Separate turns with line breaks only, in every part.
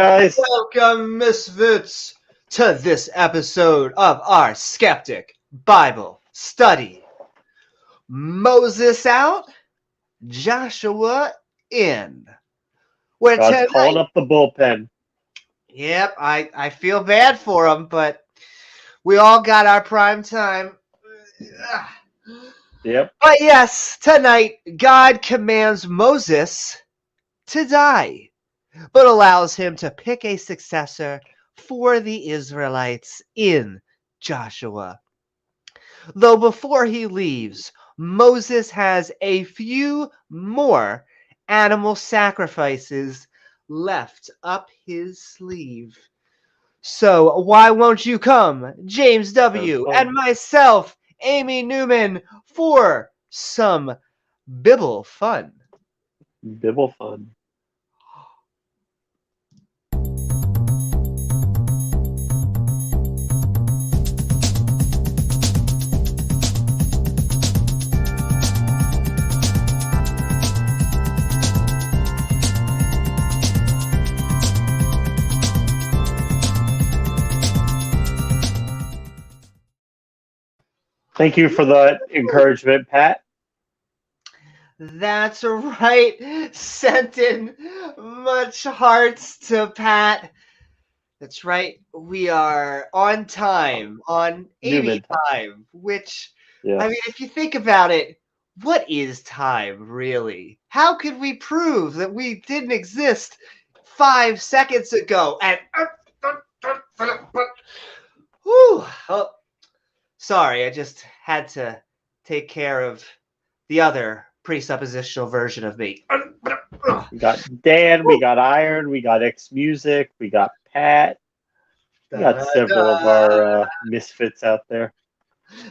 guys.
Welcome, misfits, to this episode of our Skeptic Bible Study. Moses out, Joshua in. Where
God's calling
tonight,
up the bullpen.
yep, I feel bad for them, but we all got our prime time.
Yep.
But yes, tonight, God commands Moses to die, but allows him to pick a successor for the Israelites in Joshua. Though before he leaves, Moses has a few more animal sacrifices left up his sleeve. So why won't you come, James W. and myself, Amy Newman, for some Bible fun?
Bible fun. Thank you for the encouragement, Pat.
That's right. Sent in much hearts to Pat. That's right. We are on time, on
Newman
80 time, which,
Yeah.
I mean, if you think about it, what is time really? How could we prove that we didn't exist 5 seconds ago? And whew, oh, sorry, I just had to take care of the other presuppositional version of me.
We got Dan, we got Iron, we got X Music, we got Pat. We got several of our misfits out there.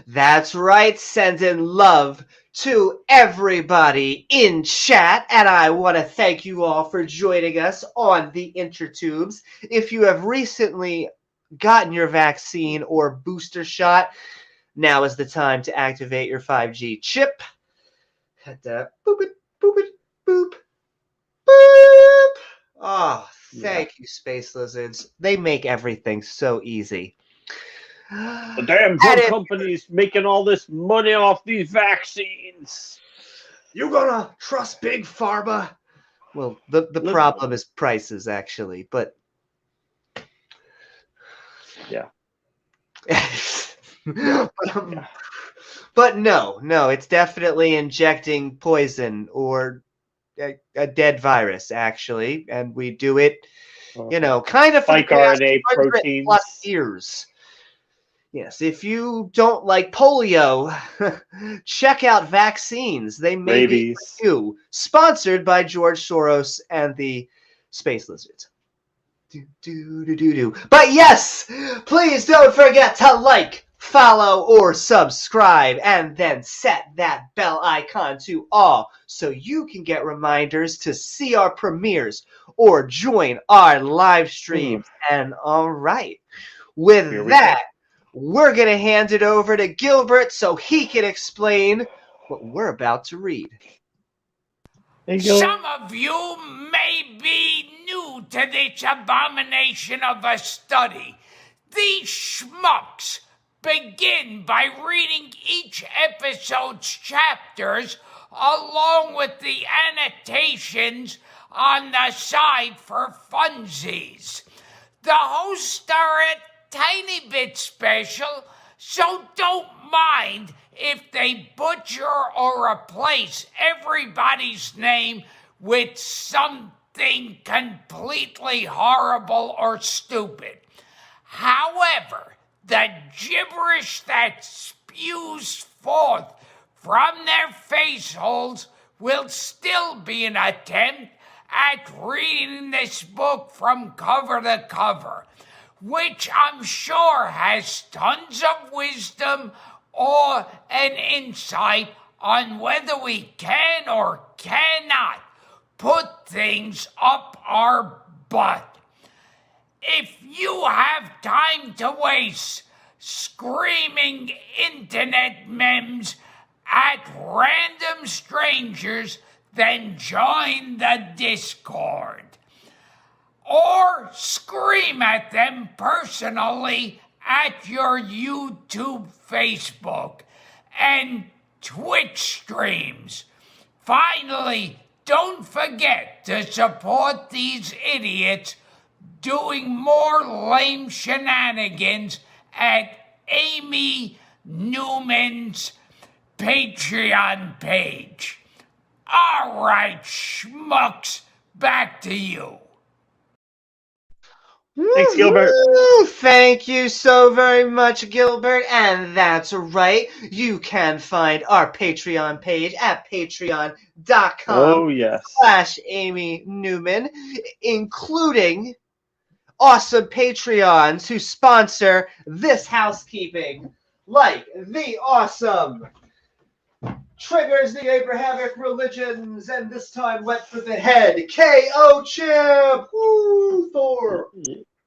That's right. Send in love to everybody in chat. And I want to thank you all for joining us on the Intertubes. If you have recently gotten your vaccine or booster shot, now is the time to activate your 5G chip. Boop it, boop it, boop, boop. Oh, thank you, Space Lizards. They make everything so easy.
The damn drug company's making all this money off these vaccines.
You gonna trust Big Pharma? Well, the problem is prices, actually, but
yeah.
But no, it's definitely injecting poison or a dead virus, actually, and we do it, kind of for
like RNA proteins.
plus years. Yes, if you don't like polio, check out vaccines. They may be for you. Sponsored by George Soros and the Space Lizards. But yes, please don't forget to like, follow, or subscribe, and then set that bell icon to all so you can get reminders to see our premieres or join our live streams. And all right, with that, we're going to hand it over to Gilbert so he can explain what we're about to read.
Some of you may be new to this abomination of a study. These schmucks begin by reading each episode's chapters along with the annotations on the side for funsies. The hosts are a tiny bit special, so don't mind if they butcher or replace everybody's name with something completely horrible or stupid. However, the gibberish that spews forth from their face holes will still be an attempt at reading this book from cover to cover, which I'm sure has tons of wisdom or an insight on whether we can or cannot put things up our butt. If you have time to waste screaming internet memes at random strangers, then join the Discord. or scream at them personally at your YouTube, Facebook, and Twitch streams. Finally, don't forget to support these idiots doing more lame shenanigans at Amy Newman's Patreon page. All right, schmucks, back to you.
Thanks, Gilbert.
Woo-hoo! Thank you so very much, Gilbert. And that's right. You can find our Patreon page at patreon.com
Oh, yes.
/Amy Newman, including awesome Patreons who sponsor this housekeeping, like the awesome Triggers the Abrahamic Religions, and this time went for the head, K.O. Champ! Woo, Thor!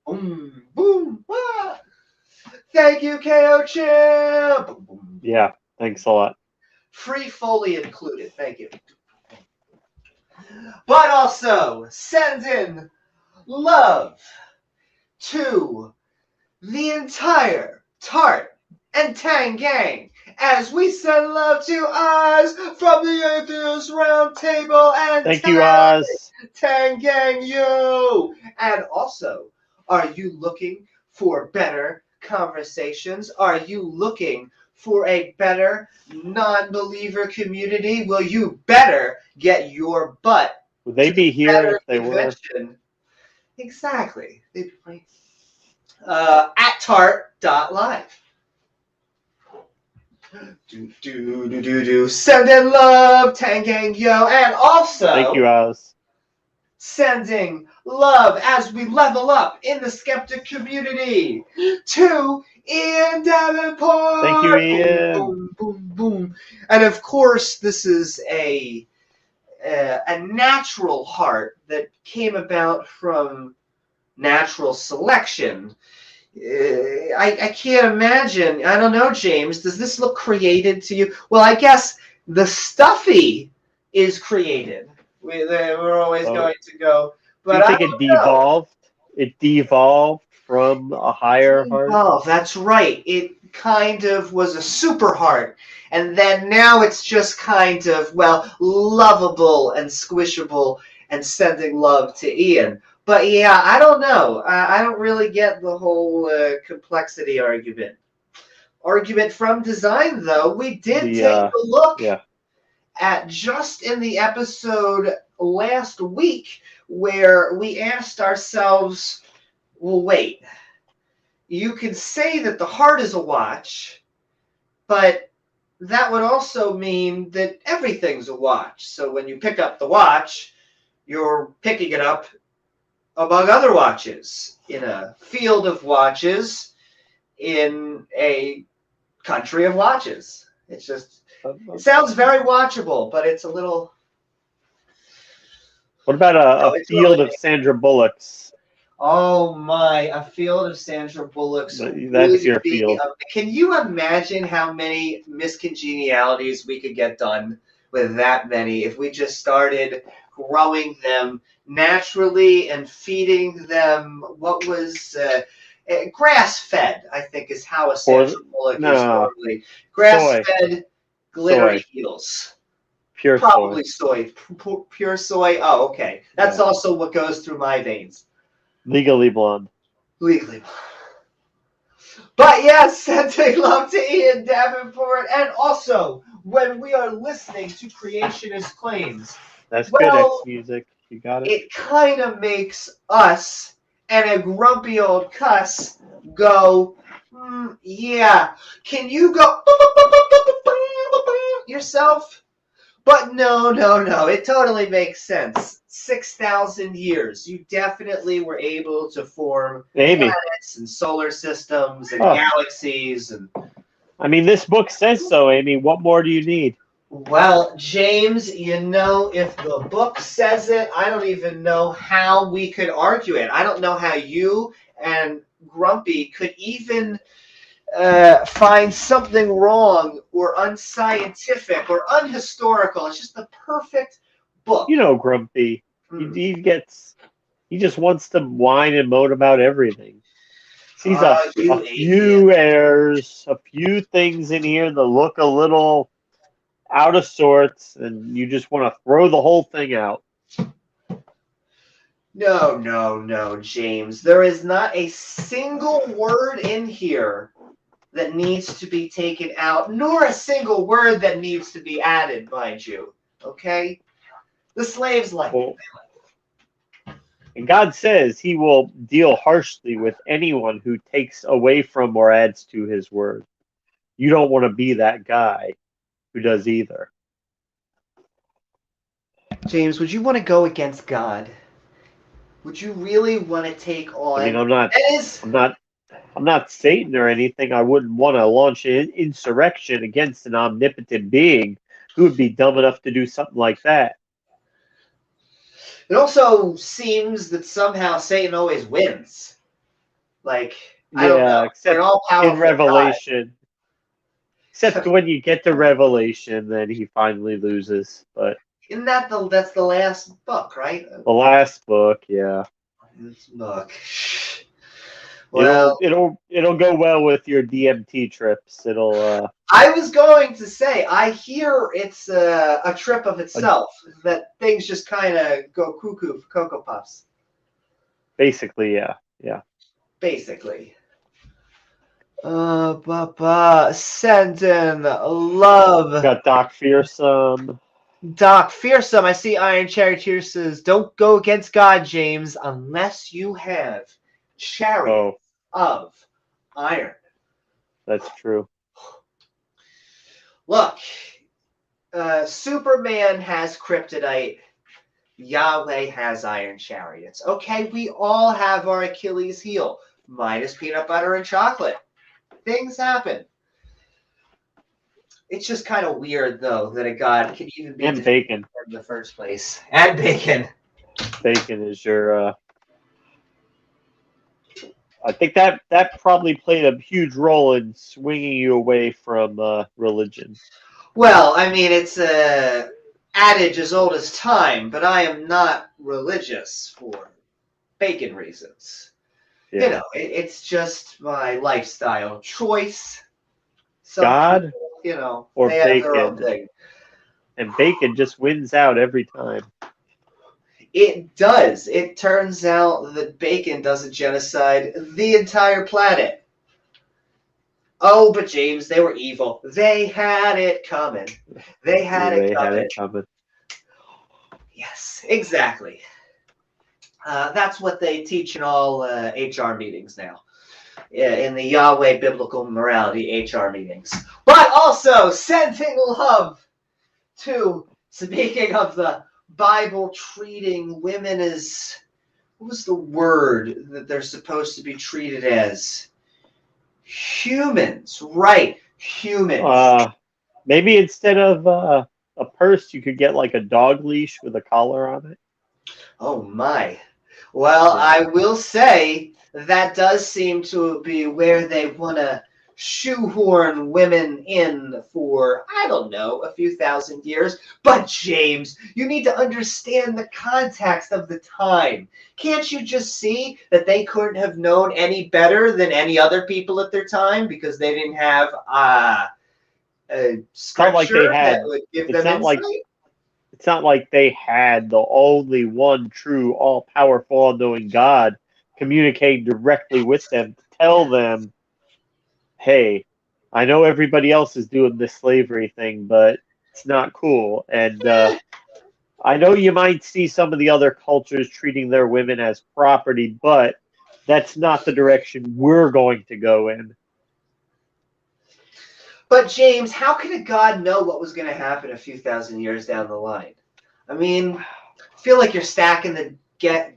Boom, boom, ah. Thank you, K.O. Champ!
Yeah, thanks a lot.
Free Foley included, thank you. But also, send in love to the entire Tart and Tang gang as we send love to Oz from the Atheist Round Table and
Thank you, Oz.
Tang gang, yo! And also, are you looking for better conversations? Are you looking for a better non-believer community? Well, you better get your butt.
Would they be here if they were?
Exactly. They'd be right. At tart.live. Send in love, Tangang Yo, and also
Thank you, Oz.
Sending love as we level up in the skeptic community to Ian Davenport.
Thank you, Ian.
Boom, boom, boom. And of course, this is a natural heart that came about from natural selection. I can't imagine. I don't know, James. Does this look created to you? Well, I guess the stuffy is created. We're always going to go. But
Do you think it devolved? It devolved from a higher heart?
Oh, that's right. It kind of was a super heart. And then now it's just kind of, well, lovable and squishable and sending love to Ian. But yeah, I don't know. I don't really get the whole complexity argument. Argument from design, though. We did take a look at just in the episode last week where we asked ourselves, well, wait. You can say that the heart is a watch, but that would also mean that everything's a watch. So when you pick up the watch, you're picking it up among other watches, in a field of watches, in a country of watches. It's just, it sounds very watchable, but it's a little...
What about a field of Sandra Bullocks?
Oh my, a field of Sandra Bullocks.
That's your field.
Can you imagine how many miscongenialities we could get done with that many if we just started growing them naturally and feeding them what was grass-fed, I think is how a Sandra Bullock is normally. Grass-fed glittery heels.
Pure
Probably soy. Pure soy. Oh, okay. That's also what goes through my veins.
Legally blonde.
Legally blonde. But yes, sending love to Ian Davenport. And also, when we are listening to creationist claims,
that's good, X music. You got it.
It kind of makes us and a grumpy old cuss go, yeah. Can you go yourself? But no. It totally makes sense. 6,000 years. You definitely were able to form planets and solar systems and galaxies. And
I mean, this book says so, Amy. What more do you need?
Well, James, you know, if the book says it, I don't even know how we could argue it. I don't know how you and Grumpy could even find something wrong or unscientific or unhistorical. It's just the perfect book.
You know, Grumpy. He He just wants to whine and moan about everything. Sees a
You
few
atheist.
errors, a few things in here that look a little out of sorts, and you just want to throw the whole thing out.
No, no, no, James. There is not a single word in here that needs to be taken out, nor a single word that needs to be added, mind you. Okay? The slaves like it.
And God says he will deal harshly with anyone who takes away from or adds to his word. You don't want to be that guy who does either.
James, would you want to go against God? Would you really want to take on?
I mean, I'm not Satan or anything. I wouldn't want to launch an insurrection against an omnipotent being who would be dumb enough to do something like that.
It also seems that somehow Satan always wins. Like, I don't know.
Except in Revelation. God. Except when you get to Revelation, then he finally loses. But
isn't that's the last book, right?
The last book, yeah.
This book. Well,
it'll go well with your DMT trips.
I was going to say, I hear it's a trip of itself. That things just kind of go cuckoo for Cocoa Puffs.
Basically, yeah.
Basically. Sending love.
Got Doc Fearsome.
Doc Fearsome, I see Iron Cherry Tear says, don't go against God, James, unless you have chariots of iron.
That's true.
Look, Superman has kryptonite. Yahweh has iron chariots. Okay, we all have our Achilles heel, minus peanut butter and chocolate. Things happen. It's just kind of weird, though, that a god can even be
and bacon
in the first place. And bacon.
Bacon is your. I think that probably played a huge role in swinging you away from religion.
Well, I mean, it's a adage as old as time, but I am not religious for bacon reasons. Yeah. You know, it's just my lifestyle choice.
God,
people,
or
they
bacon,
have their own thing.
And bacon just wins out every time.
It does. It turns out that bacon does a genocide the entire planet. Oh, but James, they were evil. They had it coming. They had it coming. Yes, exactly. That's what they teach in all HR meetings now. In the Yahweh Biblical Morality HR meetings. But also sending love to, speaking of the Bible treating women as, what was the word that they're supposed to be treated as? Humans, right? Humans.
Maybe instead of a purse, you could get like a dog leash with a collar on it.
Oh my. Well, I will say that does seem to be where they want to shoehorn women in for, I don't know, a few thousand years. But James, you need to understand the context of the time. Can't you just see that they couldn't have known any better than any other people at their time because they didn't have a scripture that would give them insight?
It's not like they had the only one true, all-powerful, all-knowing God communicate directly with them to tell them, hey, I know everybody else is doing this slavery thing, but it's not cool. And I know you might see some of the other cultures treating their women as property, but that's not the direction we're going to go in.
But James, how could a God know what was going to happen a few thousand years down the line? I mean, I feel like you're stacking the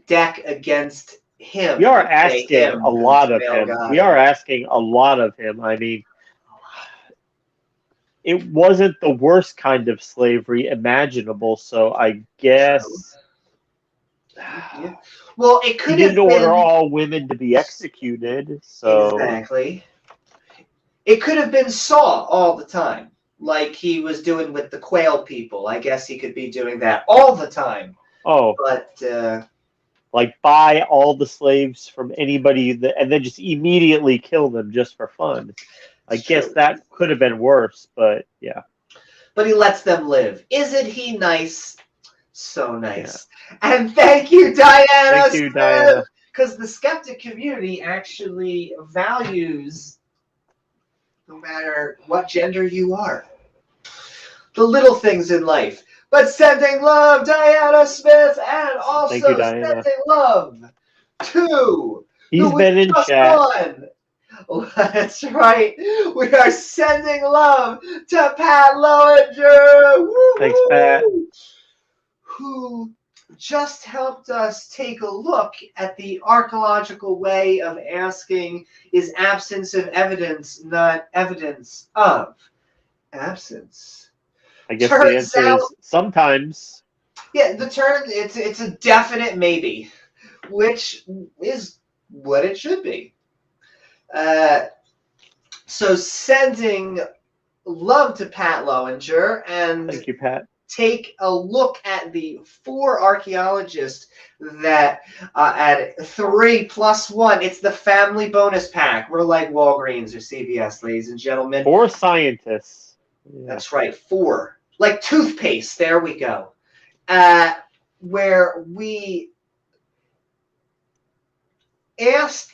deck against him.
We are asking a lot of him. We are asking a lot of him. I mean, it wasn't the worst kind of slavery imaginable, so I guess...
Yeah. Well, it could
have been... He didn't order all women to be executed, so...
Exactly. It could have been Saw all the time, like he was doing with the quail people. I guess he could be doing that all the time.
Oh.
But
like buy all the slaves from anybody and then just immediately kill them just for fun. I guess that could have been worse, but yeah.
But he lets them live. Isn't he nice? So nice. Yeah. And thank you, Diana.
Thank you, Diana.
Because the skeptic community actually values, no matter what gender you are, the little things in life. But sending love, Diana Smith, and also
you,
sending love to
He's been in chat.
That's right. We are sending love to Pat Lowinger. Woo-hoo!
Thanks, Pat.
Who just helped us take a look at the archaeological way of asking, is absence of evidence not evidence of absence?
I guess the answer is sometimes.
Yeah, the term, it's a definite maybe, which is what it should be. So sending love to Pat Lowinger, and
thank you, Pat.
Take a look at the 4 archaeologists that at 3 + 1, it's the family bonus pack. We're like Walgreens or CVS, ladies and gentlemen.
4 scientists.
Yeah. That's right, 4. Like toothpaste, there we go. Where we asked,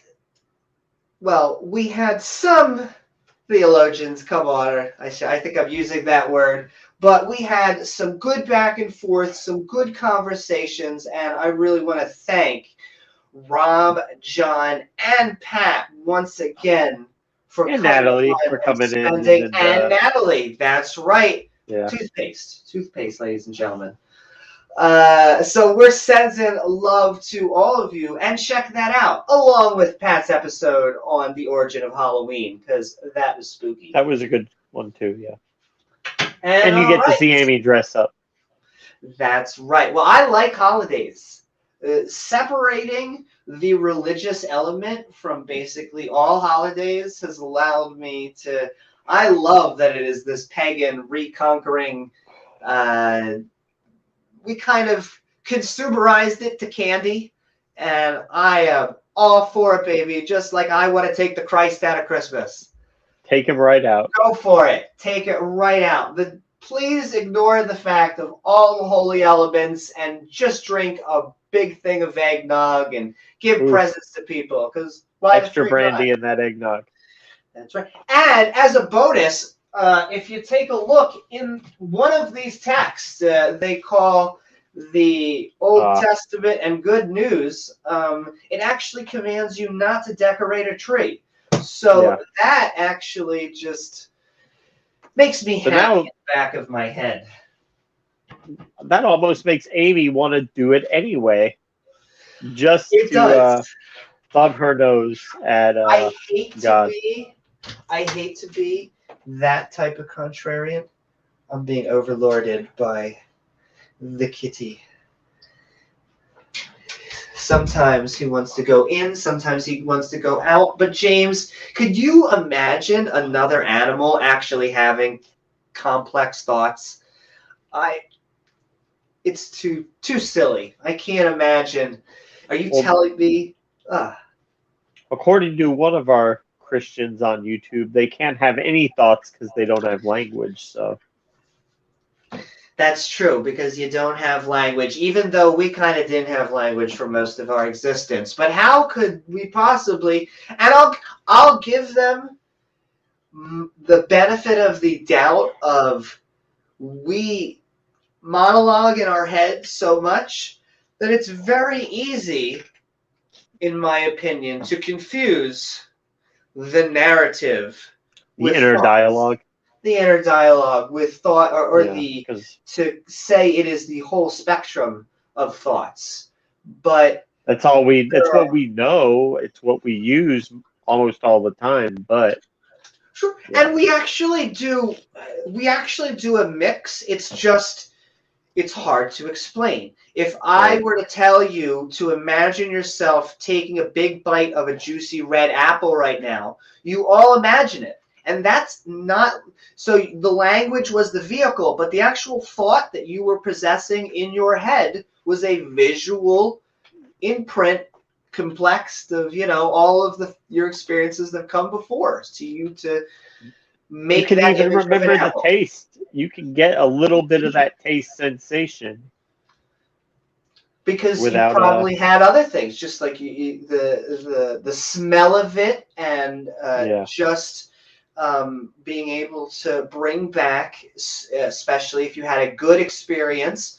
well, we had some theologians, come on, I think I'm using that word, but we had some good back and forth, some good conversations, and I really want to thank Rob, John, and Pat once again for
and Natalie for coming in.
And Natalie, that's right.
Yeah.
Toothpaste, ladies and gentlemen. So we're sending love to all of you, and check that out, along with Pat's episode on the origin of Halloween, because that was spooky.
That was a good one too, yeah. And you get to see Amy dress up.
That's right. Well, I like holidays. Separating the religious element from basically all holidays has allowed me to... I love that it is this pagan reconquering... we kind of consumerized it to candy, and I am all for it, baby. Just like I want to take the Christ out of Christmas.
Take him right out.
Go for it. Take it right out. Please ignore the fact of all the holy elements and just drink a big thing of eggnog and give presents to people. Because
extra brandy in that eggnog.
That's right. And as a bonus, if you take a look in one of these texts, they call the Old Testament and Good News, it actually commands you not to decorate a tree. So that actually just makes me happy in the back of my head.
That almost makes Amy want to do it anyway. Just to thumb her nose at God.
I hate to be that type of contrarian. I'm being overlorded by the kitty. Sometimes he wants to go in, sometimes he wants to go out. But James, could you imagine another animal actually having complex thoughts? It's too silly. I can't imagine. Are you telling me?
According to one of our Christians on YouTube, they can't have any thoughts because they don't have language. So
that's true, because you don't have language, even though we kind of didn't have language for most of our existence. But how could we possibly? And I'll give them the benefit of the doubt of we monologue in our head so much that it's very easy, in my opinion, to confuse the narrative,
the inner dialogue.
The inner dialogue with thought, to say it is the whole spectrum of thoughts. But
that's what we know. It's what we use almost all the time. But
sure, and we actually do a mix. It's just it's hard to explain. If I were to tell you to imagine yourself taking a big bite of a juicy red apple right now, you all imagine it. And that's not, so the language was the vehicle, but the actual thought that you were possessing in your head was a visual in print, complexed of, all of your experiences that come before to you to
You
make
can
that
even
image of an
remember the
apple.
taste. You can get a little bit of that taste sensation
Because you
without
probably had other things, just like the smell of it, and
yeah.
just being able to bring back, especially if you had a good experience,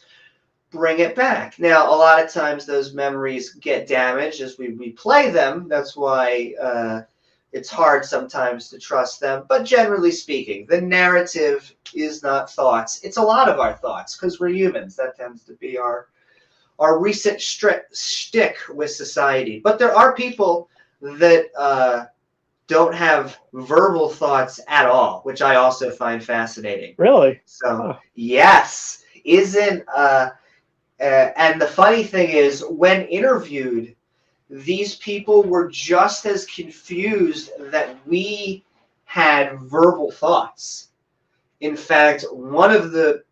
bring it back. Now, a lot of times those memories get damaged as we replay them. That's why it's hard sometimes to trust them. But generally speaking, the narrative is not thoughts. It's a lot of our thoughts because we're humans. That tends to be our recent shtick with society. But there are people that don't have verbal thoughts at all, which I also find fascinating.
Really?
So, yes, and the funny thing is, when interviewed, these people were just as confused that we had verbal thoughts. In fact, one of the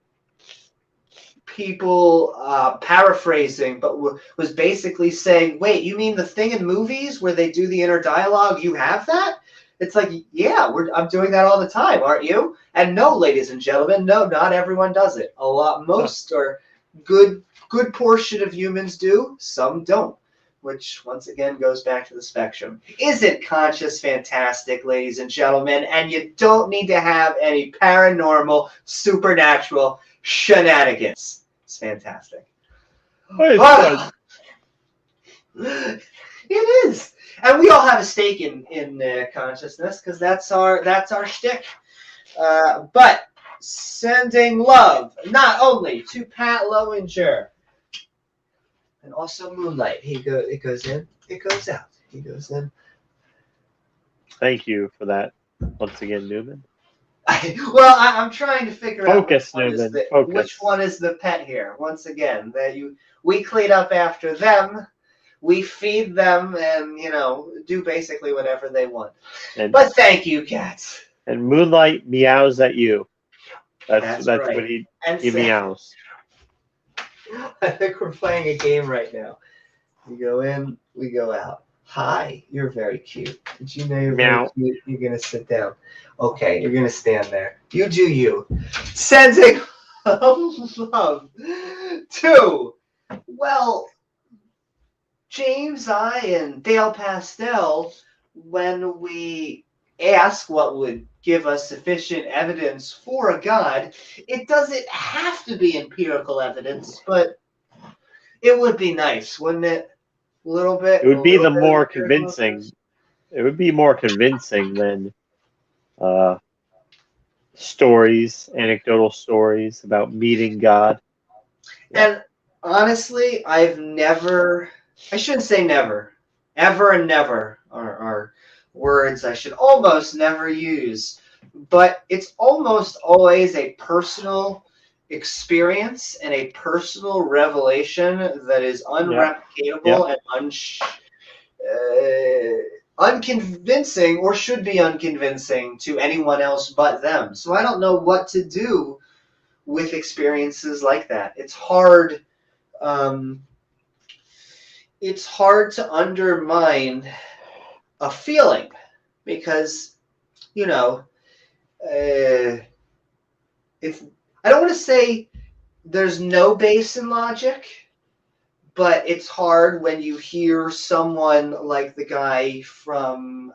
people paraphrasing, but was basically saying, wait, you mean the thing in movies where they do the inner dialogue? You have that? It's like, yeah, I'm doing that all the time, aren't you? And no, ladies and gentlemen, no, not everyone does it. Most or good portion of humans do, some don't, which once again goes back to the spectrum. Isn't conscious fantastic, ladies and gentlemen? And you don't need to have any paranormal, supernatural shenanigans. It's fantastic.
Oh, it's fun.
It is, and we all have a stake in consciousness because that's our shtick. But sending love not only to Pat Lowinger and also Moonlight. It goes in, it goes out. He goes in.
Thank you for that once again, Newman.
Well, I'm trying to figure out
Focus, Newman. Focus.
which one is the pet here. Once again, we clean up after them, we feed them, and do basically whatever they want. But thank you, cats.
And Moonlight meows at you. That's
right.
what he
And
meows.
I think we're playing a game right now. We go in, we go out. Hi, you're very cute. Did you know you're very cute? You're going to sit down. Okay, you're going to stand there. You do you. Sending love to, James, I, and Dale Pastel, when we ask what would give us sufficient evidence for a God, it doesn't have to be empirical evidence, but it would be nice, wouldn't it? A little bit.
It would be more convincing. It would be more convincing than stories, anecdotal stories about meeting God.
Yeah. And honestly, I shouldn't say never. Ever and never are words I should almost never use. But it's almost always a personal experience and a personal revelation that is unreplicatable and unconvincing, or should be unconvincing to anyone else but them. So I don't know what to do with experiences like that. It's hard. It's hard to undermine a feeling because, if I don't want to say there's no base in logic, but it's hard when you hear someone like the guy from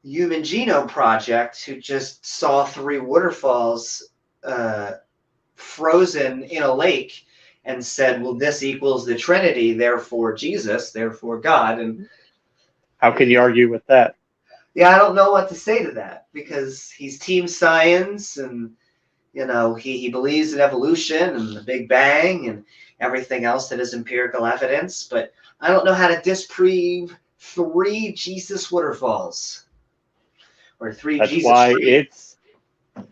Human Genome Project who just saw 3 waterfalls frozen in a lake and said, well, this equals the Trinity, therefore Jesus, therefore God. And
how can you argue with that?
Yeah, I don't know what to say to that because he's team science and, he believes in evolution and the Big Bang and everything else that is empirical evidence. But I don't know how to disprove 3 Jesus waterfalls or 3
That's
Jesus
why
streams.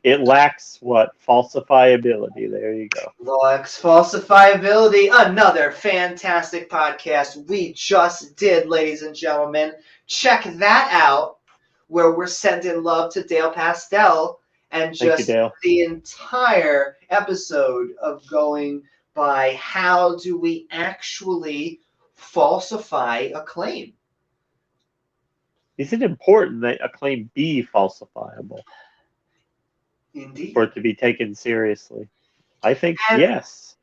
it lacks what? Falsifiability. There you go.
Lacks falsifiability. Another fantastic podcast we just did, ladies and gentlemen. Check that out, where we're sending love to Dale Pastel, and just the entire episode of going by how do we actually falsify a claim.
Is it important that a claim be falsifiable
Indeed.
for it to be taken seriously? I think
And
yes.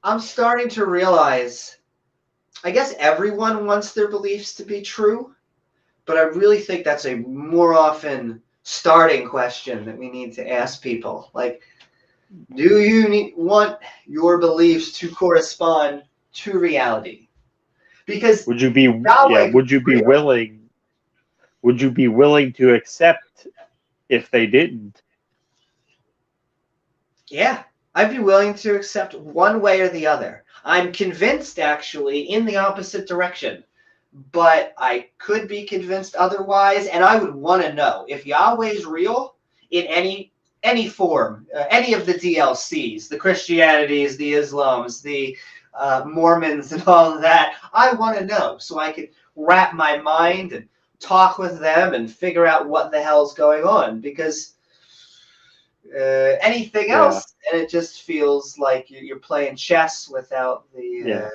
I'm starting to realize, I guess everyone wants their beliefs to be true, but I really think that's a more often starting question that we need to ask people. Like, do you want your beliefs to correspond to reality? Because
Would you be
Yahweh,
would you be willing to accept if they didn't?
yeah, I'd be willing to accept one way or the other. I'm convinced, actually, in the opposite direction, but I could be convinced otherwise, and I would want to know if Yahweh's real in any form, any of the DLCs, the Christianities, the Islams, the Mormons, and all of that. I want to know so I could wrap my mind and talk with them and figure out what the hell's going on, because anything else, and it just feels like you're playing chess without the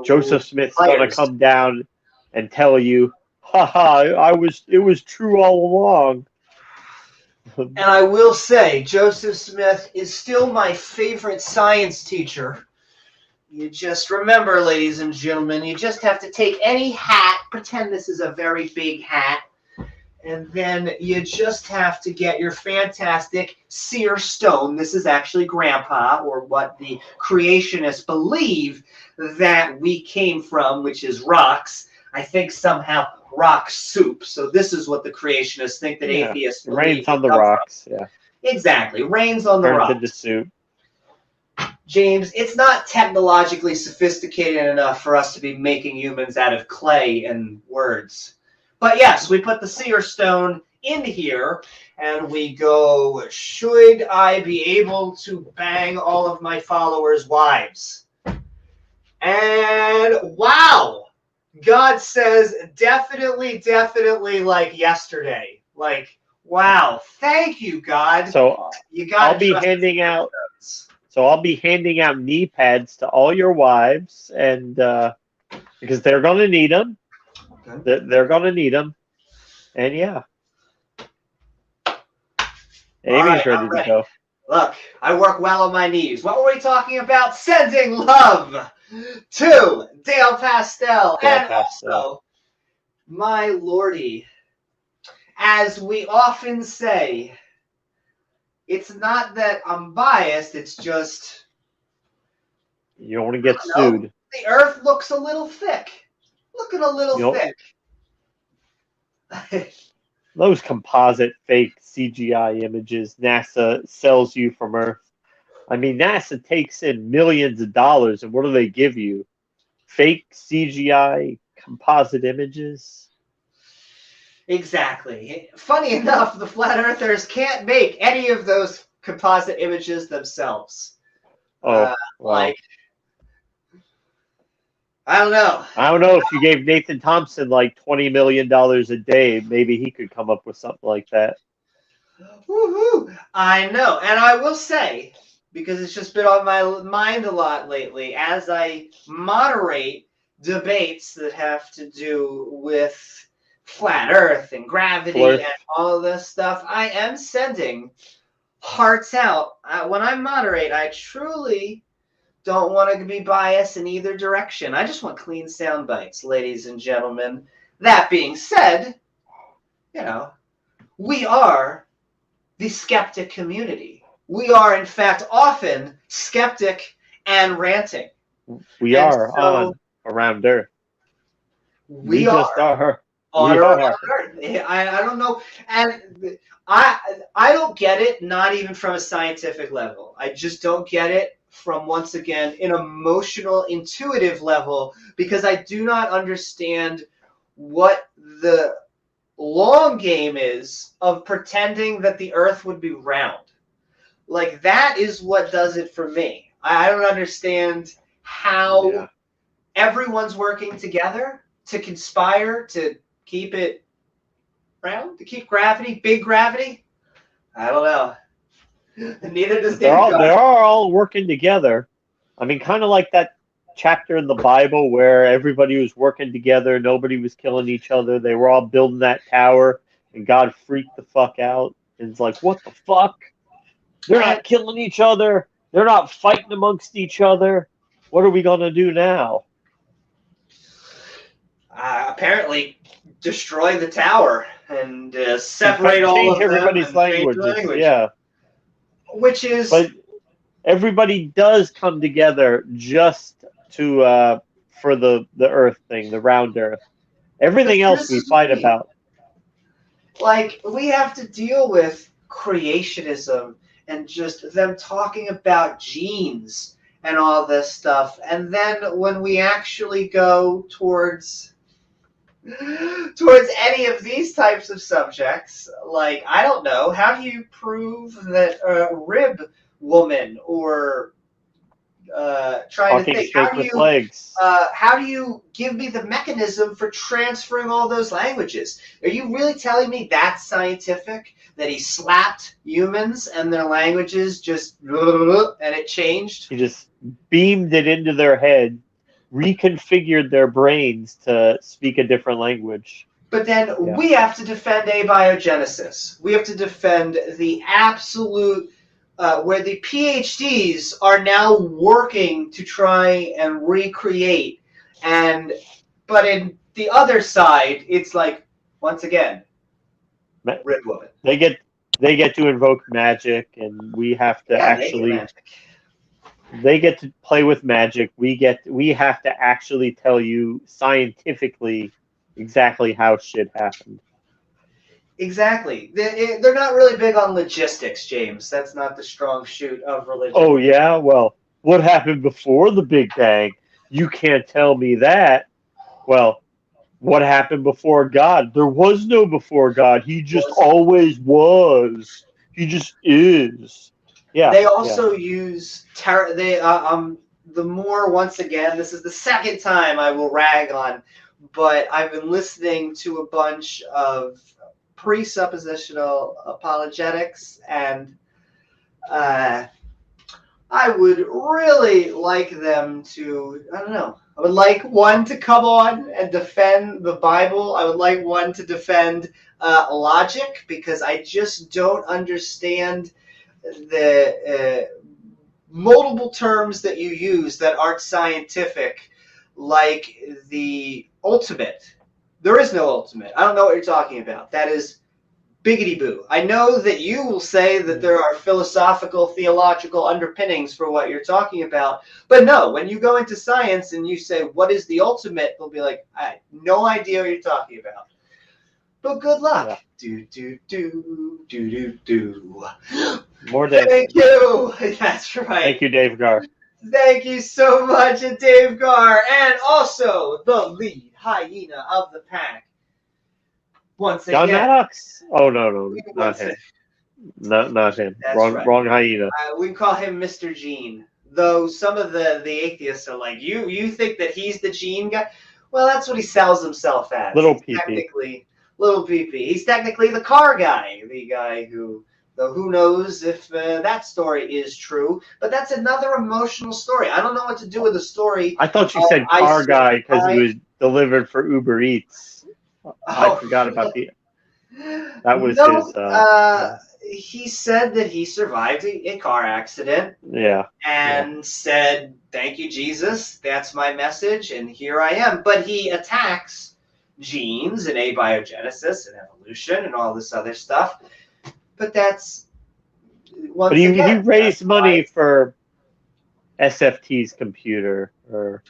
Joseph Smith's gonna come down and tell you, haha, it was true all along.
And I will say, Joseph Smith is still my favorite science teacher. You just remember, ladies and gentlemen, you just have to take any hat, pretend this is a very big hat, and then you just have to get your fantastic seer stone. This is actually Grandpa, or what the creationists believe that we came from, which is rocks. I think somehow rock soup. So this is what the creationists think that atheists believe.
Rains on the rocks,
from. Yeah. Exactly. Rains on the rocks.
Turns into soup.
James, it's not technologically sophisticated enough for us to be making humans out of clay and words. But yes, we put the seer stone in here, and we go, should I be able to bang all of my followers' wives? And wow! God says, definitely, like yesterday. Like, wow, thank you, God.
So I'll be handing out knee pads to all your wives, and because they're going to need them. Okay. They're going to need them. And yeah. Amy's ready to go.
Look, I work well on my knees. What were we talking about? Sending love to Dale Pastel. Also, my lordy, as we often say, it's not that I'm biased, it's just...
You don't want to get sued.
The earth looks a little thick. Looking a little thick.
Those composite fake CGI images NASA sells you from Earth. I mean, NASA takes in millions of dollars, and what do they give you? Fake CGI composite images?
Exactly. Funny enough, the flat earthers can't make any of those composite images themselves.
Oh, wow.
I don't know.
I don't know if you gave Nathan Thompson like $20 million a day, maybe he could come up with something like that.
Woohoo! I know. And I will say, because it's just been on my mind a lot lately, as I moderate debates that have to do with flat earth and gravity and all of this stuff, I am sending hearts out. When I moderate, I truly don't want to be biased in either direction. I just want clean sound bites, ladies and gentlemen. That being said, we are the skeptic community. We are, in fact, often skeptic and ranting.
We are on Around Earth.
We just are on Around Earth. I don't know. And I don't get it, not even from a scientific level. I just don't get it from, once again, an emotional, intuitive level, because I do not understand what the long game is of pretending that the earth would be round. Like, that is what does it for me. I don't understand how everyone's working together to conspire to keep it round, to keep gravity, big gravity. I don't know. Neither does
They're
David
all they
Garth.
are all working together. I mean, kind of like that chapter in the Bible where everybody was working together, nobody was killing each other. They were all building that tower, and God freaked the fuck out. And it's like, what the fuck? They're
And
not killing each other. They're not fighting amongst each other. What are we gonna do now?
apparently destroy the tower and
And
separate all
change
of them
everybody's
and change the
languages.
language.
Yeah,
Which is
but everybody does come together just to for the Earth thing, the round Earth.
but
Everything else
this
we
is
fight
the thing.
about.
Like, we have to deal with creationism and just them talking about genes and all this stuff. And then when we actually go towards any of these types of subjects, like, I don't know, how do you prove that a rib woman or trying to
Talking
think,
snake with legs.
how do you give me the mechanism for transferring all those languages? Are you really telling me that's scientific? That he slapped humans and their languages just and it changed?
He just beamed it into their head, reconfigured their brains to speak a different language.
But then we have to defend abiogenesis. We have to defend the absolute, where the PhDs are now working to try and recreate. But in the other side, it's like, once again, Red Woman.
They get to invoke magic, and we have to actually. They get to play with magic. We have to actually tell you scientifically exactly how shit happened.
Exactly. They're not really big on logistics, James. That's not the strong suit of religion.
Oh yeah, well, what happened before the Big Bang? You can't tell me that. Well, what happened before God? There was no before God. He just always was. He just is. Yeah.
They also use the more, once again, this is the second time I will rag on, but I've been listening to a bunch of presuppositional apologetics, and I would really like them to, I don't know, I would like one to come on and defend the Bible. I would like one to defend logic, because I just don't understand the multiple terms that you use that aren't scientific, like the ultimate. There is no ultimate. I don't know what you're talking about. That is biggity boo. I know that you will say that there are philosophical, theological underpinnings for what you're talking about, but no, when you go into science and you say, what is the ultimate, they'll be like, I have no idea what you're talking about. But good luck. Yeah. Do.
More Dave.
Thank you. That's right.
Thank you, Dave Gar.
Thank you so much, Dave Gar, and also the lead hyena of the pack. Once again,
John Maddox. Oh no, not him. Not him. Wrong hyena.
We call him Mr. Gene. Though some of the atheists are like, you think that he's the Gene guy? Well, that's what he sells himself as.
Little PP.
Little PP. He's technically the car guy, the guy who, though who knows if that story is true. But that's another emotional story. I don't know what to do with the story.
I thought you said car guy because he was delivered for Uber Eats. I forgot about that was his.
He said that he survived a car accident.
Yeah.
And said, thank you, Jesus. That's my message, and here I am. But he attacks genes and abiogenesis and evolution and all this other stuff. But that's
But he raised money for SFT's computer or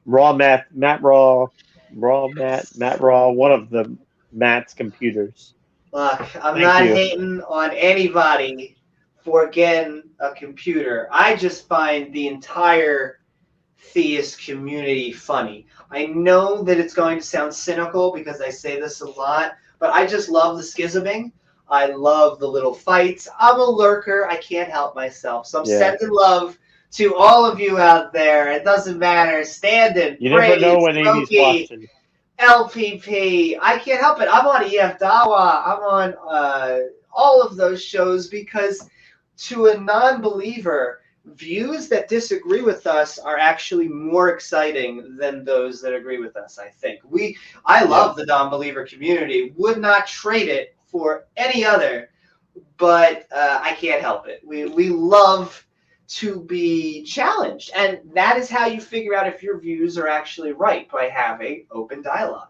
Matt Raw, one of the Matt's computers.
Look, I'm not hating on anybody for getting a computer. I just find the entire theist community funny. I know that it's going to sound cynical because I say this a lot, but I just love the schisming. I love the little fights. I'm a lurker. I can't help myself. So I'm sending love to all of you out there. It doesn't matter. Standing,
you never know when Amy's watching.
LPP. I can't help it. I'm on EF Dawa. I'm on all of those shows because to a non-believer, views that disagree with us are actually more exciting than those that agree with us, I think. I love the non-believer community, would not trade it for any other, but I can't help it. We love to be challenged, and that is how you figure out if your views are actually right, by having open dialogue.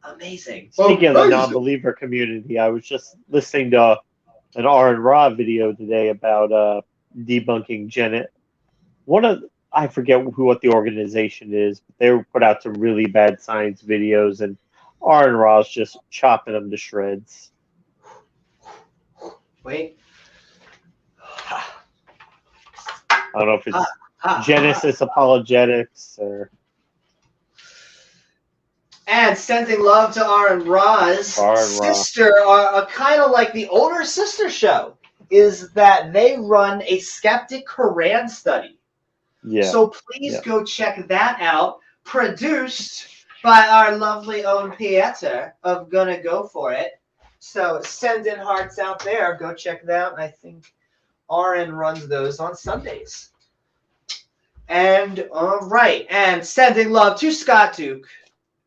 Amazing.
Speaking of the non-believer community, I was just listening to an R and Ra video today about debunking Janet. I forget what the organization is, but they put out some really bad science videos, and R and Ra's just chopping them to shreds.
Wait.
I don't know if it's Genesis Apologetics or.
And sending love to R and Ra's sister, are kind of like the older sister show, is that they run a Skeptic Quran study.
Yeah.
So please go check that out. Produced by our lovely own Pieter of Gonna Go For It. So send in hearts out there. Go check that out. And I think RN runs those on Sundays. And all right. And sending love to Scott Duke,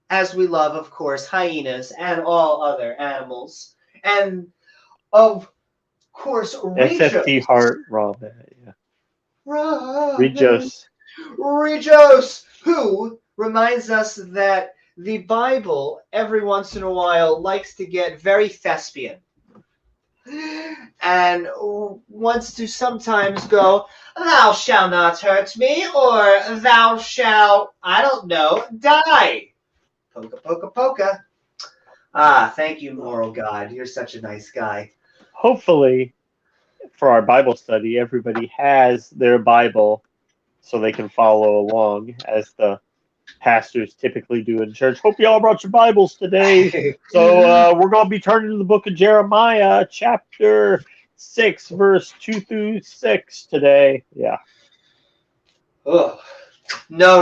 as we love, of course, hyenas and all other animals. And, of course,
SFT Heart Robin. Yeah.
Rejos, who reminds us that the Bible, every once in a while, likes to get very thespian. And wants to sometimes go, thou shalt not hurt me, or thou shalt, I don't know, die. Poka, poka, poka. Thank you, moral God. You're such a nice guy.
Hopefully, for our Bible study, everybody has their Bible so they can follow along, as the pastors typically do in church. Hope you all brought your Bibles today. So we're going to be turning to the book of Jeremiah, chapter 6, verse 2 through 6 today. Yeah.
Oh. No,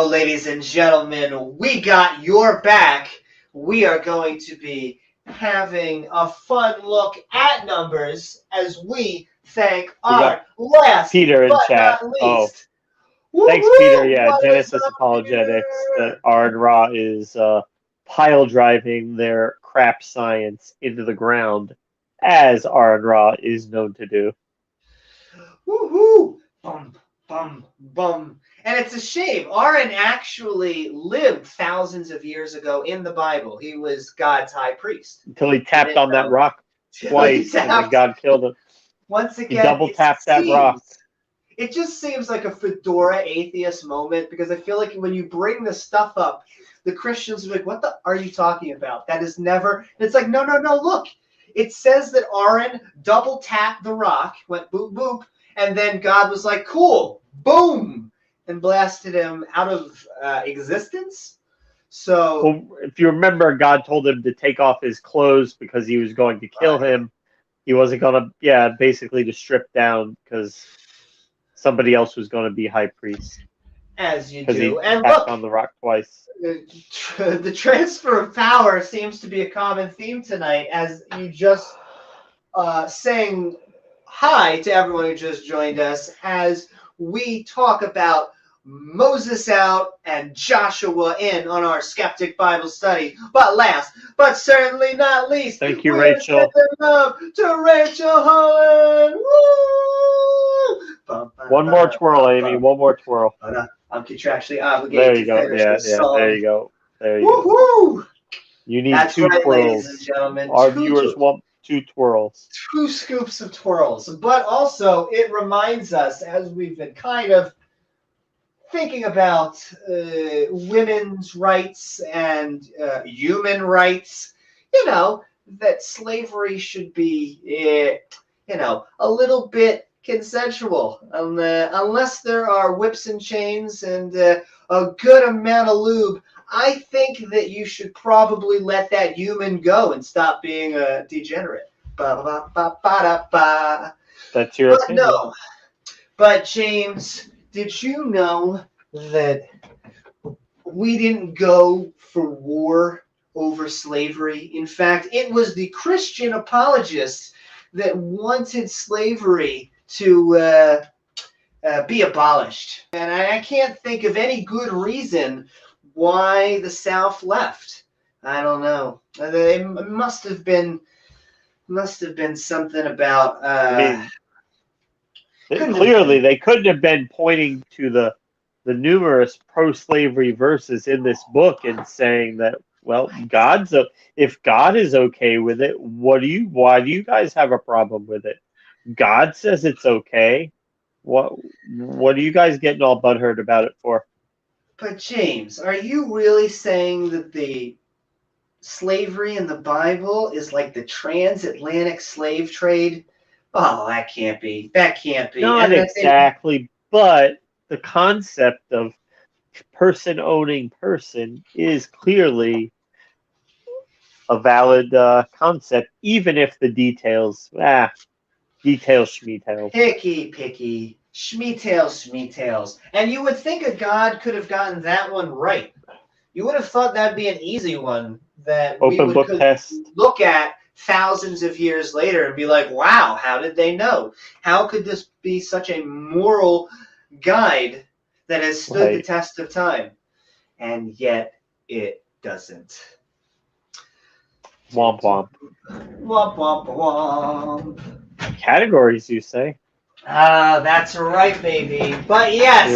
ladies and gentlemen. We got your back. We are going to be having a fun look at Numbers as we thank our last
Peter in
but
chat.
not least.
Thanks, Peter. Yeah, Genesis Apologetics. That R and Ra is pile driving their crap science into the ground, as R and Ra is known to do.
Woohoo! Bum, bum, bum. And it's a shame. Aaron actually lived thousands of years ago in the Bible. He was God's high priest.
Until he tapped on that rock twice, and then God killed him.
Once again,
he double tapped that rock.
It just seems like a fedora atheist moment, because I feel like when you bring this stuff up, the Christians are like, what the are you talking about? That is never. And it's like, no, look. It says that Aaron double tapped the rock, went boop, boop, and then God was like, cool, boom, and blasted him out of existence. So,
well, if you remember, God told him to take off his clothes because he was going to kill him. He wasn't going to, basically to strip down because somebody else was going to be high priest.
As you
do.
He and
tapped
look,
on the rock twice.
The transfer of power seems to be a common theme tonight, as you just saying hi to everyone who just joined us as we talk about Moses out and Joshua in on our Skeptic Bible Study. But last, but certainly not least,
thank you, Rachel.
Love to Rachel Holland. Woo!
One more twirl, Amy. One more twirl.
I'm contractually obligated.
There you go. Yeah. There you go. There you
go.
You need two twirls,
ladies and gentlemen.
Our viewers want 2 twirls.
2 scoops of twirls. But also, it reminds us, as we've been kind of thinking about women's rights and human rights, that slavery should be, a little bit consensual, unless there are whips and chains and a good amount of lube. I think that you should probably let that human go and stop being a degenerate. That's
your opinion.
No. But James, did you know that we didn't go for war over slavery? In fact, it was the Christian apologists that wanted slavery to be abolished. And I can't think of any good reason why the South left. I don't know. It must have been something about.
I mean, clearly they couldn't have been pointing to the numerous pro-slavery verses in this book and saying that, well, if God is okay with it, why do you guys have a problem with it? God says it's okay. What are you guys getting all butthurt about it for?
But James, are you really saying that the slavery in the Bible is like the transatlantic slave trade? Oh, that can't be. That can't be.
Not exactly, but the concept of person owning person is clearly a valid concept, even if the details, schmeetails.
Picky, schmeetails. And you would think a God could have gotten that one right. You would have thought that'd be an easy one that
Open book test.
Look at thousands of years later and be like, wow, how did they know? How could this be such a moral guide that has stood the test of time? And yet it doesn't.
Womp womp.
Womp womp womp.
Categories, you say?
That's right, baby. But yes,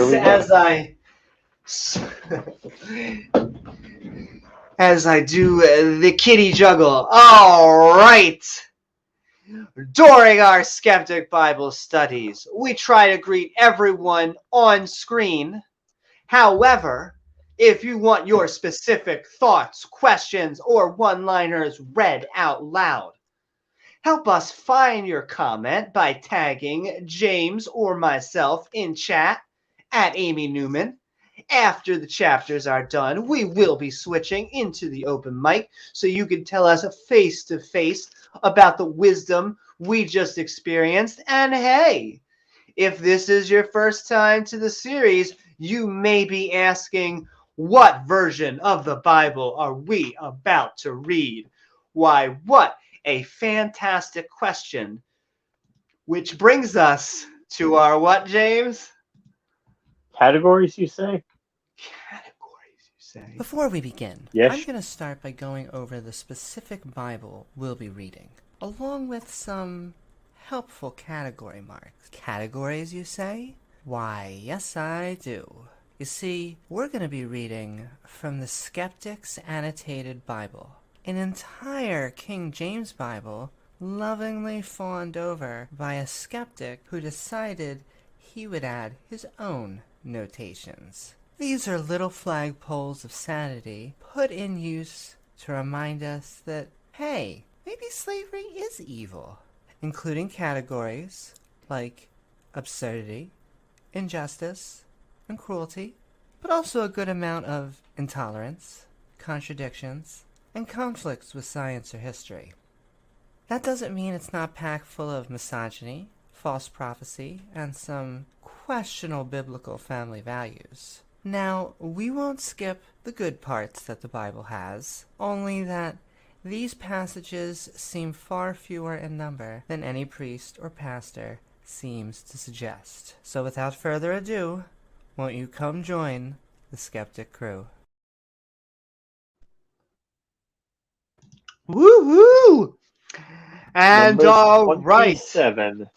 as I do the kitty juggle. All right. During our Skeptic Bible studies, we try to greet everyone on screen. However, if you want your specific thoughts, questions, or one-liners read out loud, help us find your comment by tagging James or myself in chat at Amy Newman. After the chapters are done, we will be switching into the open mic so you can tell us face-to-face about the wisdom we just experienced. And hey, if this is your first time to the series, you may be asking, what version of the Bible are we about to read? Why, what a fantastic question. Which brings us to our what, James?
Categories, you say?
Categories, you say.
Before we begin,
yes.
I'm going to start by going over the specific Bible we'll be reading, along with some helpful category marks. Categories, you say? Why, yes I do. You see, we're going to be reading from the Skeptic's Annotated Bible, an entire King James Bible lovingly fawned over by a skeptic who decided he would add his own notations. These are little flagpoles of sanity put in use to remind us that, hey, maybe slavery is evil, including categories like absurdity, injustice, and cruelty, but also a good amount of intolerance, contradictions, and conflicts with science or history. That doesn't mean it's not packed full of misogyny, false prophecy, and some questionable biblical family values. Now, we won't skip the good parts that the Bible has, only that these passages seem far fewer in number than any priest or pastor seems to suggest. So without further ado, won't you come join the Skeptic crew?
Woo-hoo! And all right.
27.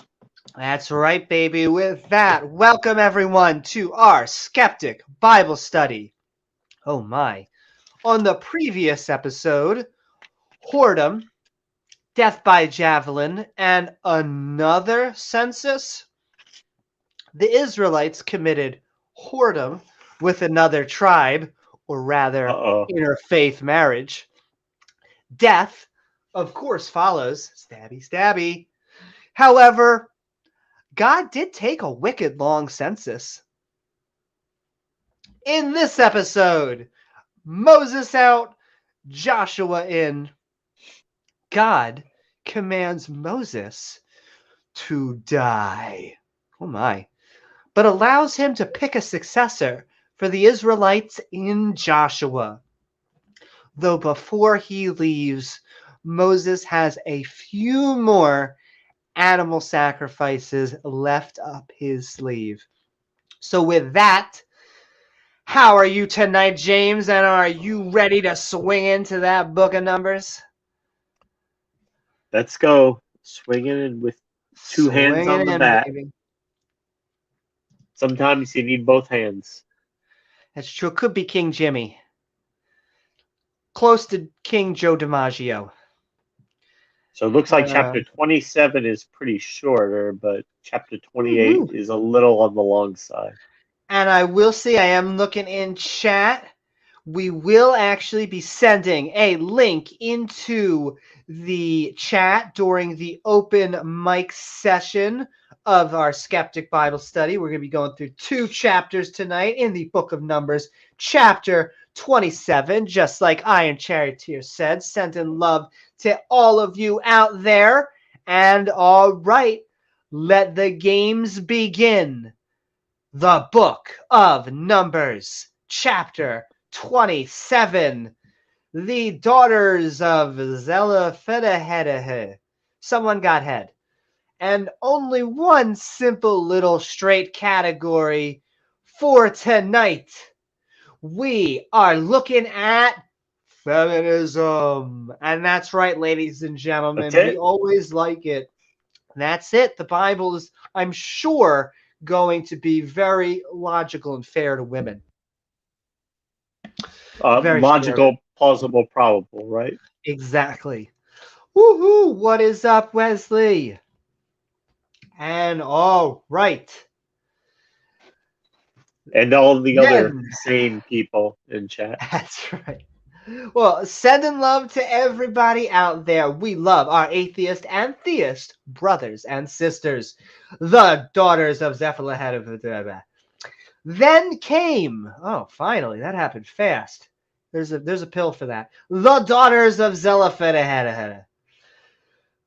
That's right, baby. With that, welcome everyone to our Skeptic Bible Study. Oh my. On the previous episode, whoredom, death by javelin, and another census, the Israelites committed whoredom with another tribe, or rather, interfaith marriage. Death, of course, follows. Stabby, stabby. However, God did take a wicked long census. In this episode, Moses out, Joshua in. God commands Moses to die. Oh my. But allows him to pick a successor for the Israelites in Joshua. Though before he leaves, Moses has a few more animal sacrifices left up his sleeve. So with that, how are you tonight, James? And are you ready to swing into that book of Numbers?
Let's go. Swinging in with two hands on
Swinging
the
in,
bat.
baby.
Sometimes you need both hands.
That's true. Could be King Jimmy. Close to King Joe DiMaggio.
So it looks like chapter 27 is pretty shorter, but chapter 28 is a little on the long side.
And I will say, I am looking in chat. We will actually be sending a link into the chat during the open mic session of our Skeptic Bible Study. We're going to be going through 2 chapters tonight in the book of Numbers, chapter 27, just like Iron Charioteer said, sending love to all of you out there. And all right, let the games begin. The book of Numbers, chapter 27. The daughters of Zelophehad. Someone got head. And only one simple little straight category for tonight. We are looking at feminism. And that's right, ladies and gentlemen.
That's it?
We always like it. That's it. The Bible is, I'm sure, going to be very logical and fair to women.
Logical, plausible, probable, right?
Exactly. Woohoo! What is up, Wesley? And all right.
And all the other sane people in chat.
That's right. Well, sending love to everybody out there. We love our atheist and theist brothers and sisters, the daughters of Zephaniah. Then came, oh, finally, that happened fast. There's a pill for that. The daughters of Zelophehad.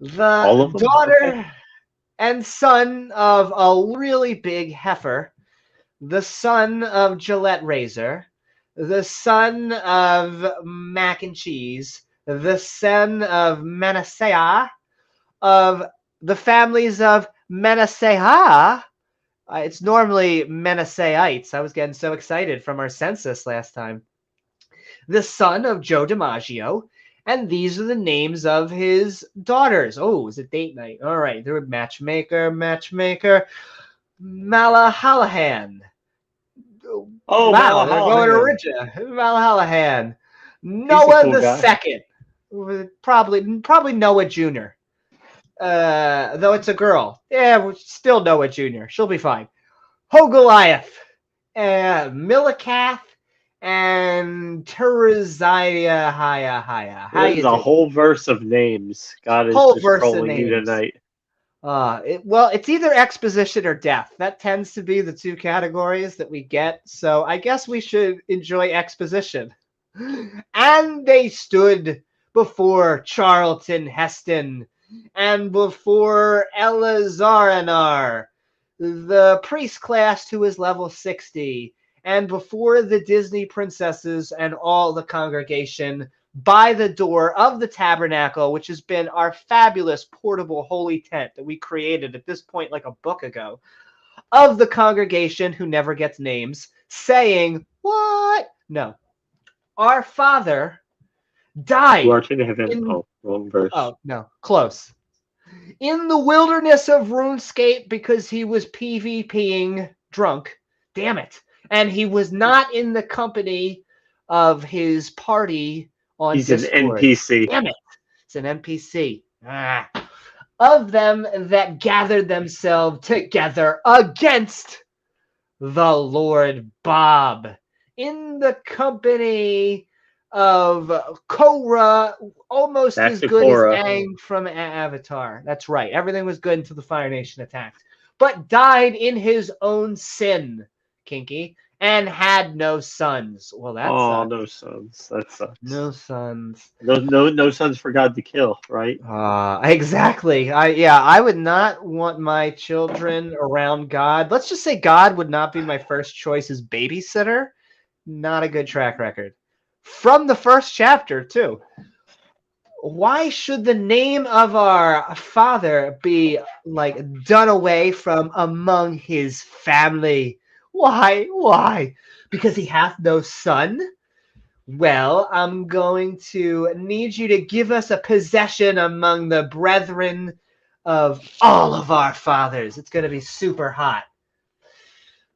The daughter and son of a really big heifer, the son of Gillette Razor, the son of mac and cheese, the son of Manasseh, of the families of Manasseh. It's normally Manassehites. I was getting so excited from our census last time. The son of Joe DiMaggio, and these are the names of his daughters. Oh, it was a date night. All right, there were matchmaker, Malahallahan.
Oh,
wow, they're going to Ridja. Malahallahan. Noah the second. Probably Noah Jr. Though it's a girl. Yeah, still Noah Jr. She'll be fine. Hogoliath, Milikath, and Tereziah Haya.
There's a whole verse of names. God is just trolling you tonight.
It's either exposition or death. That tends to be the 2 categories that we get. So I guess we should enjoy exposition. And they stood before Charlton Heston and before Elazaranar, the priest class who is level 60, and before the Disney princesses and all the congregation by the door of the tabernacle, which has been our fabulous portable holy tent that we created at this point like a book ago, of the congregation who never gets names, saying, what? No. Our Father died.
Wrong verse.
Oh, no. Close. In the wilderness of RuneScape because he was PvPing drunk. Damn it. And he was not in the company of his party on Discord.
He's an NPC.
Damn it. It's an NPC. Of them that gathered themselves together against the Lord Bob. In the company of Korra, almost as good as Aang from Avatar. That's right. Everything was good until the Fire Nation attacked. But died in his own sin, Kinky, and had no sons. Well, that sucks.
No sons. That sucks.
No sons.
No sons for God to kill, right?
Exactly. I would not want my children around God. Let's just say God would not be my first choice as babysitter. Not a good track record. From the first chapter, too. why should the name of our father be like done away from among his family? Why? Because he hath no son? Well, I'm going to need you to give us a possession among the brethren of all of our fathers. It's going to be super hot.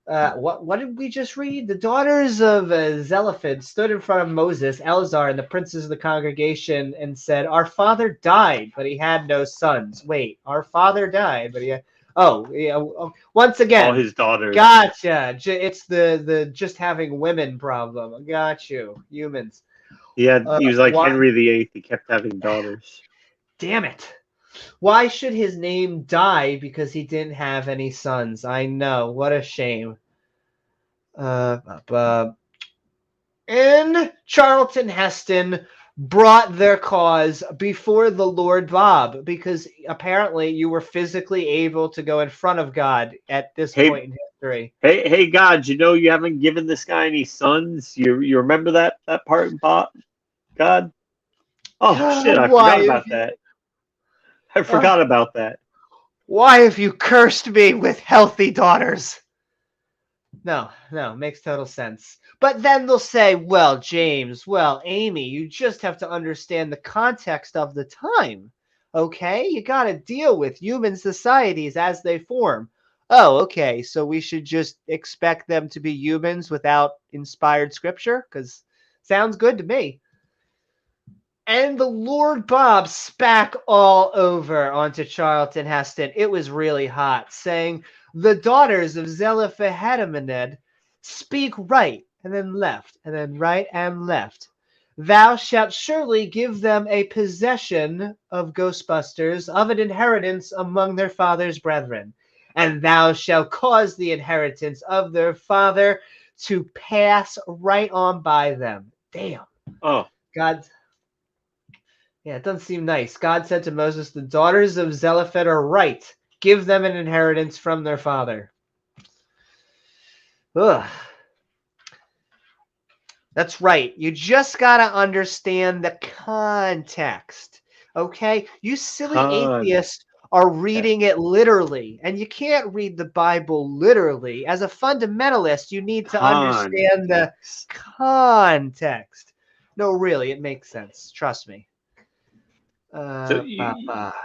What did we just read? The daughters of Zelophehad stood in front of Moses, Eleazar, and the princes of the congregation and said, "Our father died, but he had no sons." Wait, our father died, but he had... Oh, yeah. Once
All
again,
his daughters.
gotcha. It's the just having women problem. Got you, humans.
He was like
Why?
Henry VIII. He kept having daughters.
Damn it. Why should his name die because he didn't have any sons? I know. What a shame. And Charlton Heston brought their cause before the Lord Bob because apparently you were physically able to go in front of God at this point in history.
Hey, God! You know you haven't given this guy any sons. You remember that part, Bob? God? Oh shit! I forgot about that. I forgot about that.
Why have you cursed me with healthy daughters? No, makes total sense. But then they'll say, well, James, well, Amy, you just have to understand the context of the time. Okay? You got to deal with human societies as they form. Oh, okay. So we should just expect them to be humans without inspired scripture? Because sounds good to me. And the Lord Bob spat all over onto Charlton Heston. It was really hot, saying, "The daughters of Zelophehad speak right, and then left, and then right and left. Thou shalt surely give them a possession of Ghostbusters, of an inheritance among their father's brethren. And thou shalt cause the inheritance of their father to pass right on by them." Damn.
Oh.
God. Yeah, it doesn't seem nice. God said to Moses, "The daughters of Zelophehad are right. Give them an inheritance from their father." Ugh. That's right. You just got to understand the context. Okay? You silly atheists are reading it literally, and you can't read the Bible literally. As a fundamentalist, you need to understand the context. No, really, it makes sense. Trust me.
But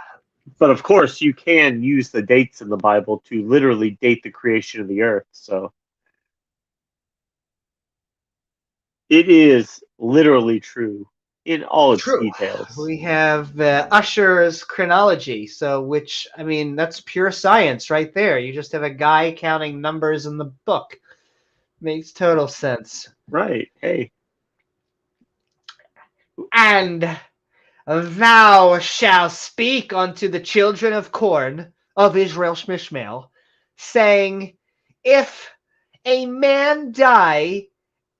of course, you can use the dates in the Bible to literally date the creation of the earth. So it is literally true in all its details.
We have Usher's chronology, which, I mean, that's pure science right there. You just have a guy counting numbers in the book. Makes total sense.
Right. Hey.
And thou shalt speak unto the children of corn of Israel Shmishmael, saying, if a man die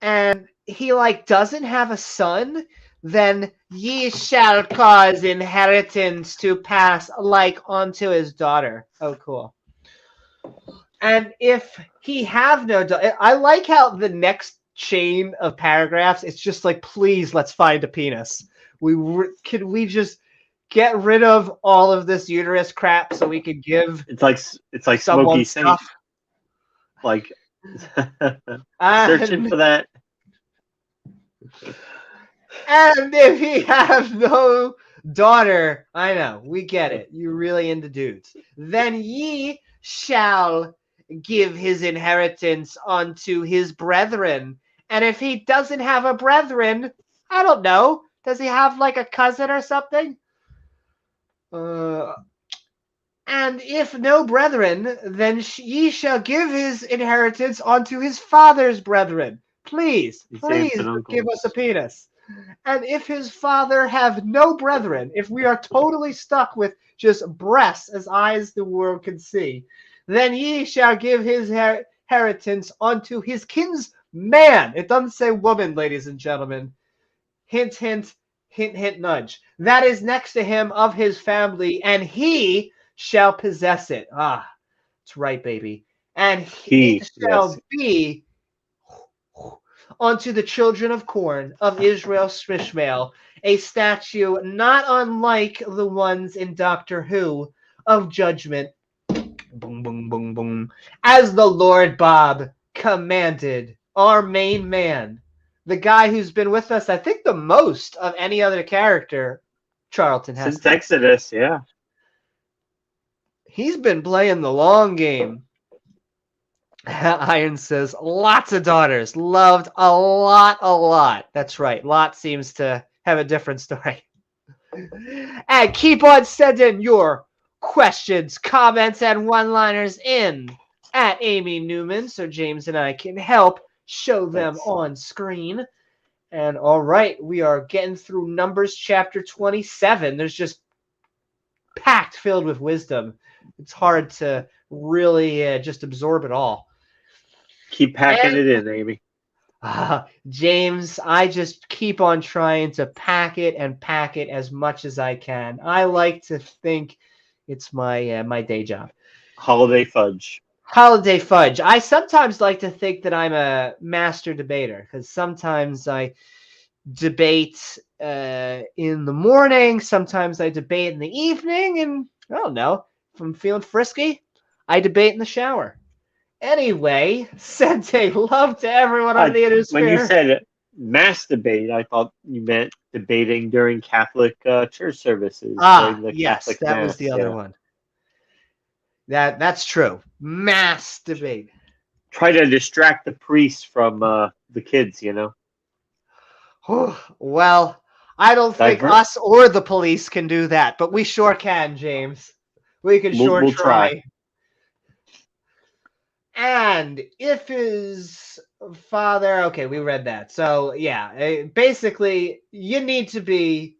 and he doesn't have a son, then ye shall cause inheritance to pass unto his daughter. Oh, cool. And if he have no daughter, I like how the next chain of paragraphs, it's just please, let's find a penis. Can we just get rid of all of this uterus crap so we could give
it's like Smokey Saint, searching for that.
And if he have no daughter, I know, we get it. You're really into dudes. Then ye shall give his inheritance unto his brethren. And if he doesn't have a brethren, I don't know. Does he have a cousin or something? And if no brethren, then ye shall give his inheritance unto his father's brethren. Please give us a penis. And if his father have no brethren, if we are totally stuck with just breasts as eyes the world can see, then ye shall give his inheritance unto his kinsman. It doesn't say woman, ladies and gentlemen. Hint, hint, hint, hint, nudge. That is next to him of his family, and he shall possess it. Ah, that's right, baby. And he shall be onto the children of corn of Israel Shmishmael, a statue not unlike the ones in Doctor Who of judgment. Boom, boom, boom, boom. As the Lord Bob commanded, our main man, the guy who's been with us, I think, the most of any other character, Charlton
Since
Heston.
Exodus, yeah.
He's been playing the long game. Iron says, lots of daughters. Loved a lot. That's right. Lot seems to have a different story. And keep on sending your questions, comments, and one-liners in at Amy Newman so James and I can help show them on screen. And all right, we are getting through Numbers chapter 27. There's just packed filled with wisdom. It's hard to really just absorb it all.
Keep packing it in, Amy.
James, I just keep on trying to pack it as much as I can. I like to think it's my my day job.
Holiday fudge.
Holiday fudge. I sometimes like to think that I'm a master debater because sometimes I debate in the morning, sometimes I debate in the evening, and I don't know, if I'm feeling frisky, I debate in the shower. Anyway, send a love to everyone on the Innersphere.
When you said masturbate, I thought you meant debating during Catholic church services.
Yes,
Catholic
that
Mass,
was the other one. That's true. Masturbate.
Try to distract the priest from the kids, you know.
Well, I don't think us or the police can do that, but we sure can, James. We can we'll try. And if his father, okay, we read that. So yeah, basically, you need to be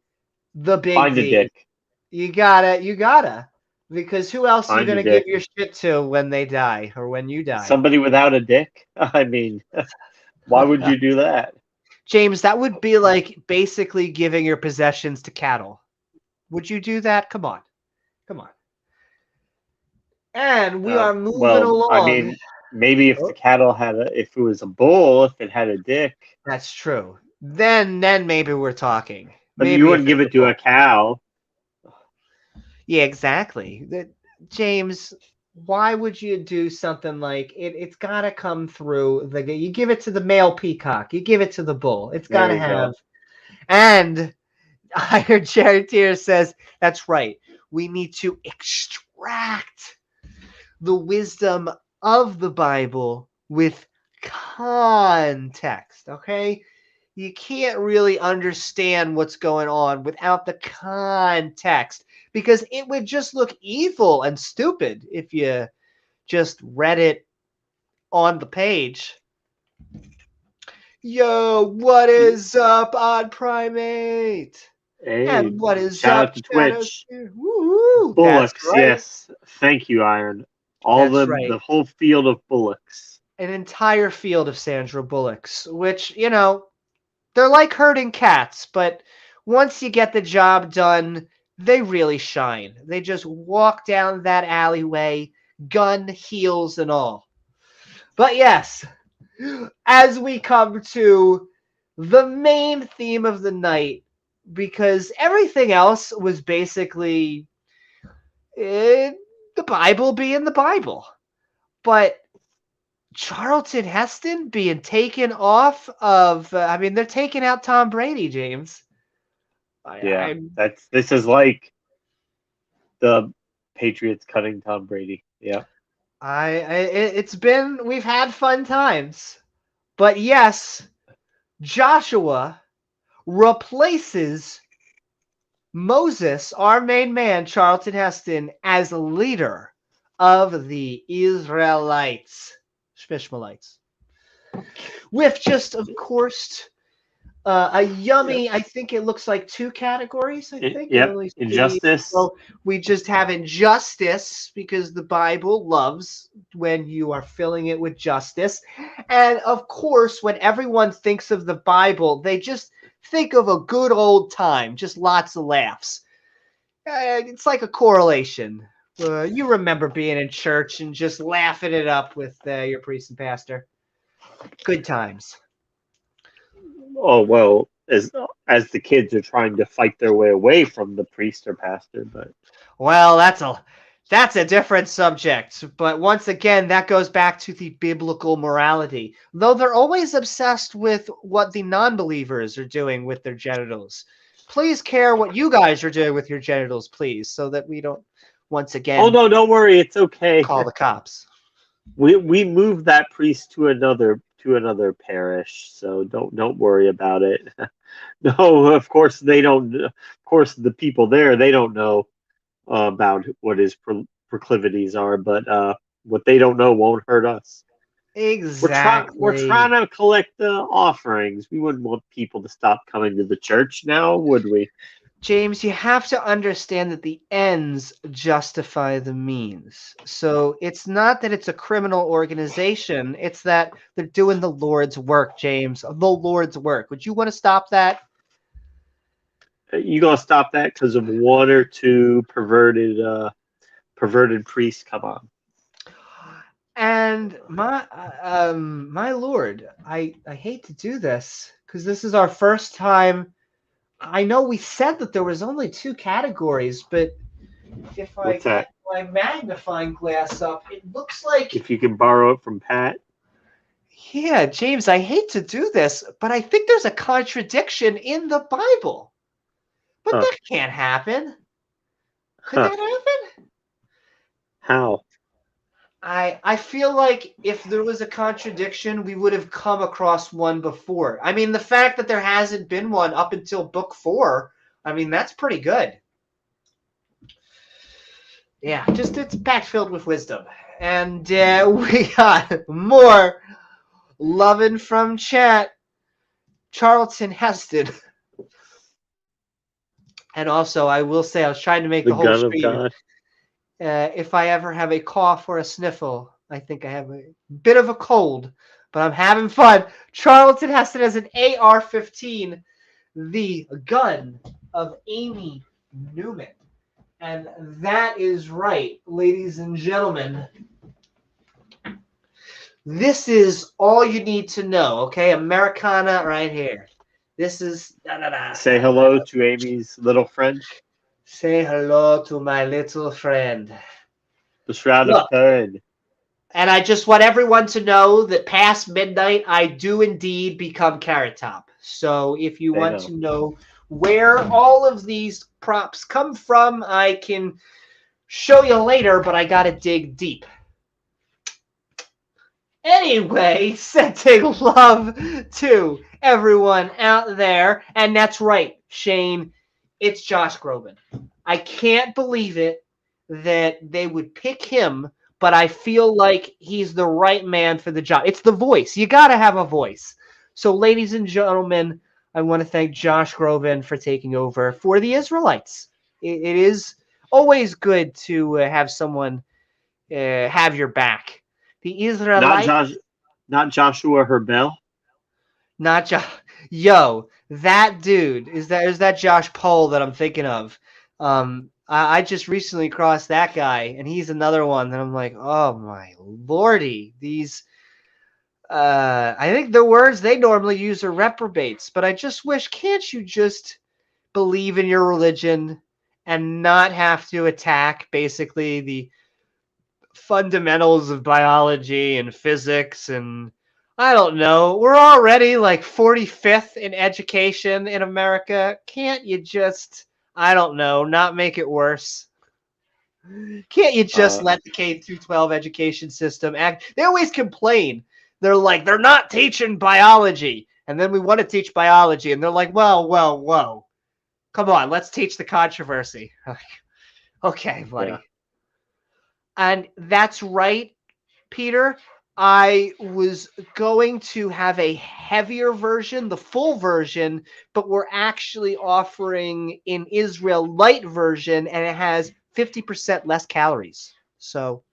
the big
Find
D.
a dick.
You gotta, because who else are you gonna give your shit to when they die or when you die?
Somebody without a dick. I mean, why would you do that?
James, that would be like basically giving your possessions to cattle. Would you do that? Come on. And we are moving along.
I mean, maybe if the cattle if it was a bull, if it had a dick.
That's true. Then maybe we're talking.
But
maybe
you wouldn't give it to a cow.
Yeah, exactly. James, why would you do something like it? It's got to come through you give it to the male peacock. You give it to the bull. It's got to have. And I heard Jared Tier says, that's right. We need to extract the wisdom of the Bible with context, okay? You can't really understand what's going on without the context because it would just look evil and stupid if you just read it on the page. Yo, what is up, Odd Primate?
Hey,
and what is
shout
up,
out to Twitch.
Woo-hoo.
Bullocks,
right.
yes. Thank you, Iron. The whole field of bullocks.
An entire field of Sandra Bullocks, which, you know, they're like herding cats, but once you get the job done, they really shine. They just walk down that alleyway, gun, heels, and all. But yes, as we come to the main theme of the night, because everything else was basically the Bible being the Bible. But Charlton Heston being taken off of, they're taking out Tom Brady, James.
This is like the Patriots cutting Tom Brady. Yeah.
We've had fun times. But yes, Joshua replaces Moses, our main man, Charlton Heston, as leader of the Israelites, Shmishmalites, with just, of course, a yummy, I think it looks like 2 categories, I think.
Injustice.
So we just have injustice because the Bible loves when you are filling it with justice. And, of course, when everyone thinks of the Bible, they just think of a good old time, just lots of laughs. It's like a correlation. You remember being in church and just laughing it up with your priest and pastor. Good times.
Oh well, as the kids are trying to fight their way away from the priest or pastor, but
Well, that's a different subject. But once again, that goes back to the biblical morality. Though they're always obsessed with what the non-believers are doing with their genitals. Please care what you guys are doing with your genitals, please, so that we don't once
oh
again
no, don't worry, it's okay.
call the cops.
We moved that priest to another parish, so don't worry about it. No, of course they don't. Of course, the people there they don't know about what his proclivities are, but what they don't know won't hurt us. We're trying
Exactly.
to collect the offerings. We wouldn't want people to stop coming to the church now, would we?
James, you have to understand that the ends justify the means. So it's not that it's a criminal organization, it's that they're doing the Lord's work, James. The Lord's work. Would you want to stop that?
You gonna stop that because of one or two perverted priests? Come on.
And my lord, I hate to do this because this is our first time. I know we said that there was only two categories, but if I
What's
get
that?
my magnifying glass up, it looks like,
If you can borrow it from Pat.
yeah, James, I hate to do this, but I think there's a contradiction in the Bible. But
Huh.
that can't happen. Could
Huh.
that happen?
How?
I feel like if there was a contradiction, we would have come across one before. I mean, the fact that there hasn't been one up until book 4, I mean, that's pretty good. Yeah, just it's packed filled with wisdom. And we got more loving from chat. Charlton Heston. And also, I will say, I was trying to make
The
the whole
gun of
stream.
God.
If I ever have a cough or a sniffle, I think I have a bit of a cold, but I'm having fun. Charlton Heston has an AR-15, the gun of Amy Newman. And that is right, ladies and gentlemen. This is all you need to know, okay? Americana right here. This is
Say hello to Amy's little friend,
Say hello to my little friend.
the Shroud of
Look,
Turin.
and I just want everyone to know that past midnight, I do indeed become Carrot Top. So if you
They
want
know.
to know where all of these props come from, I can show you later, but I got to dig deep. Anyway, sending love to everyone out there. And that's right, Shane, it's Josh Groban. I can't believe it that they would pick him, but I feel like he's the right man for the job. It's the voice. You got to have a voice. So, ladies and gentlemen, I want to thank Josh Groban for taking over for the Israelites. It is always good to have someone have your back. The
Not
Israelites.
Josh, not Joshua Herbel.
Not Josh. Yo, that dude is that Josh Pohl that I'm thinking of. I just recently crossed that guy, and he's another one that I'm like, oh my lordy, these. I think the words they normally use are reprobates, but I just wish, can't you just believe in your religion and not have to attack basically the fundamentals of biology and physics and I don't know. We're already like 45th in education in America. Can't you just, I don't know, not make it worse? Can't you just
Uh,
let the K through 12 education system act? They always complain. They're like, they're not teaching biology. And then we want to teach biology. And they're like, whoa. Come on, let's teach the controversy. Okay, buddy.
yeah.
And that's right, Peter. I was going to have a heavier version, the full version, but we're actually offering an Israel light version, and it has 50% less calories. So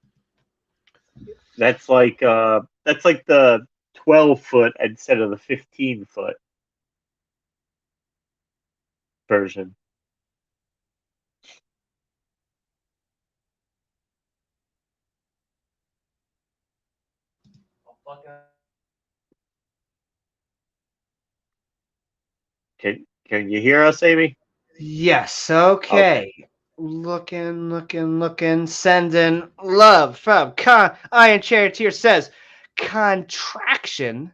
That's like the 12-foot instead of the 15-foot version. Can you hear us, Amy?
Yes, okay. Looking. Sending love from Iron Charioteer says contraction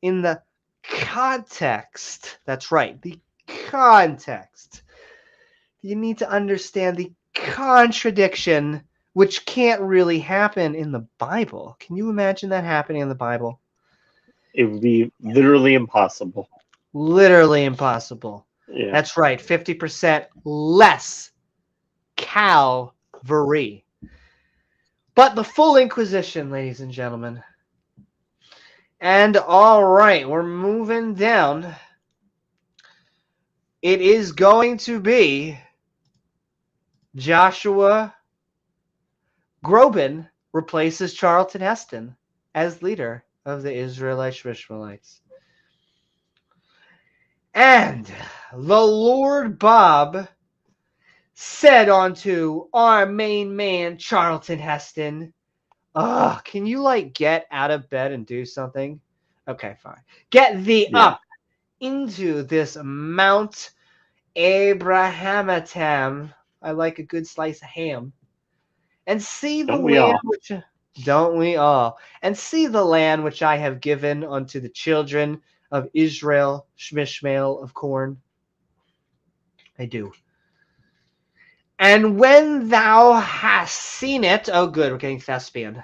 in the context. That's right, the context. You need to understand the contradiction, which can't really happen in the Bible. Can you imagine that happening in the Bible?
It would be literally impossible.
Literally impossible.
Yeah.
That's right, 50% less Calvary. But the full Inquisition, ladies and gentlemen. And all right, we're moving down. It is going to be Joshua Groban replaces Charlton Heston as leader of the Ishmaelites. And the Lord Bob said unto our main man, Charlton Heston, can you get out of bed and do something? Okay, fine. Get thee up into this Mount Abrahamatam. I like a good slice of ham. And see the land which don't we all? And see the land which I have given unto the children of Israel, Shmishmael of corn. I do. And when thou hast seen it, oh good, we're getting thespian,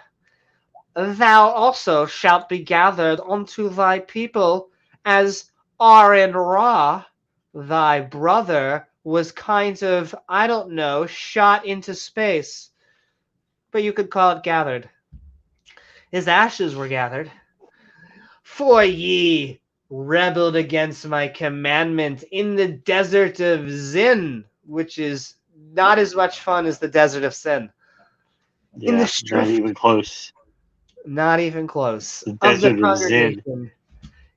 thou also shalt be gathered unto thy people, as Aaron Ra, thy brother, was kind of, I don't know, shot into space. But you could call it gathered. His ashes were gathered. For ye rebelled against my commandment in the desert of Zin, which is not as much fun as the desert of Sin.
Yeah, not even close.
Not even close.
The desert of Zin.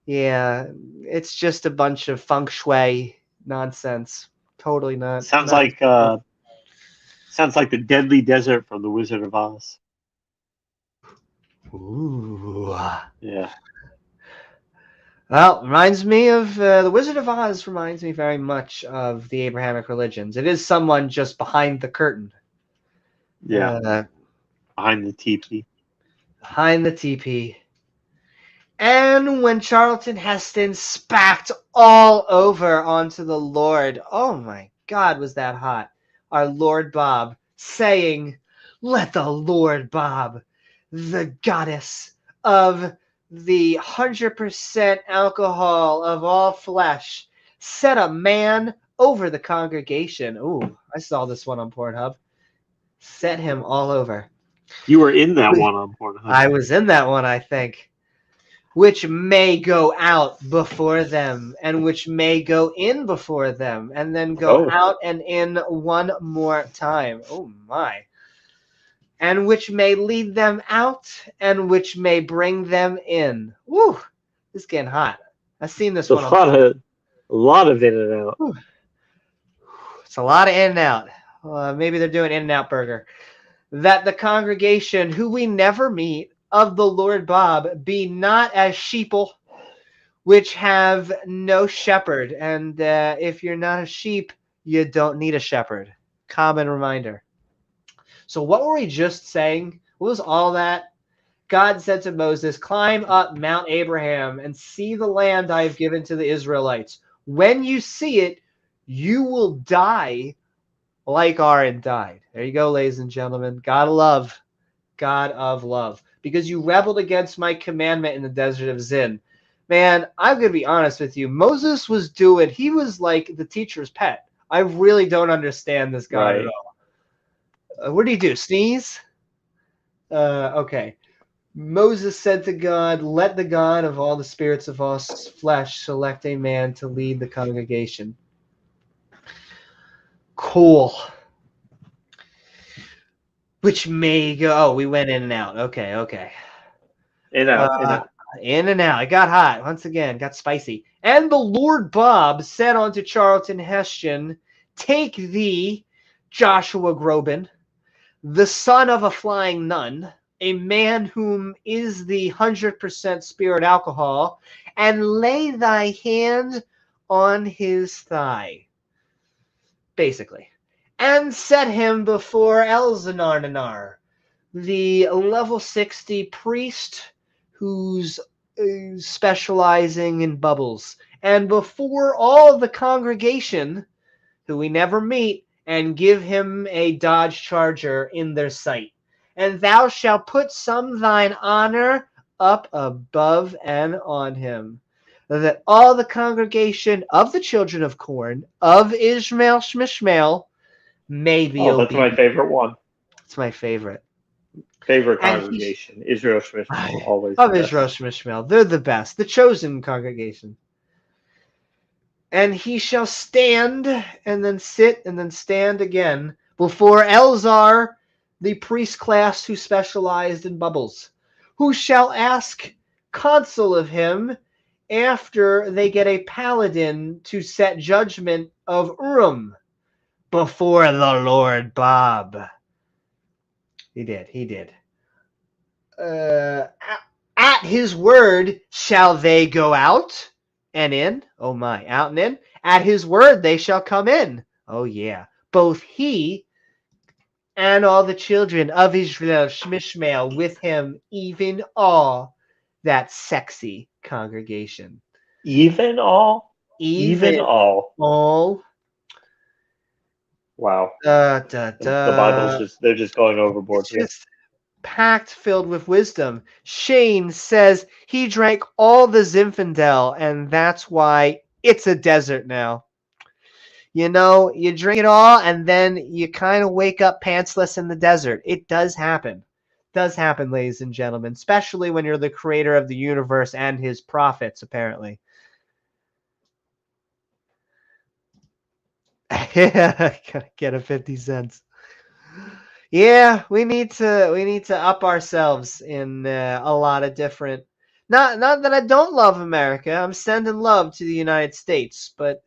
Yeah, it's just a bunch of feng shui nonsense. Totally not.
Sounds like the deadly desert from the Wizard of Oz.
Ooh.
Yeah.
Well, reminds me of the Wizard of Oz. Reminds me very much of the Abrahamic religions. It is someone just behind the curtain.
Yeah. Behind the teepee.
Behind the teepee. And when Charlton Heston spacked all over onto the Lord, oh my God, was that hot? Our Lord Bob saying, "Let the Lord Bob, the goddess of the 100% alcohol of all flesh, set a man over the congregation." Ooh, I saw this one on Pornhub. Set him all over.
You were in that one on Pornhub.
I was in that one, I think. Which may go out before them, and which may go in before them, and then go out and in one more time. Oh my. And which may lead them out, and which may bring them in. Woo! This is getting hot. I've seen this one.
A lot of in and out.
Whew. It's a lot of in and out. Maybe they're doing In-N-Out Burger. That the congregation, who we never meet, of the Lord Bob, be not as sheeple, which have no shepherd. And if you're not a sheep, you don't need a shepherd. Common reminder. So what were we just saying? What was all that? God said to Moses, "Climb up Mount Abraham and see the land I have given to the Israelites. When you see it, you will die like Aaron died." There you go, ladies and gentlemen. God of love. God of love. Because you rebelled against my commandment in the desert of Zin. Man, I'm going to be honest with you. Moses he was like the teacher's pet. I really don't understand this guy at all. What did he do? Sneeze? Okay. Moses said to God, "Let the God of all the spirits of all flesh select a man to lead the congregation." Cool. Which may go. Oh, we went in and out. Okay.
In
and out. It got hot once again. Got spicy. And the Lord Bob said unto Charlton Heston, "Take thee, Joshua Groban, the son of a flying nun, a man whom is the 100% spirit alcohol, and lay thy hand on his thigh, basically, and set him before Elzanarnanar, the level 60 priest who's specializing in bubbles, and before all the congregation, who we never meet, and give him a Dodge Charger in their sight. And thou shalt put some thine honor up above and on him, that all the congregation of the children of corn, of Ishmael Shmishmael, may be
Oh, that's my
obedient.
favorite one.
It's my favorite.
Favorite
And
congregation. Israel Smith, always
of
the
Israel
best.
Shmishmael. They're the best, the chosen congregation. And he shall stand, and then sit, and then stand again before Elzar, the priest class who specialized in bubbles, who shall ask counsel of him after they get a paladin to set judgment of Urim before the Lord Bob. He did. At his word shall they go out and in. Oh my, out and in. At his word they shall come in. Oh yeah. Both he and all the children of Israel Shmishmael with him, even all that sexy congregation.
Even all?
Even
all.
all.
Wow.
The
The Bible's they're just going overboard here.
Just packed filled with wisdom. Shane says he drank all the Zinfandel, and that's why it's a desert now. You know, you drink it all, and then you kind of wake up pantsless in the desert. It does happen. It does happen, ladies and gentlemen, especially when you're the creator of the universe and his prophets, apparently. Yeah, gotta get a 50 cents. Yeah, we need to up ourselves in a lot of different. Not that I don't love America. I'm sending love to the United States, but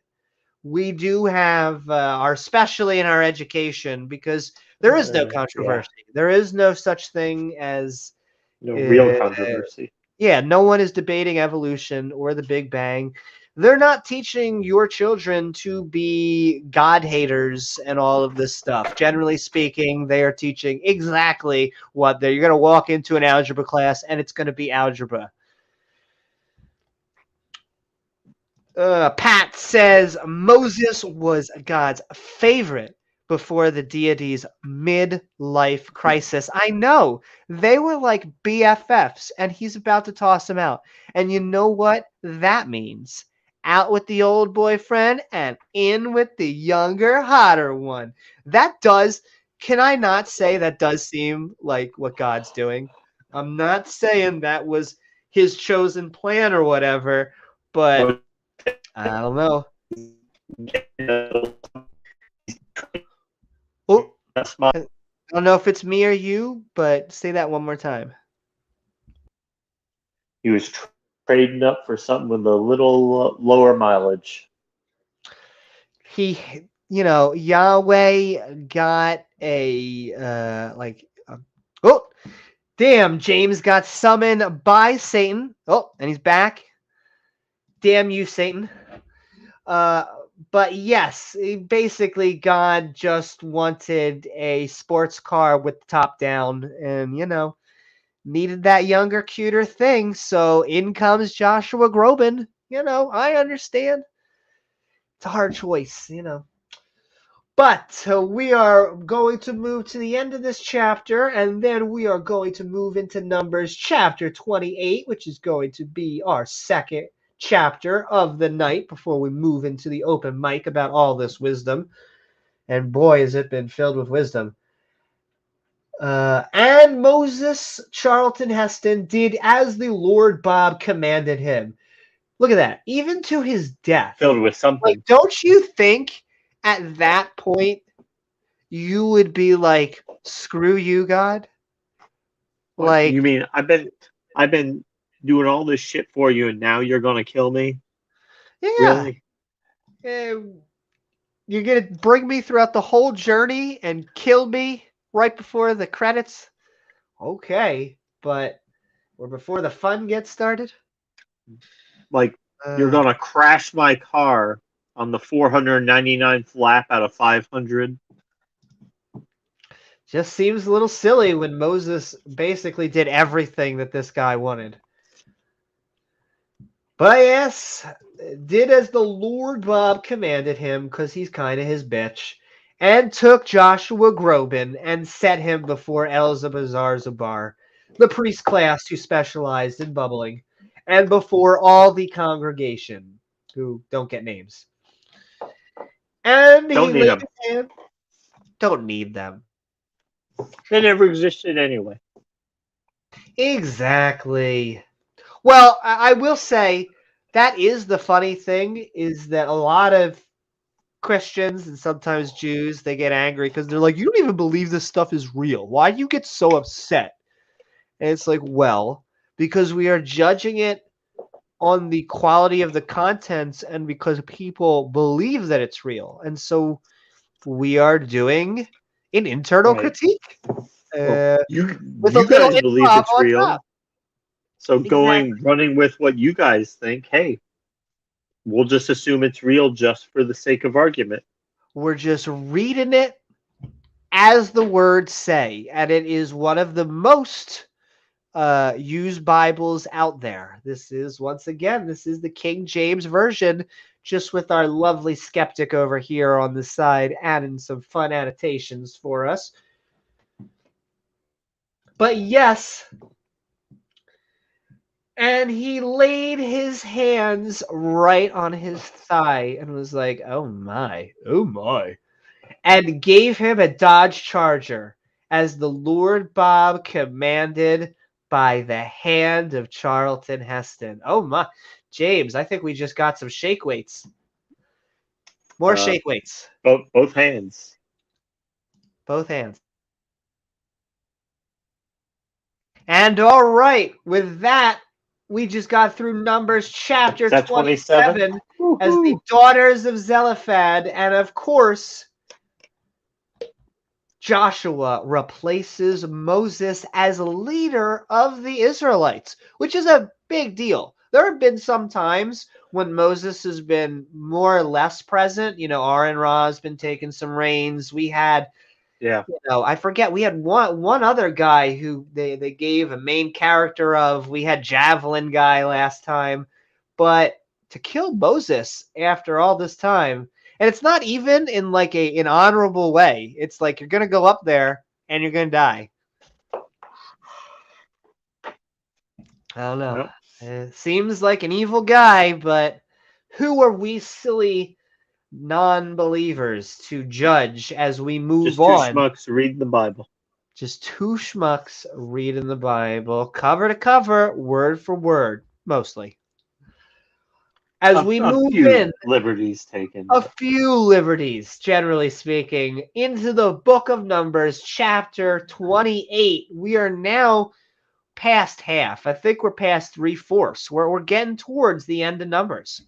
we do have especially in our education, because there is no controversy.
Yeah.
There is no such thing as
No real controversy.
yeah, no one is debating evolution or the Big Bang. They're not teaching your children to be God haters and all of this stuff. Generally speaking, they are teaching exactly what you're going to walk into an algebra class and it's going to be algebra. Pat says Moses was God's favorite before the deity's midlife crisis. I know. They were like BFFs, and he's about to toss him out. And you know what that means? Out with the old boyfriend and in with the younger, hotter one. Can I not say that does seem like what God's doing? I'm not saying that was his chosen plan or whatever, but I don't know. Oh,
That's my.
I don't know if it's me or you, but say that one more time.
He was trading up for something with a little lower mileage.
Yahweh got oh, damn, James got summoned by Satan. Oh, and he's back. Damn you, Satan. But yes, basically God just wanted a sports car with the top down and, needed that younger, cuter thing. So in comes Joshua Groban. I understand. It's a hard choice, But we are going to move to the end of this chapter, and then we are going to move into Numbers chapter 28, which is going to be our second chapter of the night before we move into the open mic about all this wisdom. And boy, has it been filled with wisdom. And Moses Charlton Heston did as the Lord Bob commanded him. Look at that. Even to his death.
Filled with something.
Don't you think at that point you would be like, screw you, God?
What, you mean I've been doing all this shit for you, and now you're gonna kill me?
Yeah.
Really?
You're gonna bring me throughout the whole journey and kill me right before the credits? Okay, but or before the fun gets started?
Like You're going to crash my car on the 499th lap out of 500.
Just seems a little silly when Moses basically did everything that this guy wanted. But yes, did as the Lord Bob commanded him, because he's kind of his bitch, and took Joshua Groban and set him before Elzabazar Zabar, the priest class who specialized in bubbling, and before all the congregation, who don't get names. And
Don't
he
need
laid
them.
his hand. Don't need them.
They never existed anyway.
Exactly. Well, I will say that is the funny thing, is that a lot of Christians and sometimes Jews, they get angry because they're like, you don't even believe this stuff is real. Why do you get so upset? And it's like, well, because we are judging it on the quality of the contents and because people believe that it's real. And so we are doing an internal
Right.
critique
Well,
with a
you
little
guys believe
improv
it's
on
real.
top.
So
Exactly.
running with what you guys think, hey, we'll just assume it's real just for the sake of argument.
We're just reading it as the words say, and it is one of the most used Bibles out there. This is, once again, this is the King James Version, just with our lovely skeptic over here on the side adding some fun annotations for us. But yes, and he laid his hands right on his thigh and was like, oh my, and gave him a Dodge Charger as the Lord Bob commanded by the hand of Charlton Heston. Oh my, James, I think we just got some shake weights. More shake weights.
Both hands.
Both hands. And all right, with that, we just got through Numbers chapter 27 as the daughters of Zelophehad, and of course, Joshua replaces Moses as leader of the Israelites, which is a big deal. There have been some times when Moses has been more or less present. You know, Aaron Ra has been taking some reins. We had, I forget, we had one other guy who they gave a main character of. We had Javelin guy last time. But to kill Moses after all this time, and it's not even in like an honorable way. It's like you're going to go up there and you're going to die. I don't know.
Yep.
It seems like an evil guy, but who are we silly non-believers to judge as we move on?
Just two schmucks reading the Bible.
Just two schmucks reading the Bible, cover to cover, word for word, mostly. As we move in,
liberties taken.
A few liberties, generally speaking, into the book of Numbers, chapter 28. We are now past half. I think we're past 3/4. We're getting towards the end of Numbers.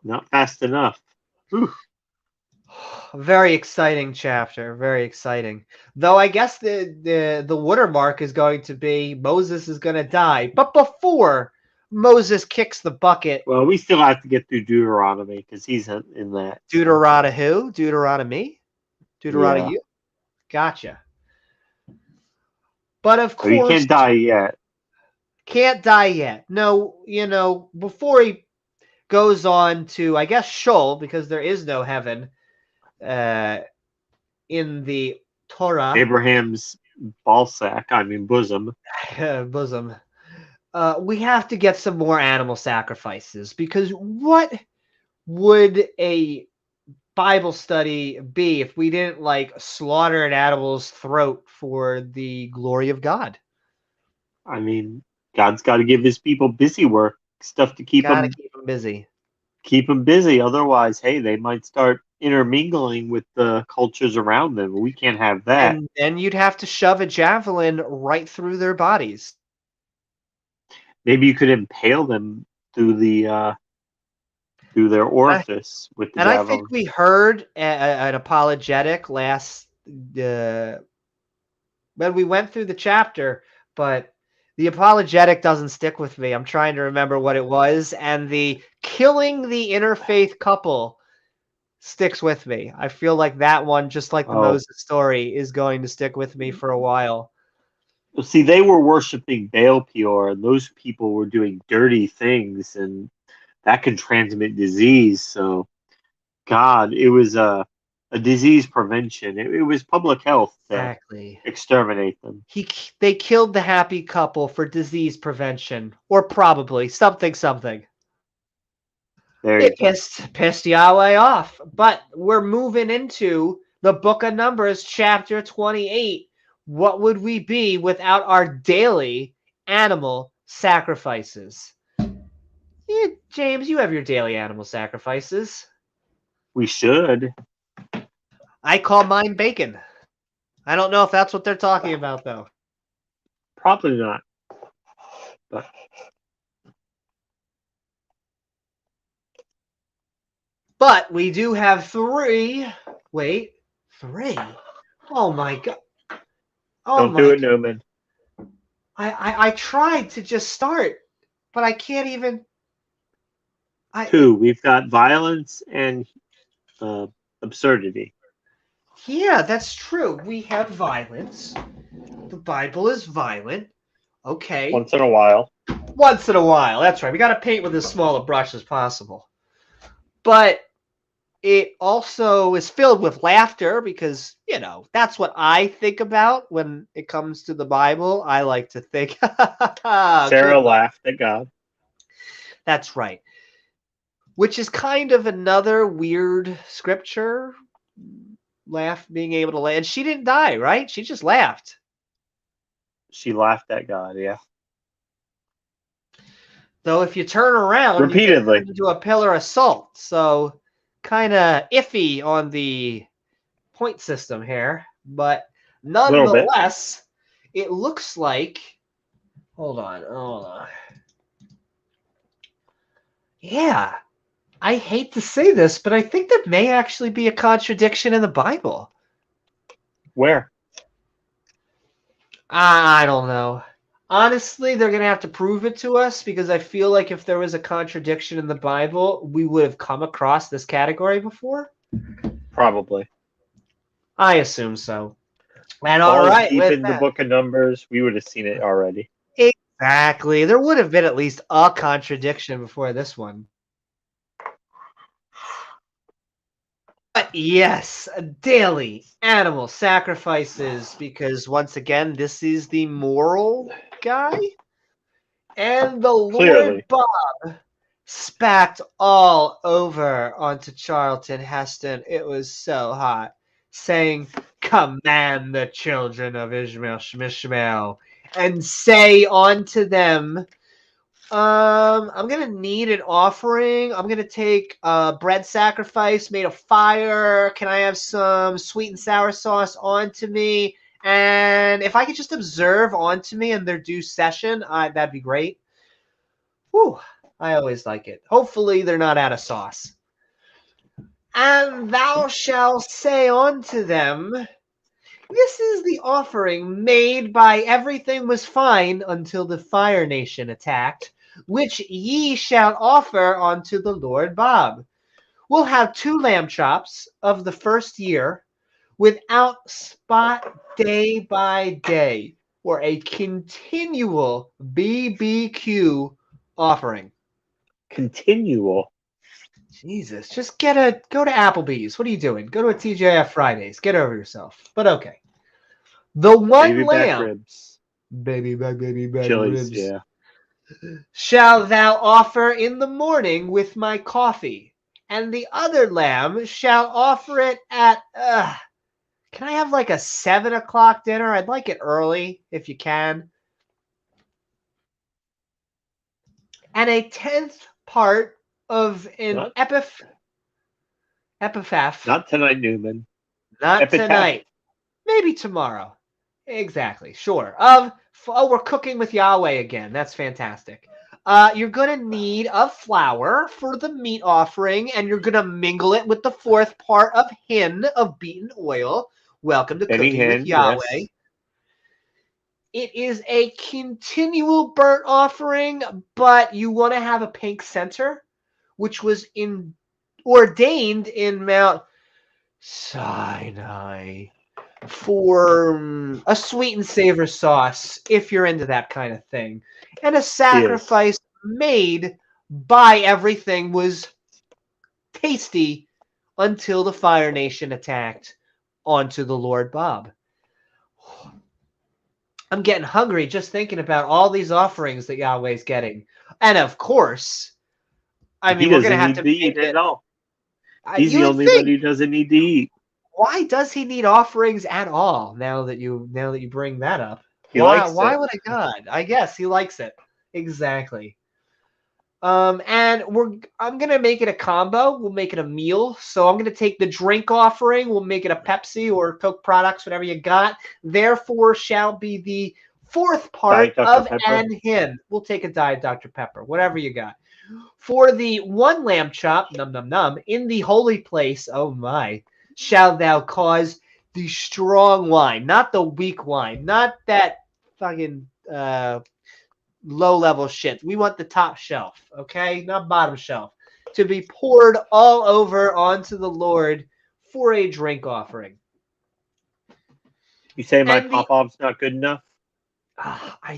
Not fast enough. Whew.
Very exciting chapter. Very exciting. Though I guess the watermark is going to be Moses is going to die. But before Moses kicks the bucket.
Well, we still have to get through Deuteronomy because he's in that.
Deuteronomy who? Deuteronomy? Deuteronomy you? Gotcha. But of course,
he can't die yet.
Can't die yet. No, before he goes on to, I guess, Sheol, because there is no heaven in the Torah.
Abraham's bosom.
Bosom. We have to get some more animal sacrifices, because what would a Bible study be if we didn't slaughter an animal's throat for the glory of God?
I mean, God's got to give his people busy work, stuff to keep them
busy.
Keep them busy. Otherwise, hey, they might start intermingling with the cultures around them. We can't have that.
And then you'd have to shove a javelin right through their bodies.
Maybe you could impale them through their orifice with the javelin.
I think we heard an apologetic last when we went through the chapter, but The apologetic doesn't stick with me. I'm trying to remember what it was, and the killing the interfaith couple sticks with me. I feel like that one, just like the
Oh,
Moses story, is going to stick with me for a while.
well, see, they were worshiping Baal Peor, and those people were doing dirty things, and that can transmit disease. So, God, it was a disease prevention. It was public health to
Exactly.
exterminate them.
They killed the happy couple for disease prevention, or probably something.
There you
It
go.
pissed Yahweh off. But we're moving into the book of Numbers, chapter 28. What would we be without our daily animal sacrifices? Yeah, James, you have your daily animal sacrifices.
We should.
I call mine bacon. I don't know if that's what they're talking about, though.
Probably not.
But we do have three. Wait, three? Oh my god. Oh
Don't do
my
it, Newman.
I tried to just start, but I can't even.
Two. We've got violence and absurdity.
Yeah, that's true. We have violence. The Bible is violent. Okay.
Once in a while.
Once in a while. That's right. We got to paint with as small a brush as possible. But it also is filled with laughter because, that's what I think about when it comes to the Bible. I like to think.
Sarah laughed at God.
That's right. Which is kind of another weird scripture. Being able to laugh. And she didn't die, right? She just laughed.
She laughed at God, yeah.
Though if you turn around,
repeatedly,
you get into a pillar of salt. So kind of iffy on the point system here. But nonetheless, it looks like. Hold on. Yeah. I hate to say this, but I think there may actually be a contradiction in the Bible.
Where?
I don't know. Honestly, they're going to have to prove it to us because I feel like if there was a contradiction in the Bible, we would have come across this category before.
Probably.
I assume so. And
all
right,
deep in the book of Numbers, we would have seen it already.
Exactly. There would have been at least a contradiction before this one. But yes, daily animal sacrifices, because once again, this is the moral guy. And the
Clearly.
Lord Bob spacked all over onto Charlton Heston. It was so hot. Saying, command the children of Ishmael, and say unto them, I'm going to need an offering. I'm going to take bread sacrifice made of fire. Can I have some sweet and sour sauce onto me? And if I could just observe onto me in their due session, that'd be great. Whew, I always like it. Hopefully they're not out of sauce. And thou shalt say unto them, this is the offering made by everything was fine until the Fire Nation attacked, which ye shall offer unto the Lord Bob. We'll have 2 lamb chops of the first year without spot day by day, or a continual BBQ offering.
Continual.
Jesus, just go to Applebee's. What are you doing? Go to a TJF Fridays. Get over yourself. But okay. The one
baby
lamb.
Back ribs.
Baby back
Chili's,
ribs.
yeah.
Shall thou offer in the morning with my coffee, and the other lamb shall offer it at can I have like a 7 o'clock dinner? I'd like it early if you can. And a 10th part of an epitaph.
Not tonight, Newman.
Not
epitaph.
Tonight. Maybe tomorrow. Exactly. Sure. We're cooking with Yahweh again. That's fantastic. You're going to need a flour for the meat offering, and you're going to mingle it with the 4th part of hin of beaten oil. Welcome to Cooking with Yahweh. Yes. It is a continual burnt offering, but you want to have a pink center, which was ordained in Mount Sinai for a sweet and savor sauce, if you're into that kind of thing. And a
Yes.
sacrifice made by everything was tasty until the Fire Nation attacked onto the Lord Bob. I'm getting hungry just thinking about all these offerings that Yahweh's getting. And of course, I
He
mean, we're going to
doesn't
have
need
to
to
make
eat
it.
at all. He's
You
the
would
only one
think.
who doesn't need to eat.
Why does he need offerings at all? Now that you bring that up,
He likes
why
it.
would a god? I guess he likes it. Exactly. And I'm gonna make it a combo. We'll make it a meal. So I'm gonna take the drink offering. We'll make it a Pepsi or Coke products, whatever you got. Therefore shall be the fourth part
Diet Dr.
of
Pepper.
an hymn. We'll take a Diet Dr. Pepper, whatever you got. For the one lamb chop, num num num, in the holy place, oh my, shall thou cause the strong wine, not the weak wine, not that fucking low level shit. We want the top shelf, okay? Not bottom shelf. To be poured all over onto the Lord for a drink offering.
You say my
And the
pop-off's not good enough?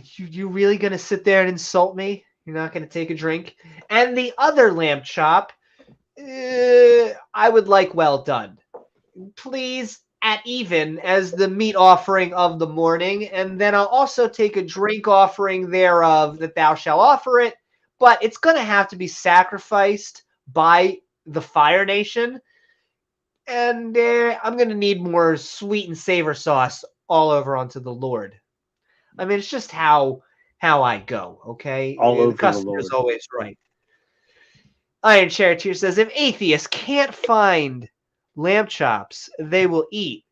you really gonna sit there and insult me? You're not gonna take a drink? And the other lamb chop, I would like well done. Please, at even as the meat offering of the morning, and then I'll also take a drink offering thereof that thou shalt offer it, but it's going to have to be sacrificed by the Fire Nation, and I'm going to need more sweet and savor sauce all over onto the Lord. I mean, it's just how I go, okay?
All
The
over the
customer's
Lord.
always right. Iron Charioteer says, if atheists can't find lamb chops, they will eat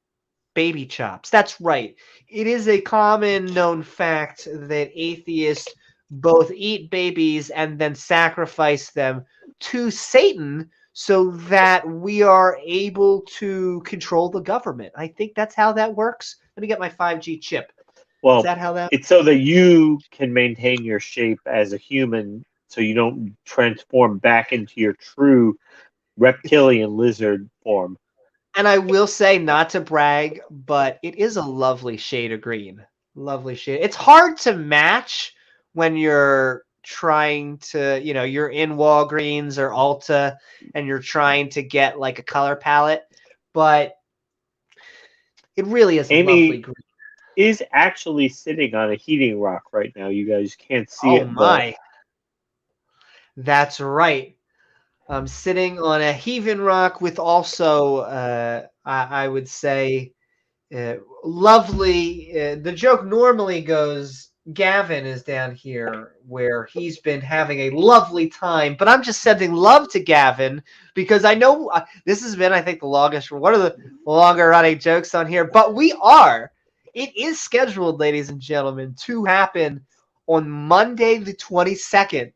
baby chops. That's right. It is a common known fact that atheists both eat babies and then sacrifice them to Satan so that we are able to control the government. I think that's how that works. Let me get my 5G chip.
Well,
Is that how that?
it's so that you can maintain your shape as a human so you don't transform back into your true reptilian lizard form.
And I will say, not to brag, but it is a lovely shade of green. Lovely shade. It's hard to match when you're trying to, you're in Walgreens or Ulta and you're trying to get like a color palette, but it really is a lovely
Amy
green.
is actually sitting on a heating rock right now. You guys can't see
Oh
it, but
my. That's right. I'm sitting on a heaving rock with also, I would say, lovely. The joke normally goes, Gavin is down here where he's been having a lovely time, but I'm just sending love to Gavin because I know this has been, I think, the longest, one of the longer running jokes on here, but it is scheduled, ladies and gentlemen, to happen on Monday the 22nd.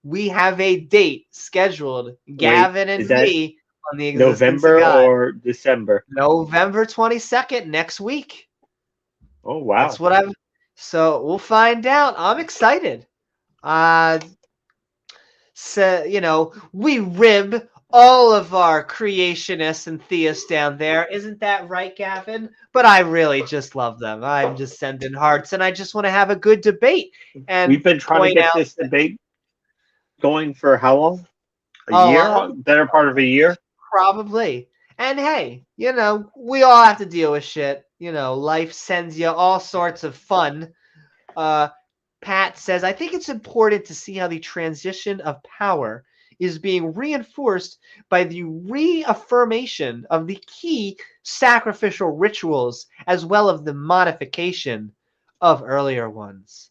We have a date scheduled,
wait,
Gavin and
is that
me, on the existence of
November
God.
or December?
November 22nd, next week.
Oh, wow.
That's what so we'll find out. I'm excited. So, we rib all of our creationists and theists down there. Isn't that right, Gavin? But I really just love them. I'm just sending hearts, and I just want to have a good debate and
We've been trying to
point
get
out
this debate going for how long? A
Oh,
year? Better part of a year?
probably. And hey, we all have to deal with shit. Life sends you all sorts of fun. Pat says, I think it's important to see how the transition of power is being reinforced by the reaffirmation of the key sacrificial rituals as well as the modification of earlier ones.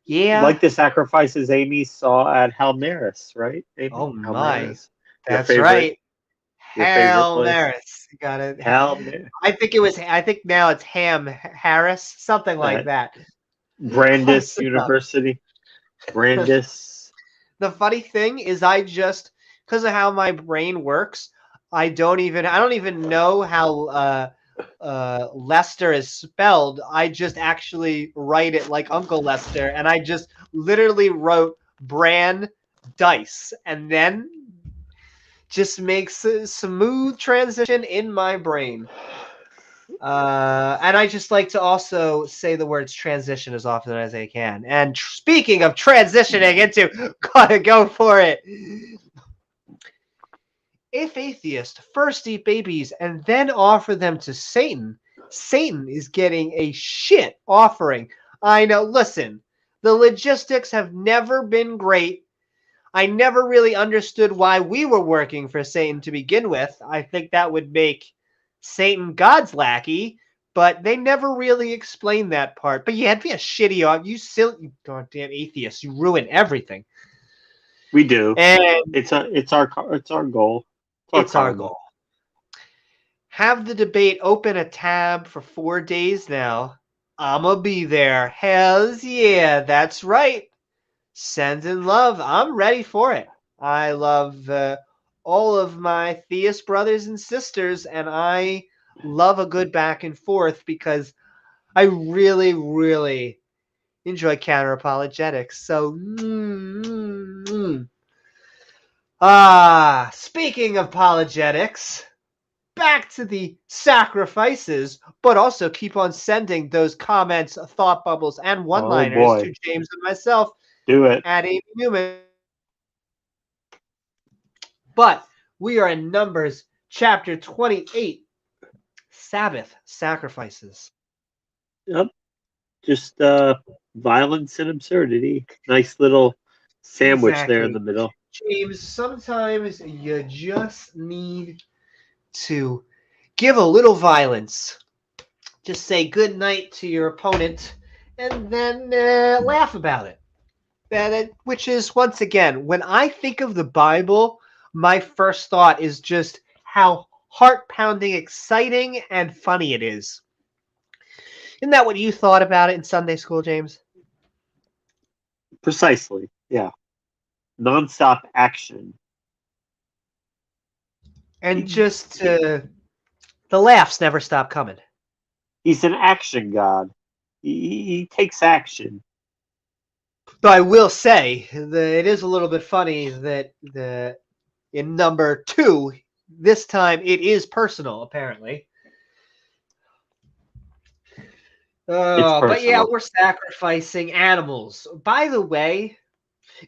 Yeah.
Like the sacrifices Amy saw at Halmaris, right? Amy?
Oh my.
Halmaris.
That's right.
Your favorite
Hail
place?
Maris. Got it.
Halmaris.
I think now it's Ham Harris, something like that.
Brandis University. Brandis.
The funny thing is because of how my brain works, I don't even know how Lester is spelled, I just actually write it like Uncle Lester, and I just literally wrote Bran Dice, and then just makes a smooth transition in my brain. And I just like to also say the words transition as often as I can. And speaking of transitioning into, gotta go for it. If atheists first eat babies and then offer them to Satan, Satan is getting a shit offering. I know, listen, the logistics have never been great. I never really understood why we were working for Satan to begin with. I think that would make Satan God's lackey, but they never really explained that part. But yeah, it'd be a shitty off. You goddamn atheists, you ruin everything.
We do.
And
It's our goal.
it's our goal. Have the debate open a tab for 4 days now. I'ma be there. Hells yeah, that's right. Send in love. I'm ready for it. I love all of my theist brothers and sisters, and I love a good back and forth because I really, really enjoy counter apologetics. So, speaking of apologetics, back to the sacrifices, but also keep on sending those comments, thought bubbles, and one-liners
boy.
to James and myself
Do it.
at Amy Newman. But we are in Numbers chapter 28, Sabbath sacrifices.
Yep. Just violence and absurdity. Nice little sandwich there in the middle.
James, sometimes you just need to give a little violence. Just say good night to your opponent and then laugh about it. Which is, once again, when I think of the Bible, my first thought is just how heart-pounding, exciting, and funny it is. Isn't that what you thought about it in Sunday school, James?
Precisely. Yeah. Nonstop action.
And just the laughs never stop coming.
He's an action god. He takes action.
But I will say that it is a little bit funny that in number 2, this time it is personal, apparently. But yeah, we're sacrificing animals. By the way,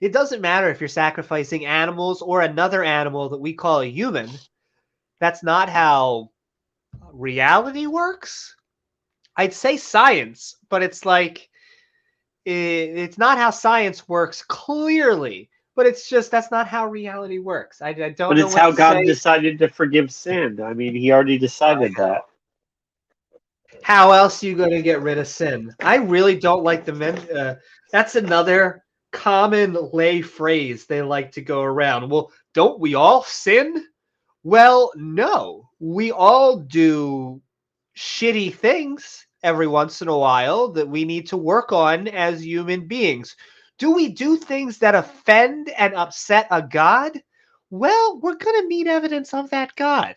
it doesn't matter if you're sacrificing animals or another animal that we call a human. That's not how reality works. I'd say science, but it's like it's not how science works clearly. But it's just that's not how reality works. I don't know.
But it's how God decided to forgive sin. I mean, He already decided that.
How else are you going to get rid of sin? I really don't like the men. That's another common lay phrase they like to go around. Well, don't we all sin? Well, no. We all do shitty things every once in a while that we need to work on as human beings. Do we do things that offend and upset a God? Well, we're going to need evidence of that God.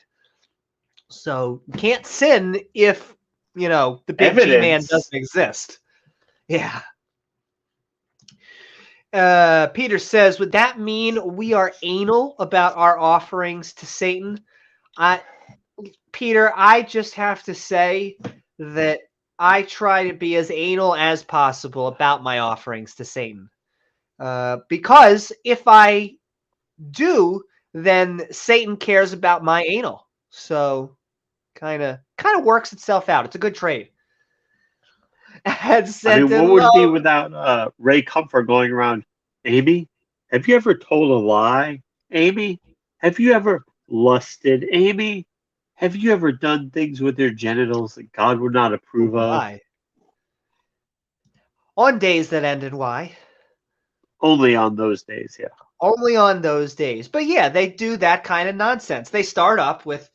So you can't sin if, the big G-man doesn't exist. Yeah. Peter says, would that mean we are anal about our offerings to Satan? Peter, I just have to say that I try to be as anal as possible about my offerings to Satan. Because if I do, then Satan cares about my anal. So kind of works itself out. It's a good trade.
I mean, what would it be without Ray Comfort going around? Amy, have you ever told a lie? Amy, have you ever lusted? Amy, have you ever done things with your genitals that God would not approve of?
Why? On days that end in Y.
Only on those days, yeah.
Only on those days. But yeah, they do that kind of nonsense. They start up with,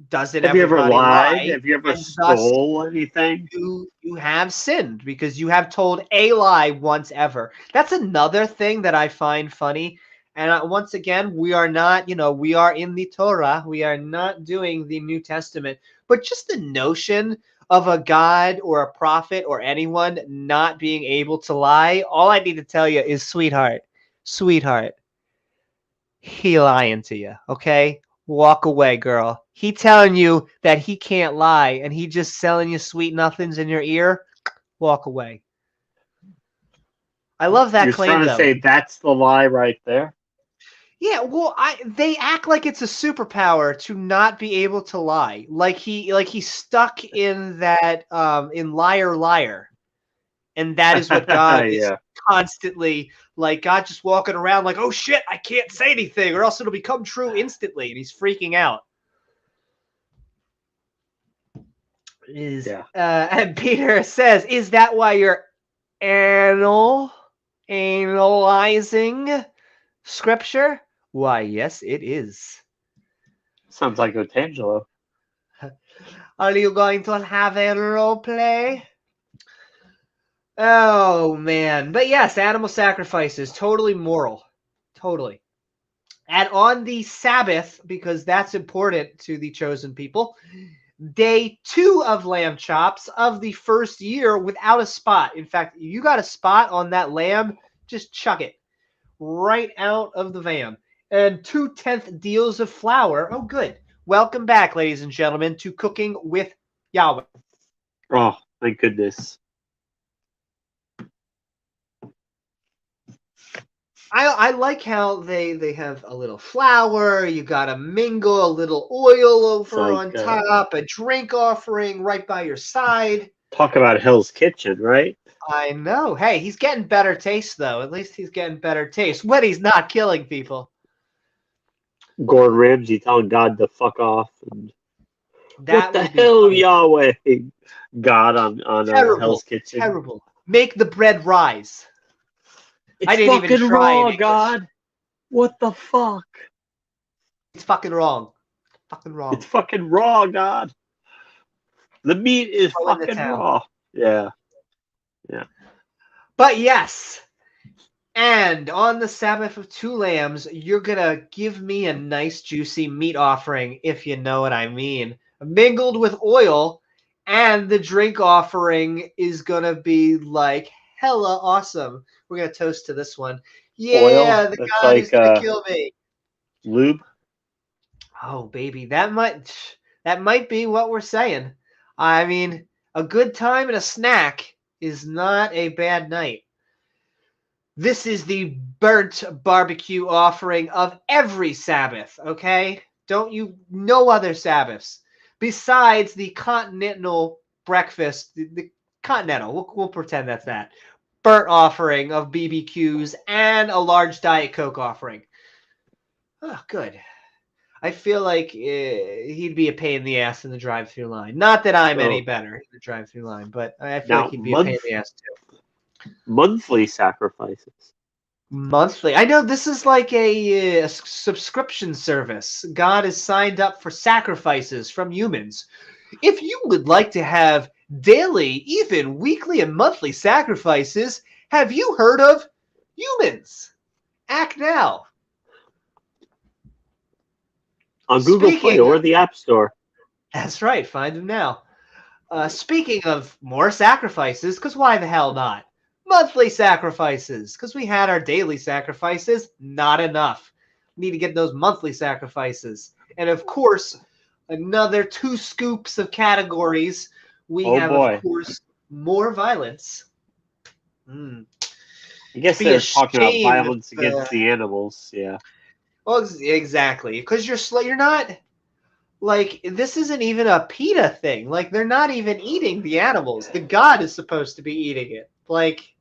does it
have you ever lied?
Lie?
Have you ever stole anything?
You have sinned because you have told a lie once ever. That's another thing that I find funny. And once again, we are not, we are in the Torah. We are not doing the New Testament. But just the notion of a God or a prophet or anyone not being able to lie, all I need to tell you is, sweetheart, he lying to you, okay? Walk away, girl. He telling you that he can't lie and he just selling you sweet nothings in your ear. Walk away. I love that
You're
claim,
trying to
though.
say that's the lie right there?
Yeah, well, they act like it's a superpower to not be able to lie. Like he's stuck in that in Liar Liar. And that is what God is
Yeah.
constantly like. God just walking around like, oh shit, I can't say anything or else it'll become true instantly, and he's freaking out.
Yeah.
And Peter says, "Is that why you're analyzing Scripture?" Why, yes, it is.
Sounds like Otangelo.
Are you going to have a role play? Oh, man. But yes, animal sacrifices, totally moral. Totally. And on the Sabbath, because that's important to the chosen people, day 2 of lamb chops of the first year without a spot. In fact, you got a spot on that lamb, just chuck it right out of the van. And 2/10 deals of flour. Oh, good. Welcome back, ladies and gentlemen, to Cooking with Yahweh.
Oh, thank goodness.
I like how they have a little flour. You got to mingle a little oil over
Like,
on top, a drink offering right by your side.
Talk about Hell's Kitchen, right?
I know. Hey, he's getting better taste, though. At least he's getting better taste when he's not killing people.
Gordon Ramsay telling God to fuck off. And
That
what the
would be
hell,
funny.
Yahweh? God on Hell's Kitchen.
Terrible. Make the bread rise.
It's
I didn't even
fucking
try in
raw,
English.
God. What the fuck?
It's fucking wrong. Fucking wrong.
It's fucking raw, God. The meat is
Throw in the
fucking
towel.
raw. Yeah. Yeah.
But yes. And on the Sabbath of 2 lambs, you're going to give me a nice juicy meat offering, if you know what I mean, mingled with oil, and the drink offering is going to be like hella awesome. We're going to toast to this one. Yeah,
Oil?
the
That's
God
like,
is going to kill me.
Lube?
Oh, baby, that might be what we're saying. I mean, a good time and a snack is not a bad night. This is the burnt barbecue offering of every Sabbath, okay? No other Sabbaths. Besides the continental breakfast, the continental, we'll pretend that's that. Burnt offering of BBQs and a large Diet Coke offering. Oh, good. I feel like he'd be a pain in the ass in the drive-through line. Not that I'm any better in the drive-through line, but I feel
Now,
like he'd be a pain in the ass too.
monthly sacrifices.
Monthly. I know this is like a subscription service. God has signed up for sacrifices from humans. If you would like to have daily, even weekly and monthly sacrifices, have you heard of humans? Act now.
On Google Play or the App Store.
That's right. Find them now. Speaking of more sacrifices, because why the hell not? Monthly sacrifices, because we had our daily sacrifices, not enough. We need to get those monthly sacrifices. And of course, another 2 scoops of categories. We have,
boy.
of course, more violence.
I guess
Be
they're talking about
ashamed
violence
of,
against the animals. Yeah.
Well, exactly. Because you're not... Like, this isn't even a PETA thing. Like, they're not even eating the animals. The God is supposed to be eating it. Like,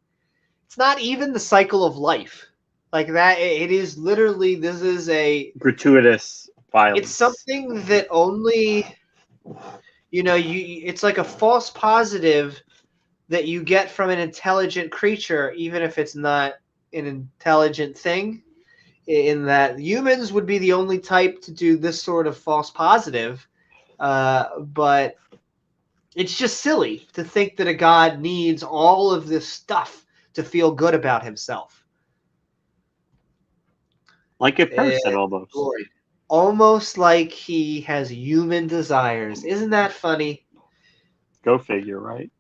it's not even the cycle of life. Like that, it is literally, this is a...
Gratuitous violence.
It's something that only, it's like a false positive that you get from an intelligent creature, even if it's not an intelligent thing. In that humans would be the only type to do this sort of false positive, but it's just silly to think that a God needs all of this stuff to feel good about himself.
Like a person almost.
Glory. Almost like he has human desires. Isn't that funny?
Go figure, right?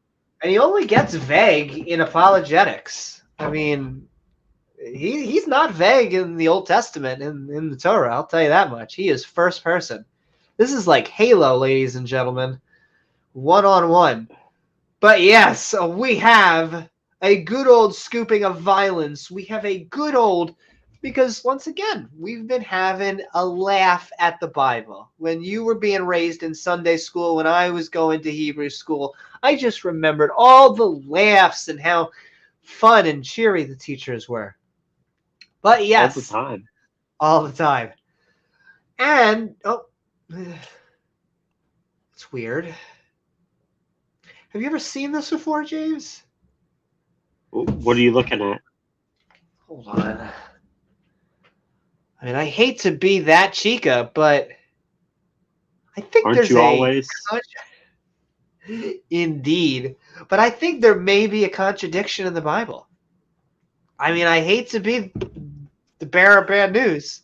And he only gets vague in apologetics. I mean, he's not vague in the Old Testament, in the Torah, I'll tell you that much. He is first person. This is like Halo, ladies and gentlemen. One-on-one. But yes, we have a good old scooping of violence. We have a good old, because once again, we've been having a laugh at the Bible. When you were being raised in Sunday school, when I was going to Hebrew school, I just remembered all the laughs and how fun and cheery the teachers were. But yes,
All the time.
all the time. And, it's weird. Have you ever seen this before, James?
What are you looking at?
Hold on. I mean, I hate to be that chica, but I think
Aren't
there's
you always?
Indeed. But I think there may be a contradiction in the Bible. I mean, I hate to be the bearer of bad news,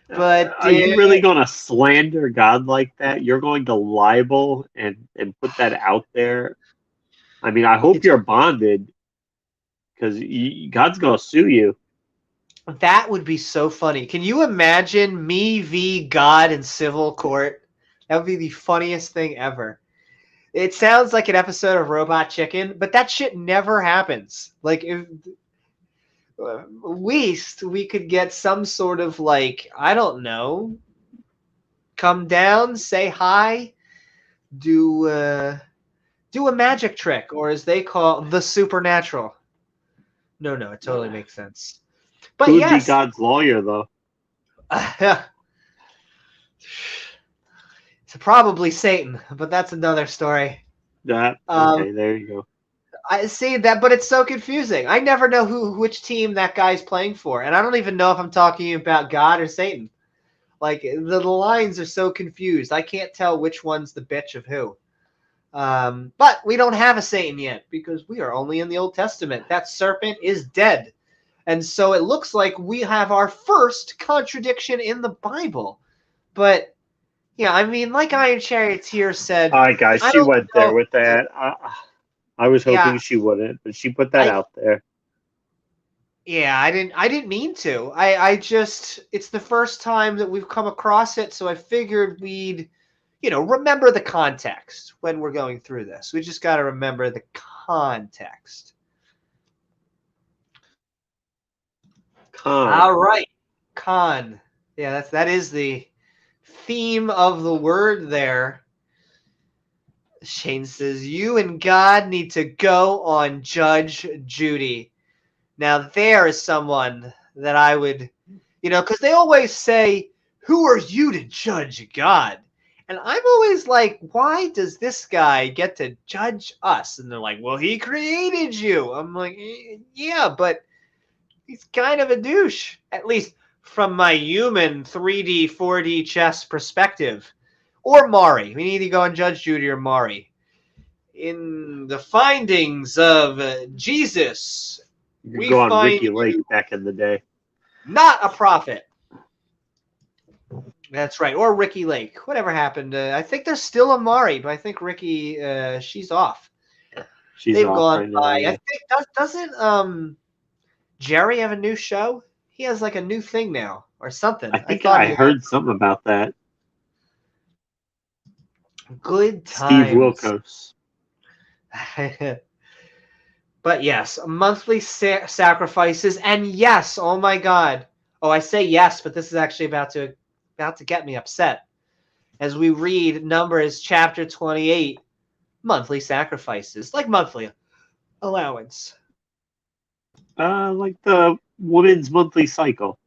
but
Are you really going to slander God like that? You're going to libel and put that out there? I mean, I hope you're bonded, because God's going to sue you.
That would be so funny. Can you imagine me v. God in civil court? That would be the funniest thing ever. It sounds like an episode of Robot Chicken, but that shit never happens. Like, if at least we could get some sort of, like, I don't know, come down, say hi, do a magic trick, or as they call the supernatural. No, it totally makes sense. But
Who would
yes,
be God's lawyer, though?
It's probably Satan, but that's another story.
Okay, there you go.
I see that, but it's so confusing. I never know which team that guy's playing for, and I don't even know if I'm talking about God or Satan. Like, the lines are so confused. I can't tell which one's the bitch of who. But we don't have a Satan yet, because we are only in the Old Testament. That serpent is dead. And so it looks like we have our first contradiction in the Bible. But, yeah, I mean, like Iron Charioteer said...
All right, guys, she went there with that. I was hoping she wouldn't, but she put that out there.
Yeah, I didn't mean to. I just, it's the first time that we've come across it, so I figured we'd, remember the context when we're going through this. We just got to remember the context. All right. Con. Yeah, that is the theme of the word there. Shane says, you and God need to go on Judge Judy. Now, there is someone that I would, because they always say, who are you to judge God? And I'm always like, why does this guy get to judge us? And they're like, well, he created you. I'm like, yeah, but he's kind of a douche, at least from my human 3D, 4D chess perspective. Or Mari. We need to go on Judge Judy or Mari. In the findings of Jesus,
we go on Ricky Lake back in the day.
Not a prophet. That's right. Or Ricky Lake. Whatever happened. I think there's still a Mari, but I think Ricky, she's off. They've gone by. Yeah. I think doesn't Jerry have a new show? He has like a new thing now or something.
I think I heard something about that.
Good times.
Steve Wilkos.
But yes, monthly sacrifices, and yes, oh my God. Oh, I say yes, but this is actually about to get me upset. As we read Numbers chapter 28, monthly sacrifices, like monthly allowance.
Like the woman's monthly cycle.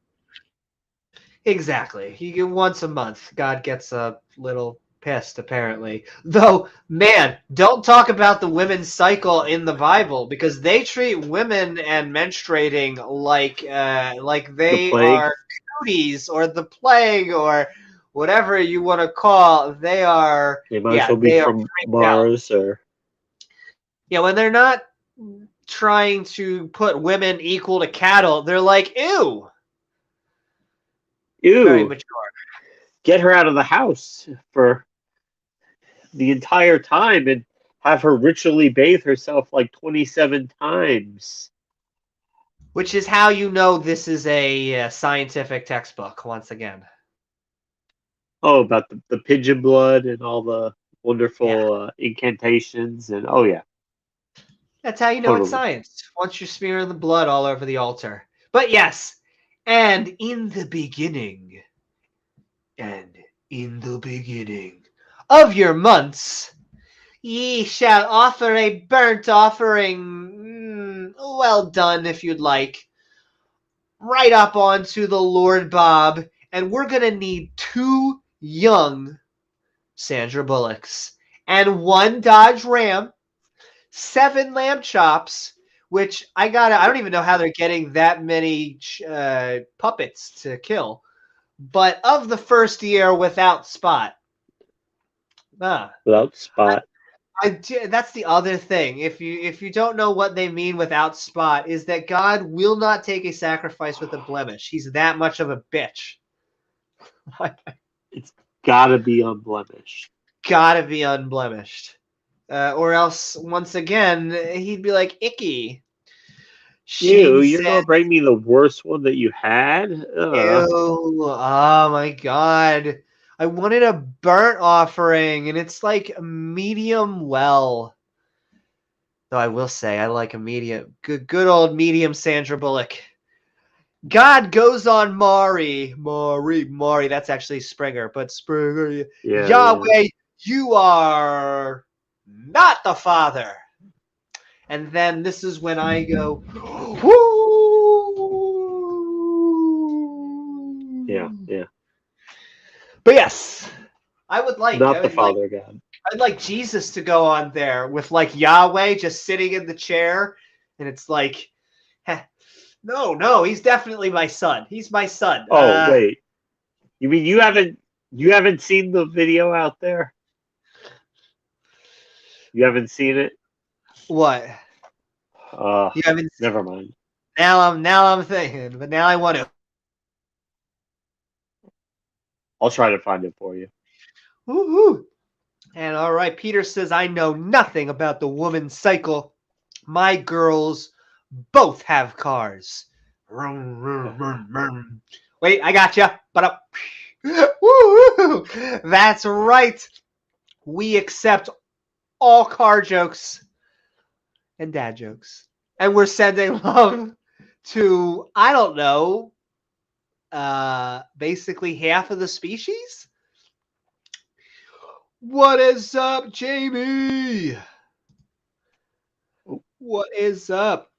Exactly. You get once a month. God gets a little pissed, apparently. Though, man, don't talk about the women's cycle in the Bible, because they treat women and menstruating like they are cooties or the plague or whatever you want to call. They are.
They might as well be from Mars or.
Yeah, when they're not trying to put women equal to cattle, they're like, ew. Very
Ew.
mature.
Get her out of the house for the entire time and have her ritually bathe herself like 27 times.
Which is how you know this is a scientific textbook, once again.
Oh, about the pigeon blood and all the wonderful incantations. And oh, yeah,
That's how you know it's
totally.
science. Once you're smearing the blood all over the altar. But yes, and in the beginning of your months, ye shall offer a burnt offering, well done if you'd like, right up onto the Lord Bob, and we're going to need 2 young Sandra Bullocks and 1 Dodge Ram, 7 lamb chops, which I don't even know how they're getting that many puppets to kill, but of the first year without spot.
Without spot.
That's the other thing. If you don't know what they mean without spot, is that God will not take a sacrifice with a blemish. He's that much of a bitch.
It's gotta be unblemished.
Gotta be unblemished. Or else, once again, he'd be like, icky.
Ew,
She
you're
said,
gonna bring me the worst one that you had?
ew, oh my God. I wanted a burnt offering, and it's like medium well. Though I will say, I like a medium, good old medium Sandra Bullock. God goes on Mari. That's actually Springer, but Springer,
Yeah,
Yahweh, you are not the Father. And then this is when I go, whoo.
yeah.
But yes, I would like,
Not the Father God.
I'd like Jesus to go on there with like Yahweh just sitting in the chair, and it's like, no, he's definitely my son. He's my son.
Oh, wait. You mean you haven't seen the video out there? You haven't seen it?
What? You haven't.
Never mind.
Now I'm thinking, but now I want to.
I'll try to find it for you.
Woohoo! And all right, Peter says, I know nothing about the woman's cycle. My girls both have cars. Wait, I got you. But that's right. We accept all car jokes and dad jokes, and we're sending love to, I don't know, basically half of the species. What is up, Jamie? What is up?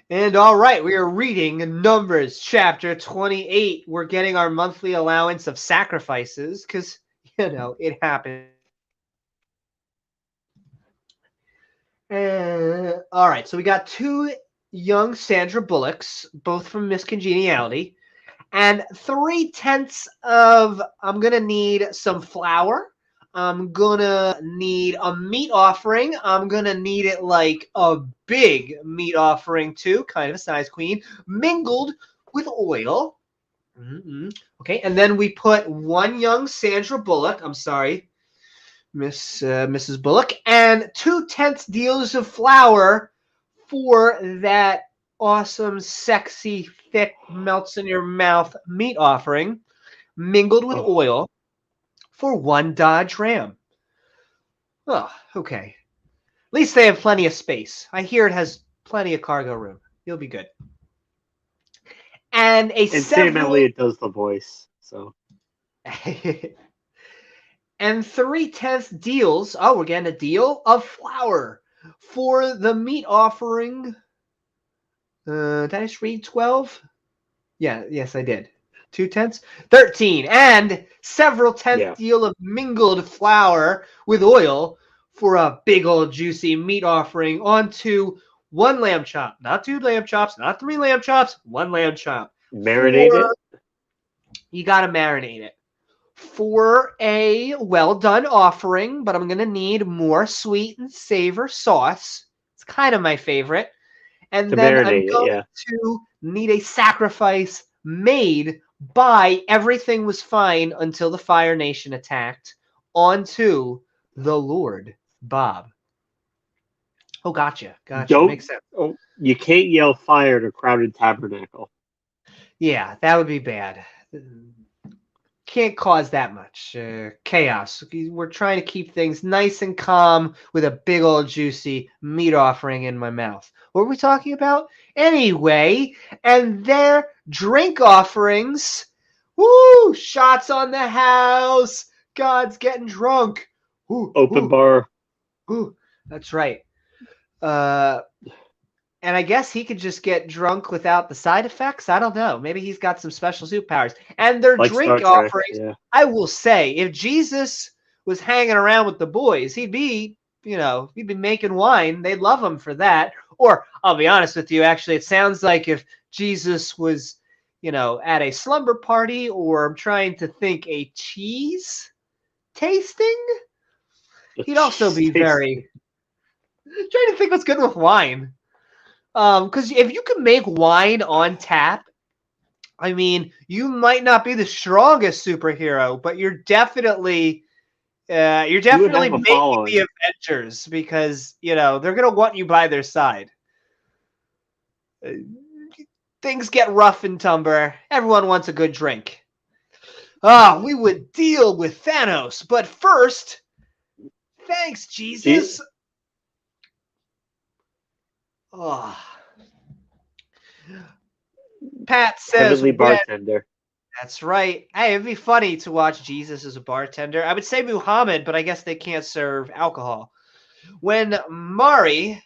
And all right, we are reading Numbers chapter 28. We're getting our monthly allowance of sacrifices because, it happens. All right, so we got 2 young Sandra Bullocks, both from Miss Congeniality, and 3/10 of, I'm going to need some flour. I'm going to need a meat offering. I'm going to need it like a big meat offering too, kind of a size queen, mingled with oil. Okay, and then we put 1 young Sandra Bullock. I'm sorry, Mrs. Bullock, and 2/10 deals of flour for that awesome, sexy, thick, melts in your mouth meat offering, mingled with oil for 1 Dodge Ram. Oh, okay. At least they have plenty of space. I hear it has plenty of cargo room. You'll be good. And
Sam Elliott does the voice, so.
And 3/10 deals. Oh, we're getting a deal of flour for the meat offering. Did I just read 12? Yeah, yes, I did. 2/10, 13, and several tenth deal of mingled flour with oil for a big old juicy meat offering onto 1 lamb chop, not 2 lamb chops, not 3 lamb chops, 1 lamb chop.
Marinate it?
You got to marinate it. For a well done offering, but I'm going to need more sweet and savor sauce. It's kind of my favorite. And then I'm going to need a sacrifice made by everything was fine until the Fire Nation attacked onto the Lord Bob. Oh, gotcha. Makes sense.
Oh, you can't yell fire at a crowded tabernacle.
Yeah, that would be bad. Can't cause that much chaos. We're trying to keep things nice and calm with a big old juicy meat offering in my mouth. What were we talking about? Anyway, and their drink offerings. Woo! Shots on the house. God's getting drunk. Ooh,
Open
ooh,
bar.
ooh. That's right. And I guess he could just get drunk without the side effects. I don't know. Maybe he's got some special superpowers. And their
Like Star
drink
Trek,
offerings,
yeah.
I will say, if Jesus was hanging around with the boys, he'd be making wine. They'd love him for that. Or I'll be honest with you, actually, it sounds like if Jesus was, at a slumber party, or I'm trying to think a cheese tasting, he'd also be very trying to think what's good with wine. Because if you can make wine on tap, I mean, you might not be the strongest superhero, but you're definitely
You would have a
making
following.
the Avengers, because they're gonna want you by their side. Things get rough in Tumber. Everyone wants a good drink. We would deal with Thanos, but first, thanks, Jesus. Oh. Pat says,
Heavenly bartender.
That's right. Hey, it'd be funny to watch Jesus as a bartender. I would say Muhammad, but I guess they can't serve alcohol. When Mari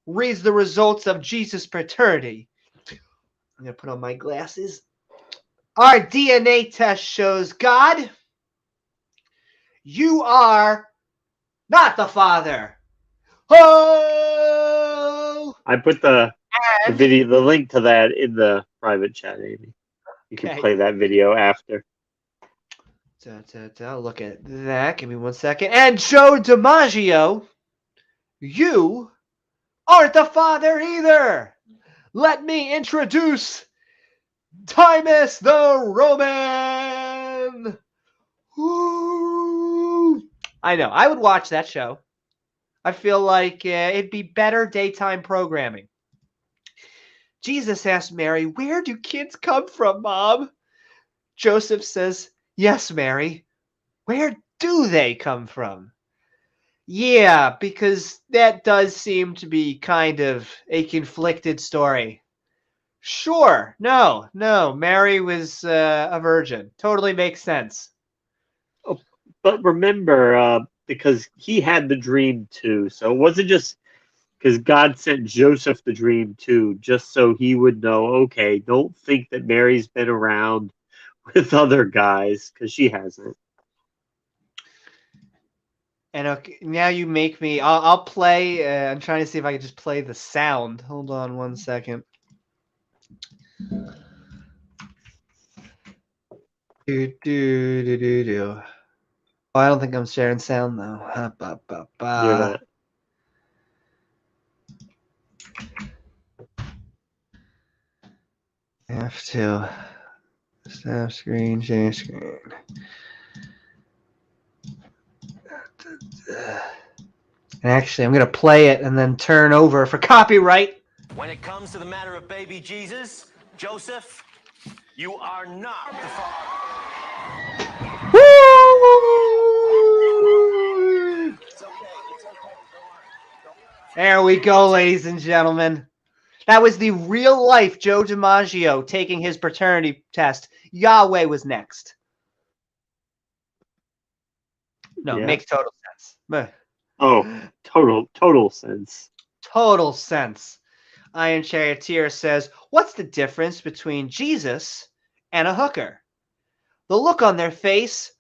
reads the results of Jesus' paternity, I'm going to put on my glasses. Our DNA test shows, God, you are not the Father. Oh!
I put the video, the link to that in the private chat, Amy. You can play that video after.
I'll look at that. Give me 1 second. And Joe DiMaggio, you aren't the Father either. Let me introduce Timus the Roman. Ooh. I know. I would watch that show. I feel like it'd be better daytime programming. Jesus asked Mary, "Where do kids come from, Mom?" Joseph says, "Yes, Mary. Where do they come from?" Yeah, because that does seem to be kind of a conflicted story. Sure. No. Mary was a virgin. Totally makes sense.
Oh, but remember, because he had the dream too, so it wasn't just because God sent Joseph the dream too, just so he would know, okay, don't think that Mary's been around with other guys, because she hasn't.
And okay, now you make me. I'll play. I'm trying to see if I can just play the sound. Hold on 1 second. Do. Oh, I don't think I'm sharing sound though.
You're not.
Have to stop screen, change screen. Actually, I'm gonna play it and then turn over for copyright.
When it comes to the matter of baby Jesus, Joseph, you are not the father.
Woo! There we go, ladies and gentlemen. That was the real life Joe DiMaggio taking his paternity test. Yahweh was next. No,
Yeah.
makes total sense.
Oh, total sense.
Total sense. Iron Charioteer says, "What's the difference between Jesus and a hooker? The look on their face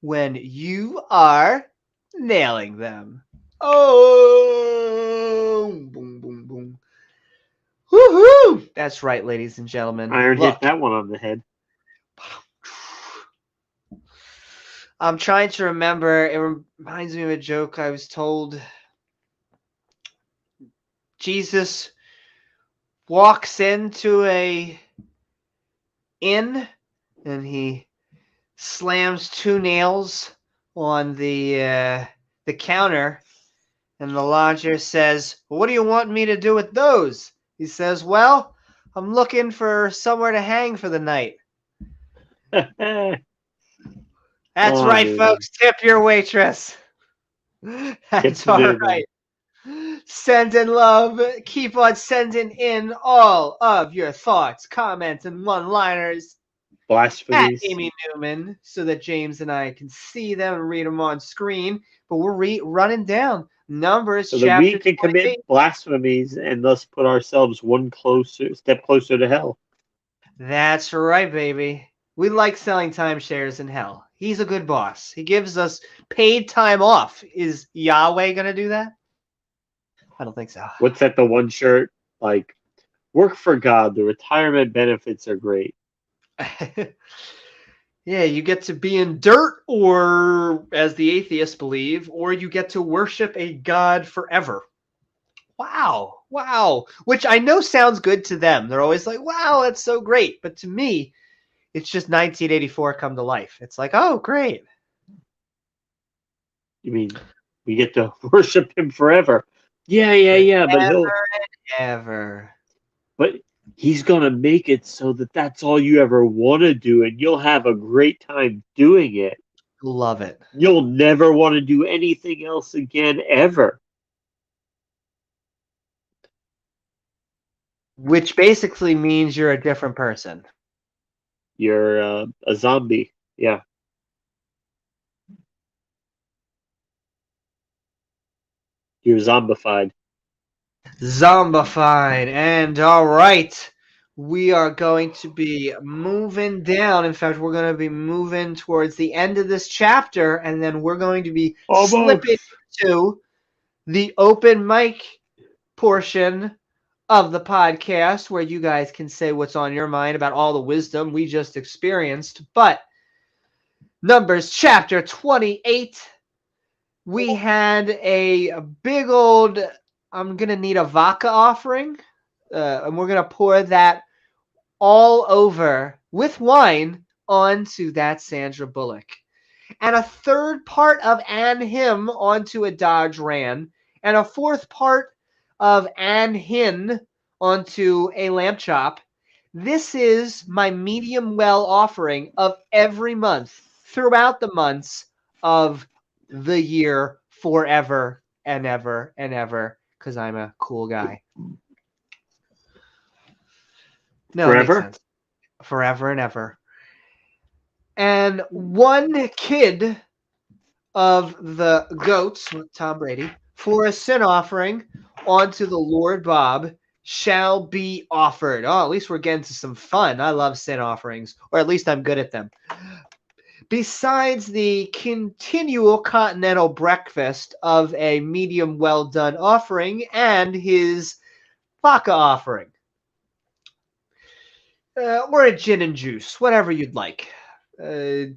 when you are nailing them." Oh, boom, boom, boom. Woohoo! That's right, ladies and gentlemen.
Iron
Look,
hit that one on the head.
I'm trying to remember. It reminds me of a joke I was told. Jesus walks into a inn and he slams 2 nails on the counter, and the lodger says, "What do you want me to do with those?" He says, "Well, I'm looking for somewhere to hang for the night." That's
Oh,
right,
Newman.
folks. Tip your waitress.
Get
That's
to
all
Newman.
right. Send in love. Keep on sending in all of your thoughts, comments, and one-liners at
Blasphemies.
Amy Newman so that James and I can see them and read them on screen. But we're running down Numbers
So that we
chapter
can
28.
commit blasphemies and thus put ourselves one step closer to hell.
That's right, baby. We like selling timeshares in hell. He's a good boss. He gives us paid time off. Is Yahweh going to do that? I don't think so.
What's that, the one shirt? Like, work for God. The retirement benefits are great.
Yeah, you get to be in dirt, or as the atheists believe, or you get to worship a god forever. Wow. Wow. Which I know sounds good to them. They're always like, wow, that's so great. But to me, it's just 1984 come to life. It's like, oh, great.
You mean we get to worship him forever? Yeah.
Ever.
But he's gonna make it so that that's all you ever want to do, and you'll have a great time doing it.
Love it.
You'll never want to do anything else again, ever.
Which basically means you're a different person.
You're a zombie. Yeah. You're zombified.
Zombified. And all right, we are going to be moving down. In fact, we're going to be moving towards the end of this chapter, and then we're going to be slipping to the open mic portion of the podcast where you guys can say what's on your mind about all the wisdom we just experienced. But Numbers chapter 28, we had a big old, I'm going to need a vodka offering, and we're going to pour that all over with wine onto that Sandra Bullock. And a third part of and him onto a Dodge Ram, and a fourth part of and hin onto a lamb chop. This is my medium well offering of every month throughout the months of the year forever and ever and ever, because I'm a cool guy. No, it makes
Forever?
sense. Forever and ever. And one kid of the goats, Tom Brady, for a sin offering onto the Lord Bob shall be offered. Oh, at least we're getting to some fun. I love sin offerings, or at least I'm good at them. Besides the continual continental breakfast of a medium well done offering and his vodka offering. Or a gin and juice, whatever you'd like. What's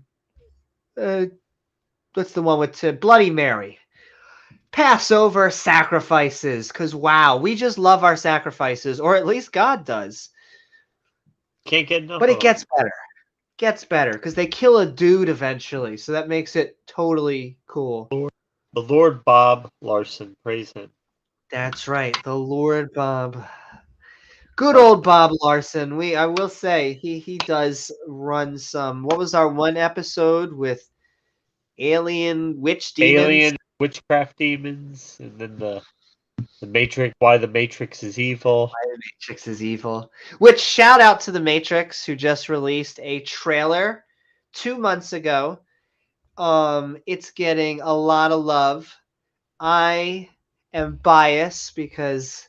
the one with Bloody Mary? Passover sacrifices, because wow, we just love our sacrifices, or at least God does.
Can't get enough.
But it gets better. Gets better, because they kill a dude eventually, so that makes it totally cool.
The Lord Bob Larson, praise him.
That's right, the Lord Bob. Good old Bob Larson. I will say he does run some. What was our one episode with alien witch demons?
Alien witchcraft demons, and then the Matrix. Why the Matrix is evil.
Why the Matrix is evil. Which, shout out to the Matrix, who just released a trailer 2 months ago. It's getting a lot of love. I am biased because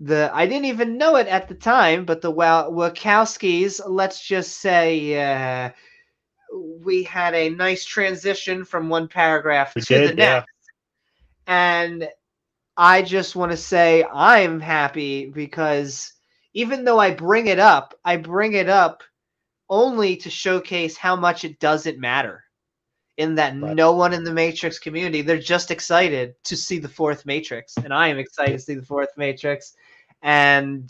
I didn't even know it at the time, but the Wachowskis, let's just say, we had a nice transition from one paragraph to the next. And I just want to say I'm happy because even though I bring it up only to showcase how much it doesn't matter. In that no one in the Matrix community, they're just excited to see the fourth Matrix. And I am excited to see the fourth Matrix. And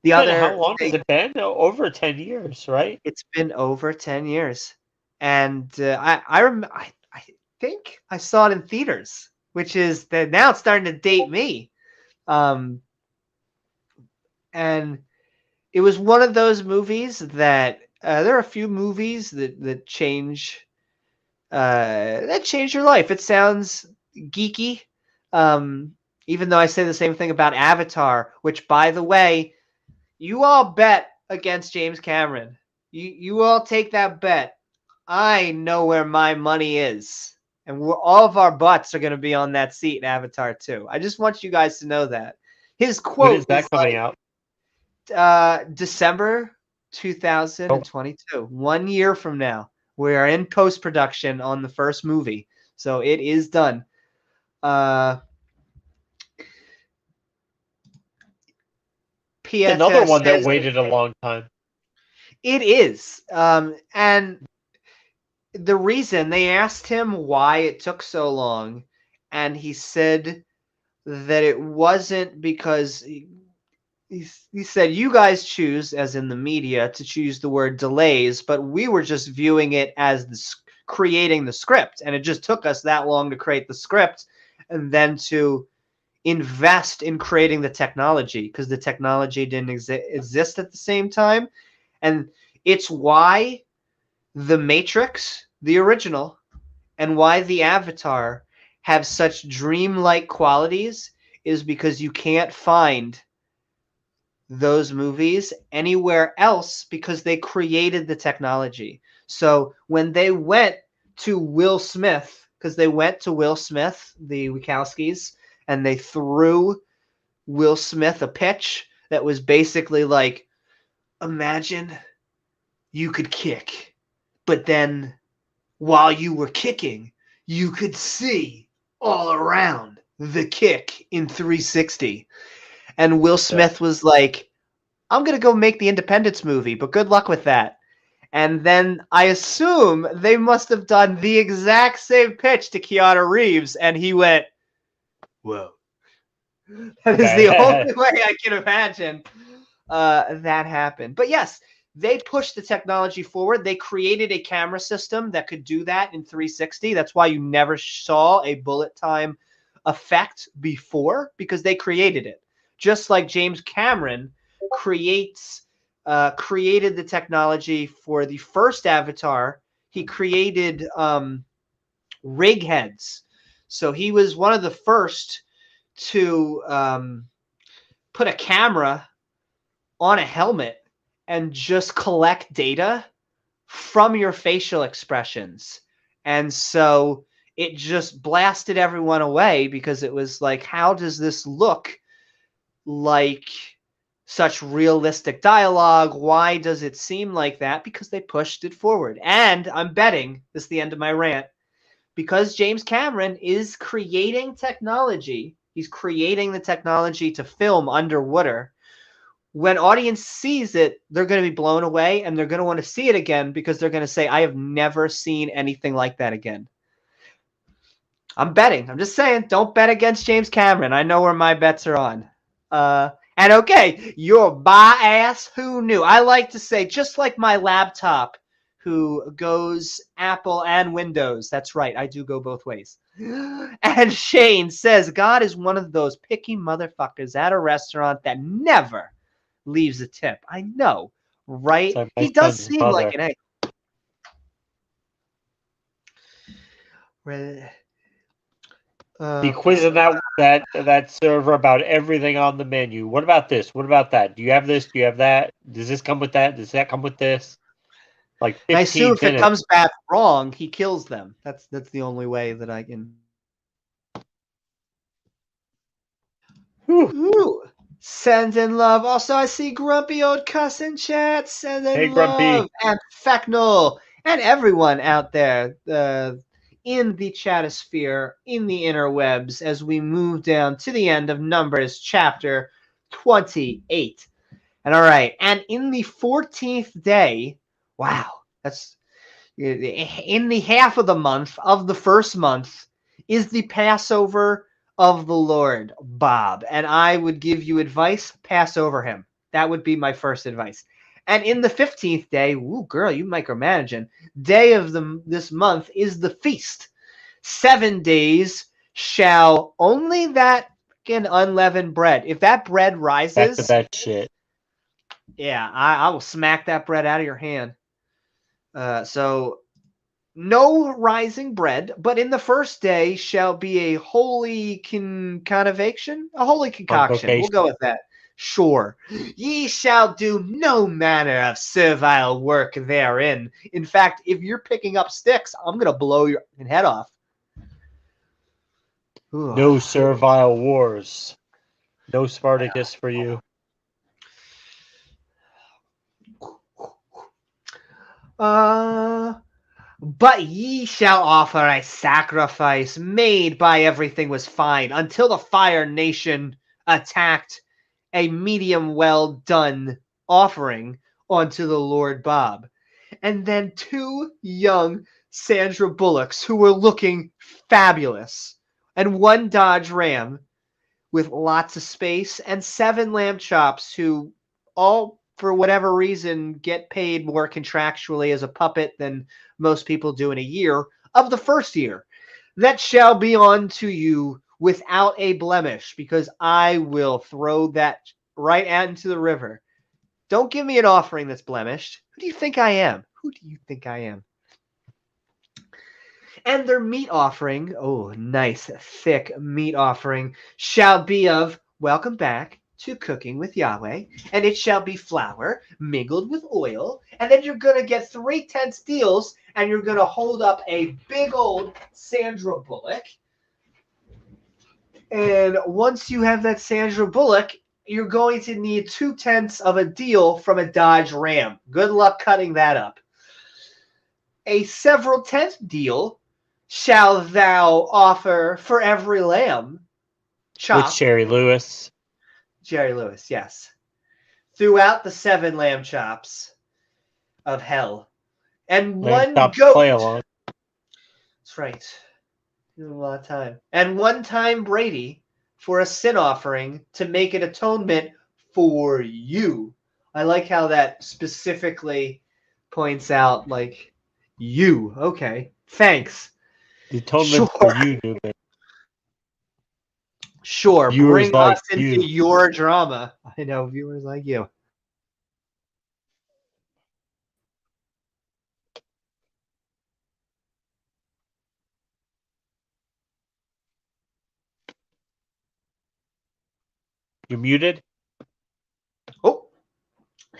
The
How
other,
long has it been? Over 10 years, right?
it's been over 10 years. And I think I saw it in theaters, which is that now it's starting to date me. And it was one of those movies that there are a few movies that change your life. It sounds geeky, even though I say the same thing about Avatar, which, by the way, you all bet against James Cameron. You all take that bet. I know where my money is. And all of our butts are going to be on that seat in Avatar 2. I just want you guys to know that. His
When
quote
is that
is
coming
like,
out?
December 2022, 1 year from now. We are in post-production on the first movie. So it is done.
Another
Pieta
one that
says
waited a long time.
it is. And the reason they asked him why it took so long, and he said that it wasn't because he said you guys choose, as in the media, to choose the word delays, but we were just viewing it as creating the script, and it just took us that long to create the script and then to invest in creating the technology because the technology didn't exist at the same time. And it's why the Matrix, the original, and why the Avatar have such dreamlike qualities is because you can't find those movies anywhere else because they created the technology. So when they went to Will Smith, because they went to Will Smith, the Wachowskis, and they threw Will Smith a pitch that was basically like, imagine you could kick, but then while you were kicking, you could see all around the kick in 360. And Will Smith was like, I'm going to go make the Independence movie, but good luck with that. And then I assume they must have done the exact same pitch to Keanu Reeves, and he went, whoa. That is the only way I can imagine that happened. But yes, they pushed the technology forward. They created a camera system that could do that in 360. That's why you never saw a bullet time effect before, because they created it. Just like James Cameron created the technology for the first Avatar. He created rig heads. So he was one of the first to put a camera on a helmet and just collect data from your facial expressions. And so it just blasted everyone away because it was like, how does this look like such realistic dialogue? Why does it seem like that? Because they pushed it forward. And I'm betting, this is the end of my rant, because James Cameron is creating technology. He's creating the technology to film underwater. When audience sees it, they're going to be blown away, and they're going to want to see it again because they're going to say, I have never seen anything like that again. I'm betting. I'm just saying, don't bet against James Cameron. I know where my bets are on. And okay, your bias, who knew? I like to say, just like my laptop, who goes Apple and Windows. That's right, I do go both ways. And Shane says, God is one of those picky motherfuckers at a restaurant that never leaves a tip. I know, right?
Sorry,
He does seem like an egg.
Be quizzing that server about everything on the menu. What about this? What about that? Do you have this? Do you have that? Does this come with that? Does that come with this? Like 15
I assume if
minutes.
it comes back wrong, he kills them. That's the only way that I can. Ooh. Sending love. Also, I see Grumpy Old Cuss in chat. Sending love. And Fecknell. And everyone out there in the chatosphere, in the interwebs, as we move down to the end of Numbers chapter 28. And all right. And in the 14th day, wow, that's in the half of the month of the first month is the Passover of the Lord, Bob. And I would give you advice, pass over him. That would be my first advice. And in the 15th day, ooh, girl, you micromanaging, day of this month is the feast. 7 days shall only that unleavened bread. If that bread
Back
rises,
to that shit.
yeah, I will smack that bread out of your hand. So no rising bread, but in the first day shall be a holy convocation, a holy concoction. We'll go with that. Sure. Ye shall do no manner of servile work therein. In fact, if you're picking up sticks, I'm going to blow your head off. Ooh.
No servile wars. No Spartacus for you.
But ye shall offer a sacrifice made by everything was fine until the Fire Nation attacked a medium well done offering onto the Lord Bob. And then 2 young Sandra Bullocks who were looking fabulous, and 1 Dodge Ram with lots of space, and 7 lamb chops who all, for whatever reason, get paid more contractually as a puppet than most people do in a year of the first year. That shall be unto you without a blemish, because I will throw that right out into the river. Don't give me an offering that's blemished. Who do you think I am? Who do you think I am? And their meat offering, oh, nice, thick meat offering, shall be of welcome back to Cooking with Yahweh, and it shall be flour mingled with oil, and then you're going to get 3/10 deals, and you're going to hold up a big old Sandra Bullock. And once you have that Sandra Bullock, you're going to need 2/10 of a deal from a Dodge Ram. Good luck cutting that up. A several tenth deal shall thou offer for every lamb chop.
With Jerry Lewis.
Jerry Lewis, yes. Throughout the 7 lamb chops of hell. And
Lamb
1
chops
goat.
play along.
That's right. A lot of time. And 1 time Brady for a sin offering to make an atonement for you. I like how that specifically points out, like, you. Okay. Thanks.
The atonement
Sure.
for you, Newman.
Sure.
Viewers
Bring
like
us into
you.
your drama. I know, viewers like you.
You're muted?
Oh,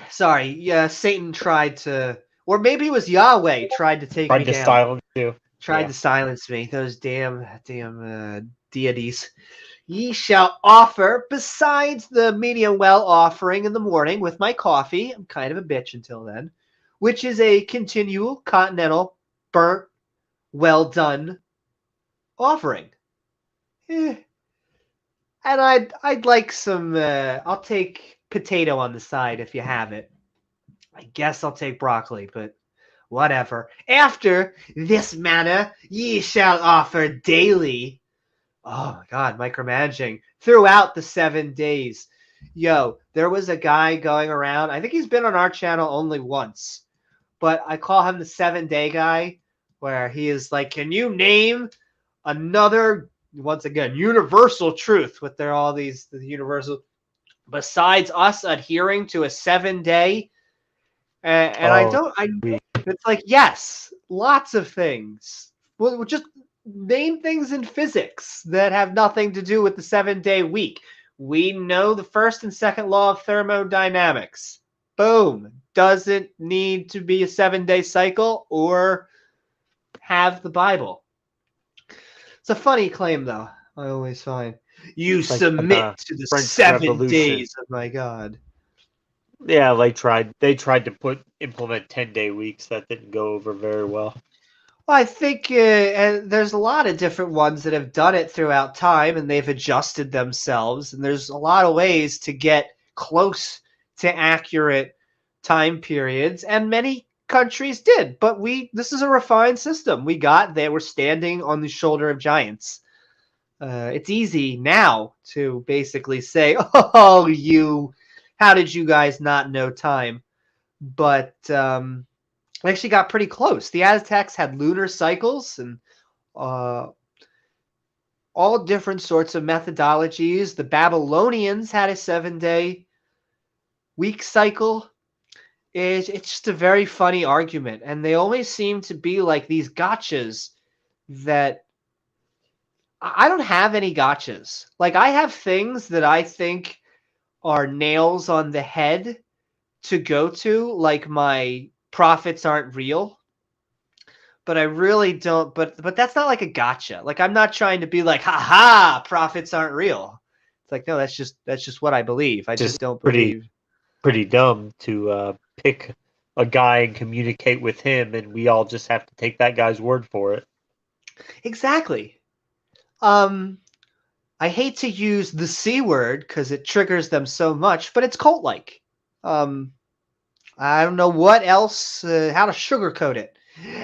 sorry. Yeah, Satan tried to, or maybe it was Yahweh tried to take me
Tried to
down.
silence you.
Tried to silence me. Those damn deities. Ye shall offer besides the medium well offering in the morning with my coffee. I'm kind of a bitch until then, which is a continual continental burnt, well done offering. And I'd like some. I'll take potato on the side if you have it. I guess I'll take broccoli, but whatever. After this manner ye shall offer daily. Oh my God, micromanaging throughout the 7 days. Yo, there was a guy going around. I think he's been on our channel only once, but I call him the 7-day guy, where he is like, can you name another, once again, universal truth with all these the universal, besides us adhering to a 7-day? It's like, yes, lots of things. Well, just name things in physics that have nothing to do with the 7-day week. We know the first and second law of thermodynamics. Boom. Doesn't need to be a 7-day cycle or have the Bible. It's a funny claim, though. I always find. You
Like,
submit to the
French
7
Revolution.
days of my God.
Yeah, they tried to implement 10-day weeks. That didn't go over very well.
Well, I think and there's a lot of different ones that have done it throughout time, and they've adjusted themselves. And there's a lot of ways to get close to accurate time periods, and many countries did. But this is a refined system. They were standing on the shoulder of giants. It's easy now to basically say, oh, you how did you guys not know time? But we actually got pretty close. The Aztecs had lunar cycles and all different sorts of methodologies. The Babylonians had a 7-day week cycle. It's just a very funny argument, and they always seem to be like these gotchas that I don't have any gotchas. Like, I have things that I think are nails on the head to go to, like my prophets aren't real. But I really don't. But that's not like a gotcha. Like, I'm not trying to be like, ha ha, prophets aren't real. It's like, no, that's just what I believe. I just don't believe.
Pretty dumb to pick a guy and communicate with him, and we all just have to take that guy's word for it.
Exactly. I hate to use the C word because it triggers them so much, but it's cult-like. I don't know what else, how to sugarcoat it.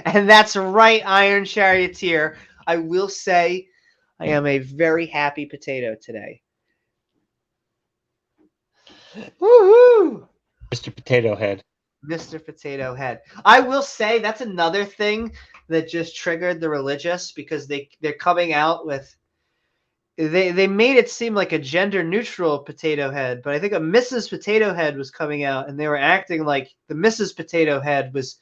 And that's right, Iron Charioteer. I will say I am a very happy potato today. Woohoo!
Mr. Potato Head.
Mr. Potato Head. I will say that's another thing that just triggered the religious, because they're coming out with they made it seem like a gender neutral potato head, but I think a Mrs. Potato Head was coming out, and they were acting like the Mrs. Potato Head was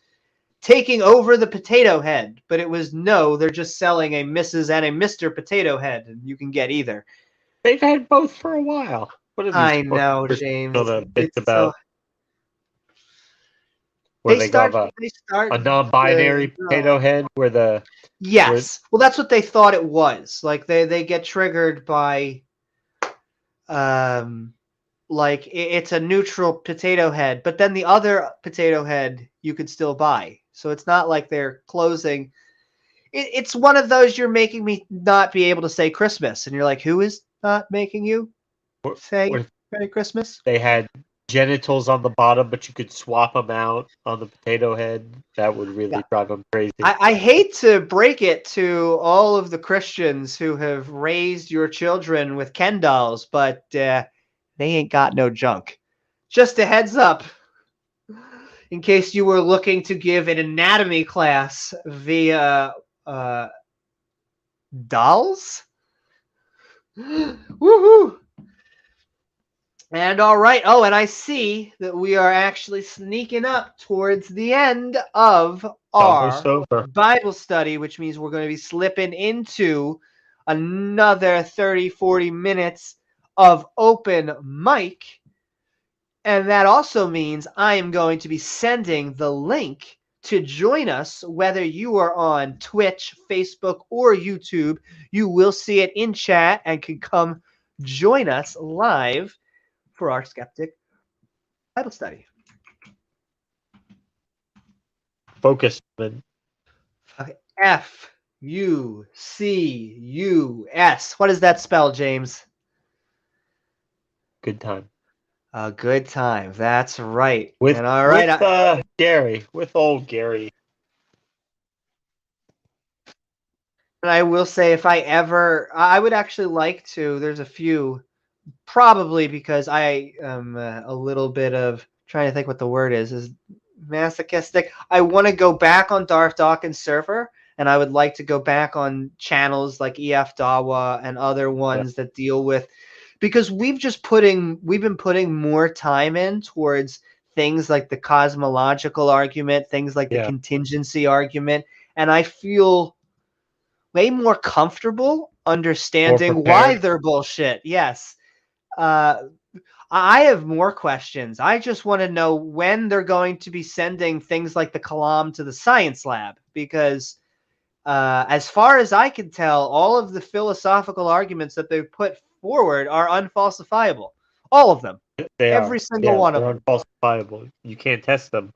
taking over the potato head, but it was no, they're just selling a Mrs. and a Mr. Potato Head, and you can get either.
They've had both for a while. What have
I know, James.
Bits about where they start a non-binary potato head where the
yes. Well, that's what they thought it was. Like they get triggered by like it's a neutral potato head, but then the other potato head you could still buy. So it's not like they're closing. It's one of those, you're making me not be able to say Christmas, and you're like, who is not making you say Merry Christmas?
They had genitals on the bottom, but you could swap them out on the potato head. That would really drive them crazy.
I hate to break it to all of the Christians who have raised your children with Ken dolls, but they ain't got no junk. Just a heads up, in case you were looking to give an anatomy class via dolls. Woohoo! And all right. Oh, and I see that we are actually sneaking up towards the end of our Bible study, which means we're going to be slipping into another 30, 40 minutes of open mic. And that also means I am going to be sending the link to join us, whether you are on Twitch, Facebook, or YouTube. You will see it in chat and can come join us live for our Skeptic Bible Study.
Focus.
F-U-C-U-S. What does that spell, James?
Good time.
A good time. That's right.
With
Gary.
With old Gary.
And I will say, if I would actually like to, there's a few, probably because I am a little bit of, trying to think what the word is masochistic. I want to go back on Darth Dawkins' server, and I would like to go back on channels like EF Dawa and other ones that deal with, because we've been putting more time in towards things like the cosmological argument, things like the contingency argument, and I feel way more comfortable understanding why they're bullshit. Yes. I have more questions. I just want to know when they're going to be sending things like the Kalam to the science lab, because as far as I can tell, all of the philosophical arguments that they've put forward are unfalsifiable. All of them. Every single one of them.
Unfalsifiable. You can't test them.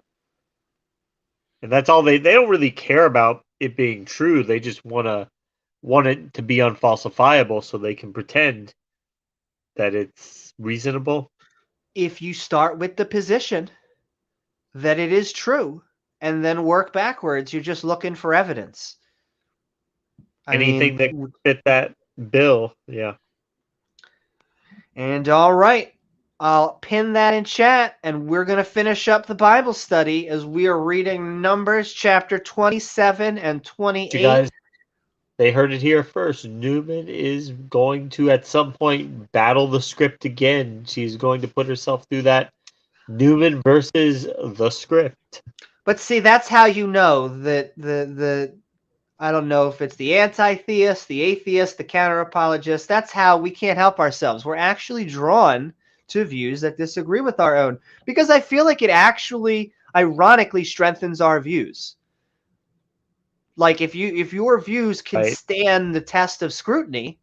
And that's all they don't really care about it being true. They just want it to be unfalsifiable so they can pretend that it's reasonable.
If you start with the position that it is true and then work backwards, you're just looking for evidence.
Anything that fit that bill, yeah.
And all right. I'll pin that in chat, and we're going to finish up the Bible study as we are reading Numbers chapter 27 and
You
28.
guys, they heard it here first. Newman is going to, at some point, battle the script again. She's going to put herself through that Newman versus the script.
But see, that's how you know that the I don't know if it's the anti-theist, the atheist, the counter-apologist. That's how we can't help ourselves. We're actually drawn to views that disagree with our own, because I feel like it actually, ironically, strengthens our views. Like if your views can
Right.
stand the test of scrutiny,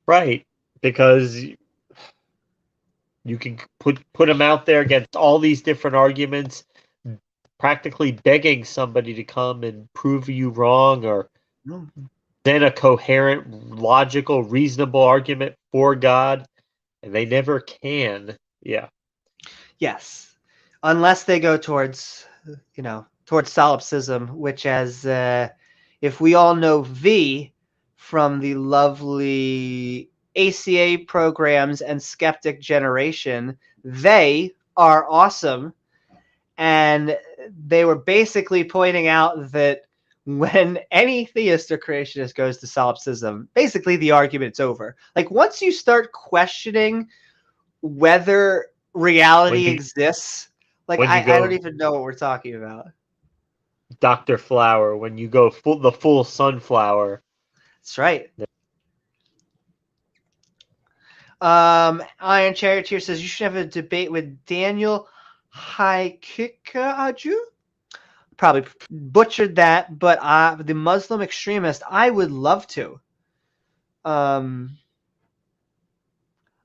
Right, because you can put them out there against all these different arguments, practically begging somebody to come and prove you wrong, or then a coherent, logical, reasonable argument for God, and they never can. Yeah.
yes, unless they go towards towards solipsism, which, as if we all know V from the lovely ACA programs and Skeptic Generation, they are awesome. And they were basically pointing out that when any theist or creationist goes to solipsism, basically the argument's over. Like once you start questioning whether reality exists, like
when you
I don't
go
even know what we're talking about.
Dr. Flower, when you go the full sunflower.
That's right. Iron Charioteer says you should have a debate with Daniel Haikikaju. Probably butchered that, but the Muslim extremist, I would love to. I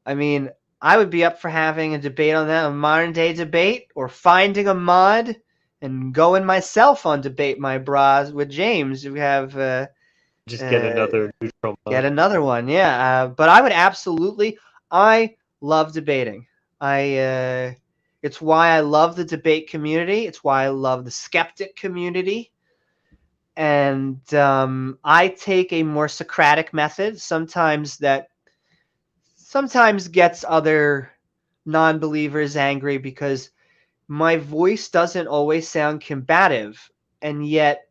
mean, I would be up for having a debate on that, a modern day debate, or finding a mod and going myself on debate my bras with James. We have
Just get another neutral mod.
Get another one, yeah. But I would absolutely. I love debating. It's why I love the debate community. It's why I love the skeptic community. And I take a more Socratic method, sometimes gets other non-believers angry because my voice doesn't always sound combative, and yet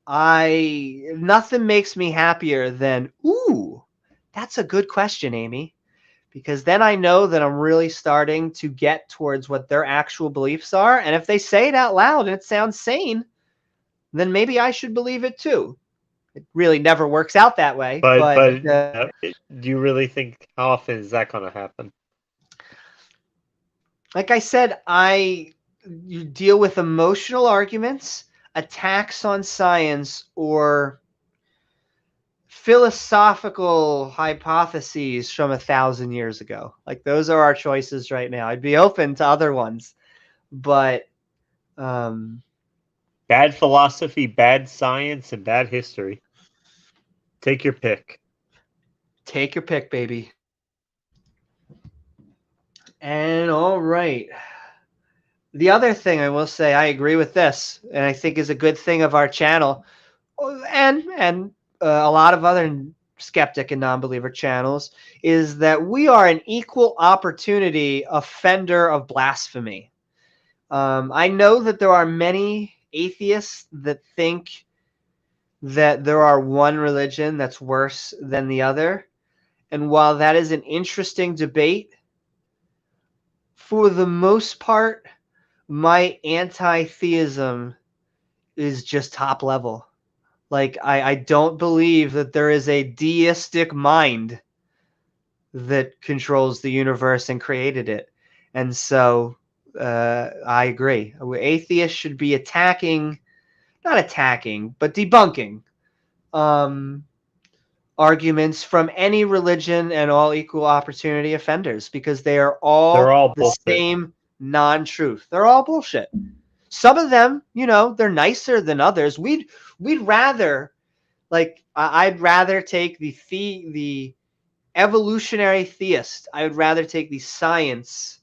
nothing makes me happier than, ooh, that's a good question, Amy. Because then I know that I'm really starting to get towards what their actual beliefs are. And if they say it out loud and it sounds sane, then maybe I should believe it too. It really never works out that way.
But do you really think, how often is that going to happen?
Like I said, you deal with emotional arguments, attacks on science, or philosophical hypotheses from 1,000 years ago. Like those are our choices right now. I'd be open to other ones, but
bad philosophy, bad science, and bad history. Take your pick.
Take your pick, baby. And all right. The other thing I will say, I agree with this, and I think is a good thing of our channel, and a lot of other skeptic and non-believer channels, is that we are an equal opportunity offender of blasphemy. I know that there are many atheists that think that there are one religion that's worse than the other. And while that is an interesting debate, for the most part, my anti-theism is just top level. Like, I don't believe that there is a deistic mind that controls the universe and created it. And so I agree. Atheists should be not attacking, but debunking arguments from any religion and all equal opportunity offenders, because they're all the
bullshit.
same non-truth. They're all bullshit. Some of them, they're nicer than others. We'd rather, like, I'd rather take the evolutionary theist. I would rather take the science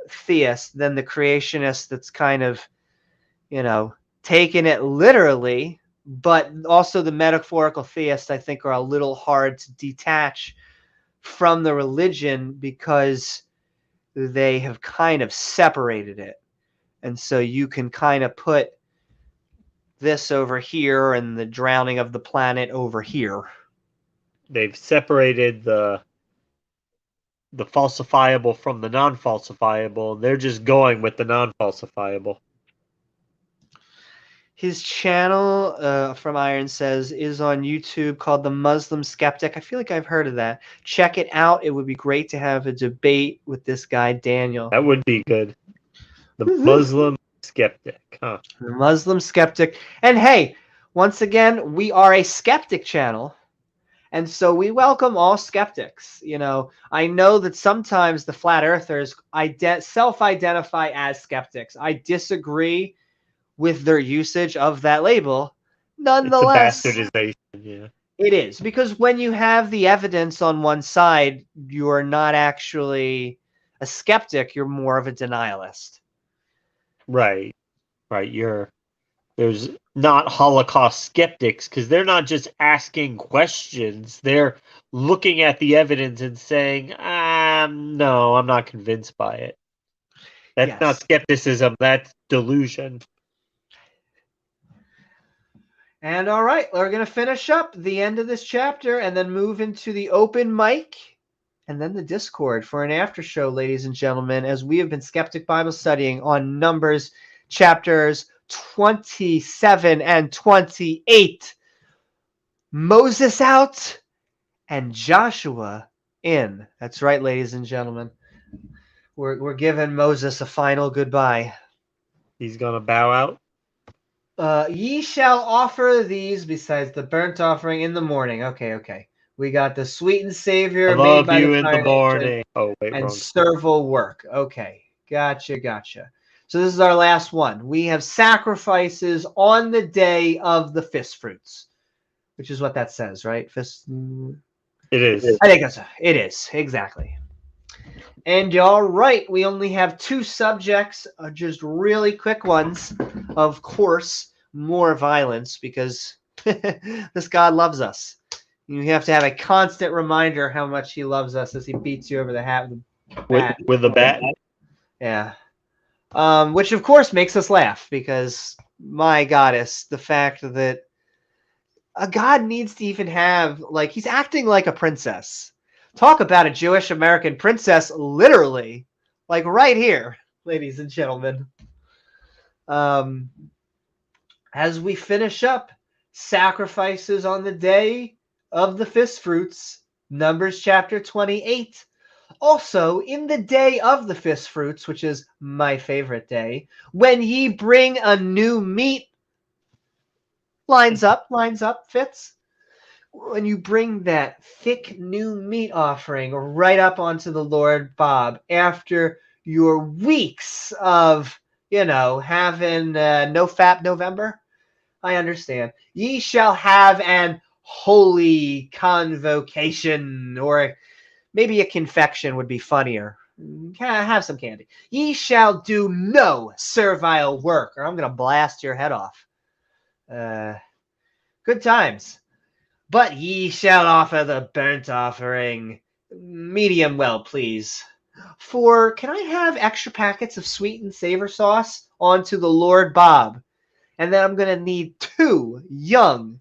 theist than the creationist that's kind of, taking it literally. But also the metaphorical theists, I think, are a little hard to detach from the religion because they have kind of separated it. And so you can kind of put this over here and the drowning of the planet over here.
They've separated the falsifiable from the non-falsifiable. They're just going with the non-falsifiable.
His channel, from Iron says, is on YouTube called The Muslim Skeptic. I feel like I've heard of that. Check it out. It would be great to have a debate with this guy, Daniel.
That would be good. The Muslim Skeptic, huh?
The Muslim Skeptic. And hey, once again, we are a skeptic channel. And so we welcome all skeptics. You know, I know that sometimes the flat earthers self-identify as skeptics. I disagree with their usage of that label. Nonetheless,
It's a bastardization, yeah.
It is, because when you have the evidence on one side, you're not actually a skeptic, you're more of a denialist.
Right. There's not Holocaust skeptics because they're not just asking questions. They're looking at the evidence and saying, no, I'm not convinced by it. That's not skepticism, that's delusion.
And all right, we're going to finish up the end of this chapter and then move into the open mic and then the Discord for an after show, ladies and gentlemen, as we have been Skeptic Bible studying on Numbers chapters 27 and 28. Moses out and Joshua in. That's right, ladies and gentlemen. We're giving Moses a final goodbye.
He's going to bow out?
Ye shall offer these besides the burnt offering in the morning. Okay. We got the sweetened Savior
I
made
love
by
you
the
in the
fire
morning. Oh, wait,
and
wrong.
servile work. Okay, gotcha. So this is our last one. We have sacrifices on the day of the first fruits, which is what that says, right?
It is.
I think it is, exactly. And all right, we only have two subjects, just really quick ones. Of course, more violence, because this God loves us. You have to have a constant reminder how much he loves us as he beats you over the hat
with a bat.
Yeah. Which, of course, makes us laugh, because, my goddess, the fact that a God needs to even have, like, he's acting like a princess. Talk about a Jewish American princess, literally, like right here, ladies and gentlemen. As we finish up sacrifices on the day of the first fruits, Numbers chapter 28. Also, in the day of the first fruits, which is my favorite day, when ye bring a new meat, lines up, fits. When you bring that thick new meat offering right up onto the Lord Bob after your weeks of, having no fat November, I understand. Ye shall have an holy convocation, or maybe a confection would be funnier. Have some candy. Ye shall do no servile work, or I'm going to blast your head off. Good times. But ye shall offer the burnt offering medium well, please. For can I have extra packets of sweet and savor sauce onto the Lord Bob? And then I'm going to need 2 young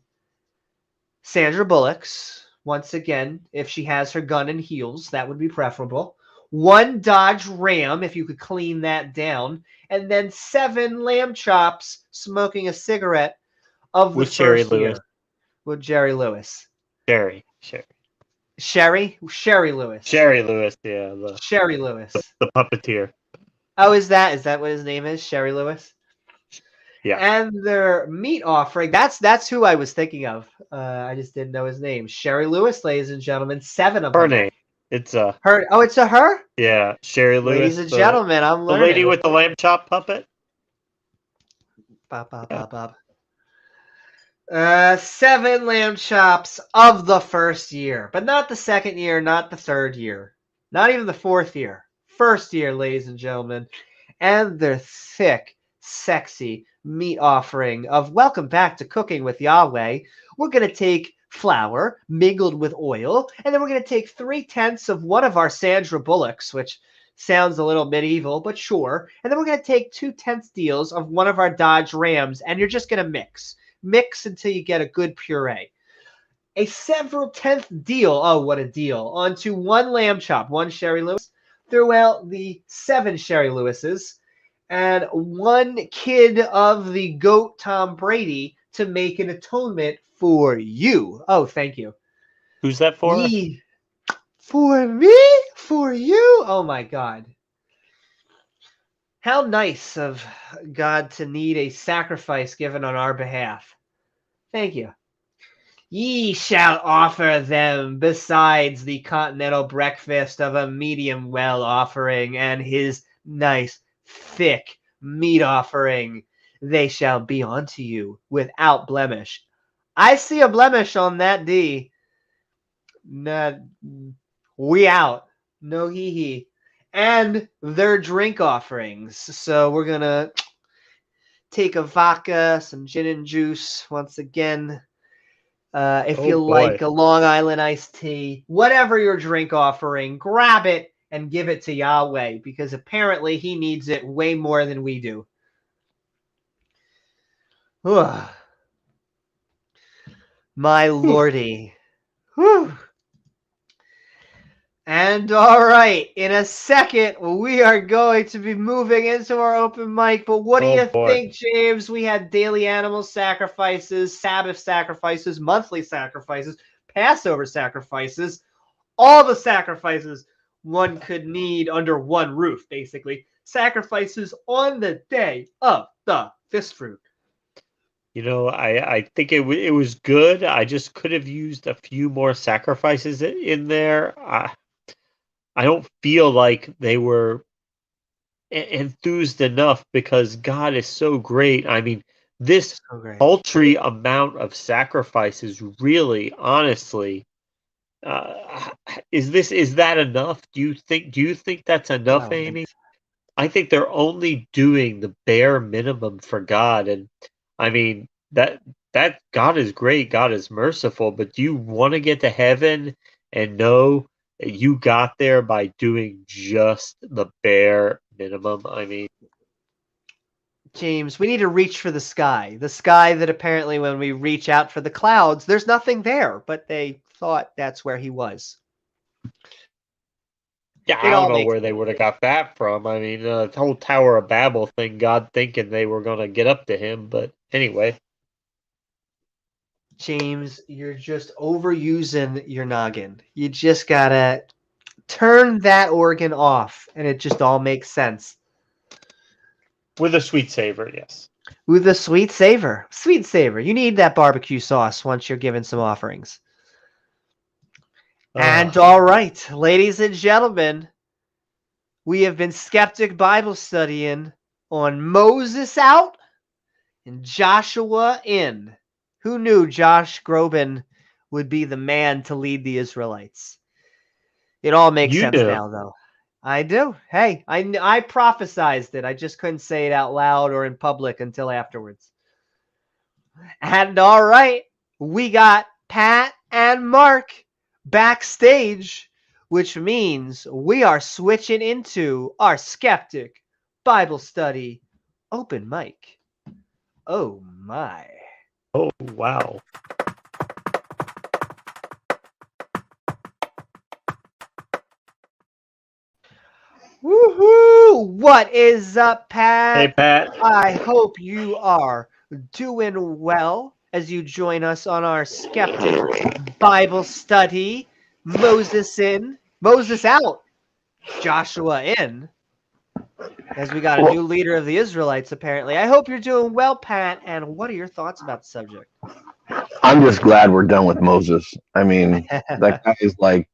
Sandra Bullocks. Once again, if she has her gun and heels, that would be preferable. 1 Dodge Ram, if you could clean that down. And then 7 lamb chops smoking a cigarette of the first year. With Jerry Lewis.
Sherry
Lewis.
Sherry Lewis, yeah.
Sherry Lewis.
The puppeteer.
Oh, is that what his name is? Sherry Lewis?
Yeah.
And their meat offering, that's who I was thinking of. I just didn't know his name. Sherry Lewis, ladies and gentlemen. 7 of them.
Her name. It's a
her. Oh, it's a her?
Yeah, Sherry Lewis.
Ladies and gentlemen, I'm learning.
The lady with the lamb chop puppet.
Bob. 7 lamb chops of the first year, but not the second year, not the third year, not even the 4th year. First year, ladies and gentlemen. And their thick, sexy meat offering of welcome back to Cooking with Yahweh. We're going to take flour mingled with oil, and then we're going to take 3/10 of one of our Sandra Bullocks, which sounds a little medieval, but sure. And then we're going to take 2/10 deals of one of our Dodge Rams, and you're just going to mix until you get a good puree. A several tenth deal, oh, what a deal, onto one lamb chop, one Sherry Lewis, throughout the 7 Sherry Lewises, and one kid of the GOAT Tom Brady to make an atonement for you. Oh, thank you.
Who's that for?
For me? For you? Oh my God. How nice of God to need a sacrifice given on our behalf. Thank you. Ye shall offer them besides the continental breakfast of a medium well offering and his nice thick meat offering. They shall be unto you without blemish. I see a blemish on that D. Nah, we out. No hee. And their drink offerings. So we're going to take a vodka, some gin and juice once again. If you like a Long Island iced tea, whatever your drink offering, grab it and give it to Yahweh, because apparently he needs it way more than we do. Ugh. My lordy. Whew. And all right, in a second, we are going to be moving into our open mic. But what do you think, James? We had daily animal sacrifices, Sabbath sacrifices, monthly sacrifices, Passover sacrifices, all the sacrifices one could need under one roof, basically. Sacrifices on the day of the first fruit.
I think it was good. I just could have used a few more sacrifices in there. I don't feel like they were enthused enough because God is so great. I mean, this paltry amount of sacrifices really, honestly, is that enough? Do you think that's enough, Amy? I think they're only doing the bare minimum for God, and I mean that God is great, God is merciful, but do you want to get to heaven and know you got there by doing just the bare minimum? I mean,
James, we need to reach for the sky. The sky that apparently when we reach out for the clouds, there's nothing there, but they thought that's where he was.
Yeah, I don't know where they would have got that from. I mean, the whole Tower of Babel thing, God thinking they were going to get up to him, but anyway.
James, you're just overusing your noggin. You just gotta turn that organ off, and it just all makes sense.
With a sweet savor, yes.
With a sweet savor. Sweet savor. You need that barbecue sauce once you're given some offerings. And all right, ladies and gentlemen, we have been Skeptic Bible studying on Moses out and Joshua in. Who knew Josh Groban would be the man to lead the Israelites? It all makes sense now, though. I do. Hey, I prophesized it. I just couldn't say it out loud or in public until afterwards. And all right, we got Pat and Mark backstage, which means we are switching into our Skeptic Bible Study open mic. Oh, my.
Oh, wow.
Woohoo! What is up, Pat?
Hey, Pat.
I hope you are doing well as you join us on our Skeptic Bible Study. Moses in, Moses out, Joshua in. As we got a new leader of the Israelites, apparently. I hope you're doing well, Pat. And what are your thoughts about the subject?
I'm just glad we're done with Moses. I mean, that guy is like,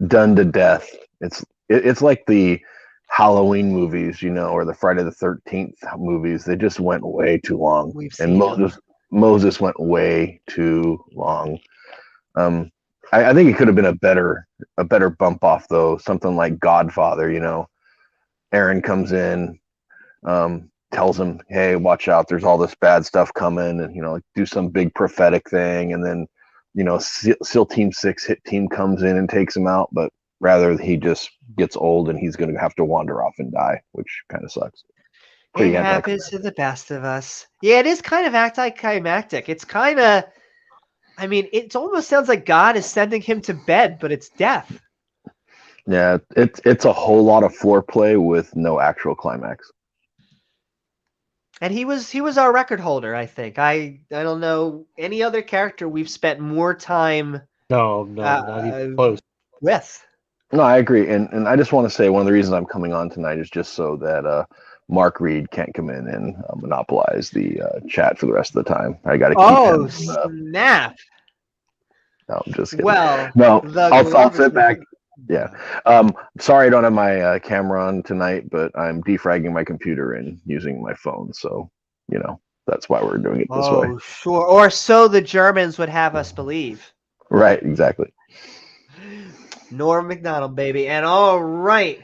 done to death. It's like the Halloween movies, or the Friday the 13th movies. They just went way too long. Moses went way too long. I think it could have been a better bump off though. Something like Godfather, Aaron comes in, tells him, hey, watch out, there's all this bad stuff coming, and do some big prophetic thing, and then SEAL Team 6 hit team comes in and takes him out, but rather he just gets old and he's going to have to wander off and die, which kind of sucks.
It happens to the best of us. Yeah, it is kind of anticlimactic. It's kind of, it almost sounds like God is sending him to bed, but it's death.
Yeah, it's a whole lot of foreplay with no actual climax.
And he was our record holder, I think. I don't know any other character we've spent more time
No, not even close.
with.
No, I agree. And I just want to say one of the reasons I'm coming on tonight is just so that Mark Reed can't come in and monopolize the chat for the rest of the time. I got to keep him.
Snap.
No, I'm just kidding.
Well,
no, I'll sit back. Yeah. Sorry I don't have my camera on tonight, but I'm defragging my computer and using my phone. So, that's why we're doing it this way.
Oh, sure. Or so the Germans would have us believe.
Right, exactly.
Norm McDonald, baby. And all right.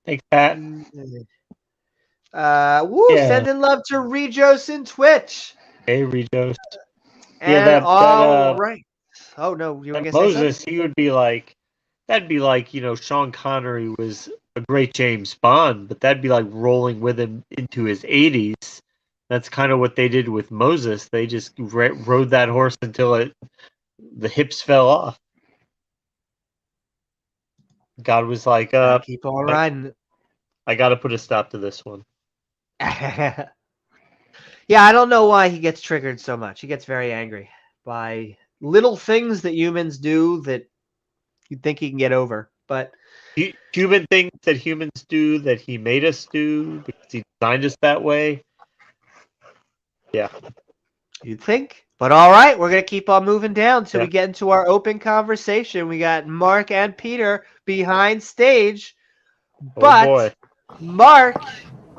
Thanks, Pat.
Sending love to Rejos in Twitch.
Hey, Rejos.
And right. Oh, no, you were going to say
Moses,
something?
he would be like, that'd be like, Sean Connery was a great James Bond, but that'd be like rolling with him into his 80s. That's kind of what they did with Moses. They just rode that horse until the hips fell off. God was like,
keep on riding.
I got to put a stop to this one.
Yeah, I don't know why he gets triggered so much. He gets very angry by little things that humans do that you'd think he can get over. But
human things that humans do that he made us do because he designed us that way. Yeah.
You'd think. But all right, we're going to keep on moving down till we get into our open conversation. We got Mark and Peter behind stage. But,
boy.
Mark,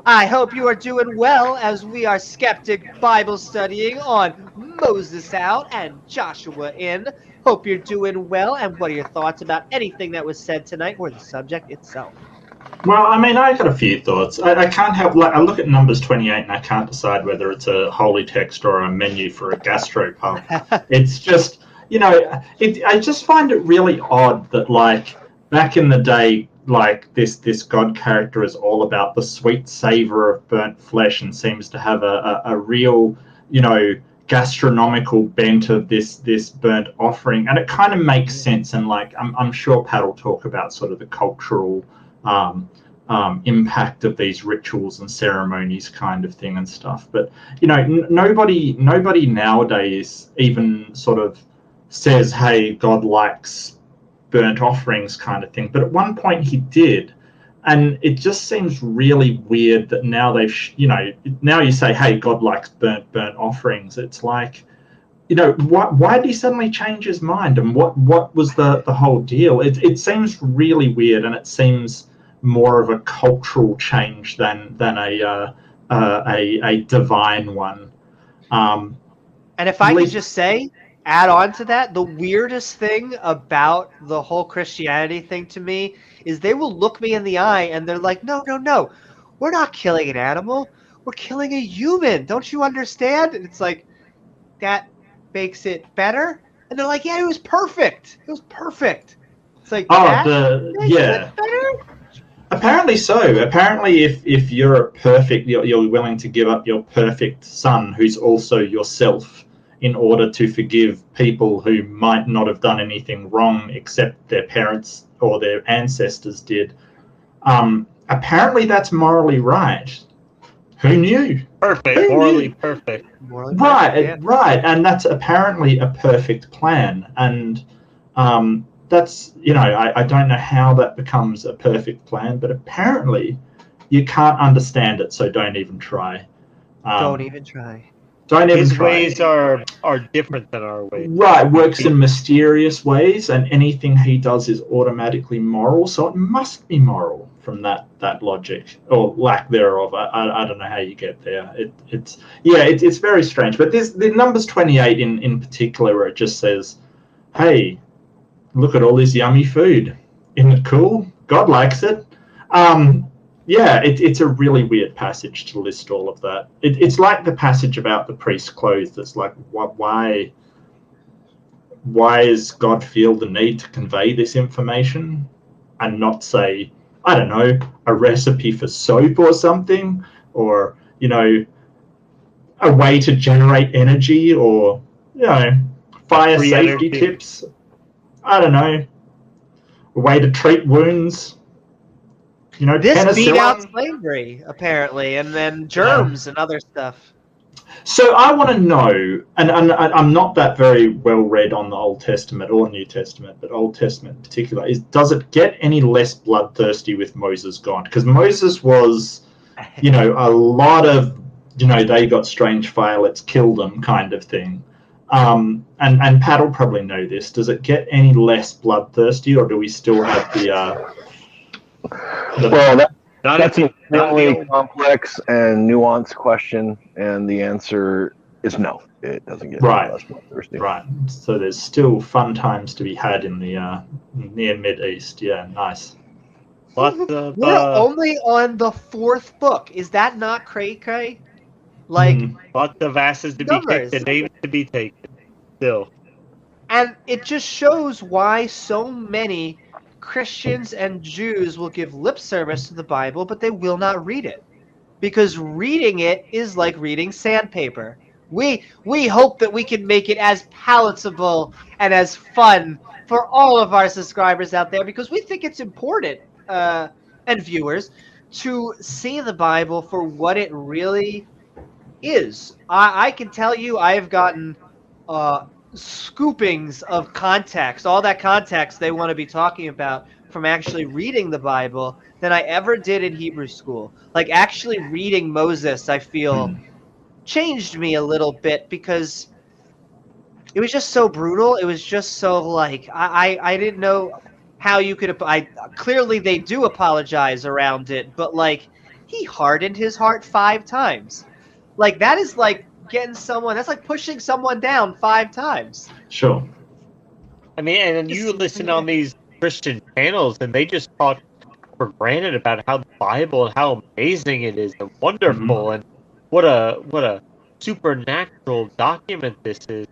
I hope you are doing well as we are Skeptic Bible studying on Moses out and Joshua in. Hope you're doing well. And what are your thoughts about anything that was said tonight or the subject itself?
Well, I got a few thoughts. I can't help, I look at Numbers 28 and I can't decide whether it's a holy text or a menu for a gastropub. It's just, I just find it really odd that, back in the day, this God character is all about the sweet savor of burnt flesh and seems to have a real, gastronomical bent of this burnt offering. And it kind of makes sense. And, I'm sure Pat will talk about sort of the cultural impact of these rituals and ceremonies kind of thing and stuff. But, nobody nowadays even sort of says, hey, God likes burnt offerings kind of thing. But at one point he did. And it just seems really weird that now now you say, hey, God likes burnt offerings. It's like, why did he suddenly change his mind? And what was the whole deal? It seems really weird, and it seems more of a cultural change than a divine one.
And if I could just add on to that, the weirdest thing about the whole Christianity thing to me is they will look me in the eye and they're like, no, we're not killing an animal. We're killing a human. Don't you understand? And it's like, that makes it better. And they're like, yeah, it was perfect. It was perfect. It's like,
it better? Apparently so. Apparently, if you're you're willing to give up your perfect son, who's also yourself, in order to forgive people who might not have done anything wrong except their parents or their ancestors did. Apparently, that's morally right. Who knew?
Perfect. Morally perfect.
Right. And that's apparently a perfect plan. And that's, I don't know how that becomes a perfect plan, but apparently you can't understand it, so don't even try.
Don't even try.
His ways are different than our ways.
Right, works in mysterious ways, and anything he does is automatically moral, so it must be moral from that logic, or lack thereof. I don't know how you get there. It's very strange. But there's the Numbers 28 in particular, where it just says, hey, look at all this yummy food. Isn't it cool? God likes it. It's a really weird passage to list all of that. It's like the passage about the priest's clothes. That's like, why why does God feel the need to convey this information and not say, I don't know, a recipe for soap or something, or, you know, a way to generate energy, or, you know, fire
free
safety
energy.
tips. I don't know, a way to treat wounds. You know,
This beat out
penicillin.
slavery, apparently, and then
Yeah.
germs and other stuff.
So I want to know, and I'm not that very well read on the Old Testament or New Testament, but Old Testament in particular, is does it get any less bloodthirsty with Moses gone? Because Moses was, you know, a lot of, you know, they got strange fire, let's kill them kind of thing. And Pat will probably know this. Does it get any less bloodthirsty, or do we still have
Well,
Not
that's
if-
an
not in the
extremely
old-
complex and nuanced question, and the answer is no. It doesn't get
Right.
less bloodthirsty.
right? So there's still fun times to be had in the near Mid East. Yeah, nice.
lots of
We're only on the 4th book. Is that not cray-cray? Like,
lots of asses to be
numbers.
kicked and names to be taken. Still,
And it just shows why so many Christians and Jews will give lip service to the Bible, but they will not read it. Because reading it is like reading sandpaper. We hope that we can make it as palatable and as fun for all of our subscribers out there, because we think it's important, and viewers, to see the Bible for what it really is. I can tell you I've gotten scoopings of context, all that context they want to be talking about from actually reading the Bible than I ever did in Hebrew school. Like, actually reading Moses, I feel, changed me a little bit, because it was just so brutal. It was just so, like, I didn't know how you could. Clearly they do apologize around it, but, like, he hardened his heart 5 times. Like, that is like getting someone. That's like pushing someone down 5 times.
Sure.
I mean, and then you listen on these Christian channels, and they just talk for granted about how the Bible and how amazing it is and wonderful, and what a supernatural document this is.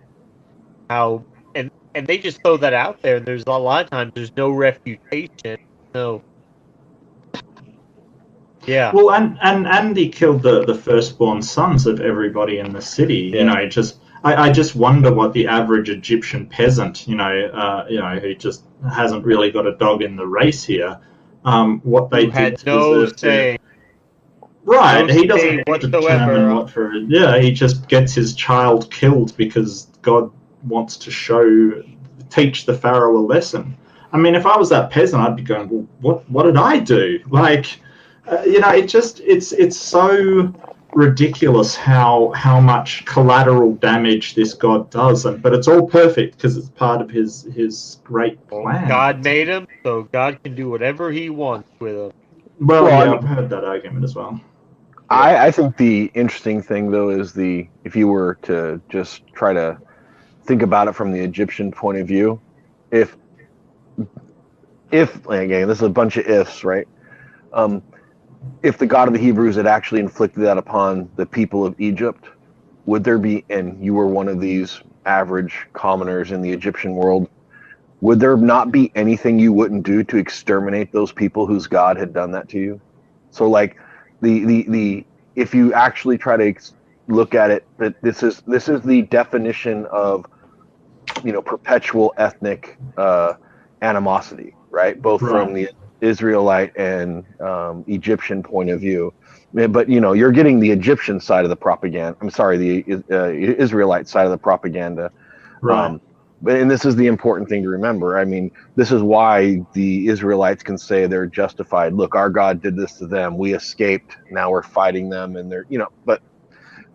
How and they just throw that out there, and there's a lot of times there's no refutation, no. Yeah.
Well, and he killed the firstborn sons of everybody in the city.
Yeah.
You know, I just wonder what the average Egyptian peasant, you know, who just hasn't really got a dog in the race here, what they
Who
did
had
to
no
deserve
say.
Right,
No
he
say
doesn't
whatsoever.
determine what for. Yeah, he just gets his child killed because God wants to teach the Pharaoh a lesson. I mean, if I was that peasant, I'd be going, well, what did I do? Like, you know, it's so ridiculous how much collateral damage this God does, but it's all perfect because it's part of his great plan.
God made him, so God can do whatever he wants with him.
Well,
Well, I
yeah,
mean-
I've heard that argument as well.
I think the interesting thing though is if you were to just try to think about it from the Egyptian point of view, if again, this is a bunch of ifs, right? If the God of the Hebrews had actually inflicted that upon the people of Egypt, would there be, and you were one of these average commoners in the Egyptian world, would there not be anything you wouldn't do to exterminate those people whose God had done that to you? So, like, the if you actually try to look at it, that this is the definition of, you know, perpetual ethnic animosity, right? Both from the Israelite and Egyptian point of view. But, you know, you're getting the Egyptian side of the propaganda. I'm sorry, the Israelite side of the propaganda.
Right.
And this is the important thing to remember. I mean, this is why the Israelites can say they're justified. Look, our God did this to them. We escaped. Now we're fighting them. And they're, you know, but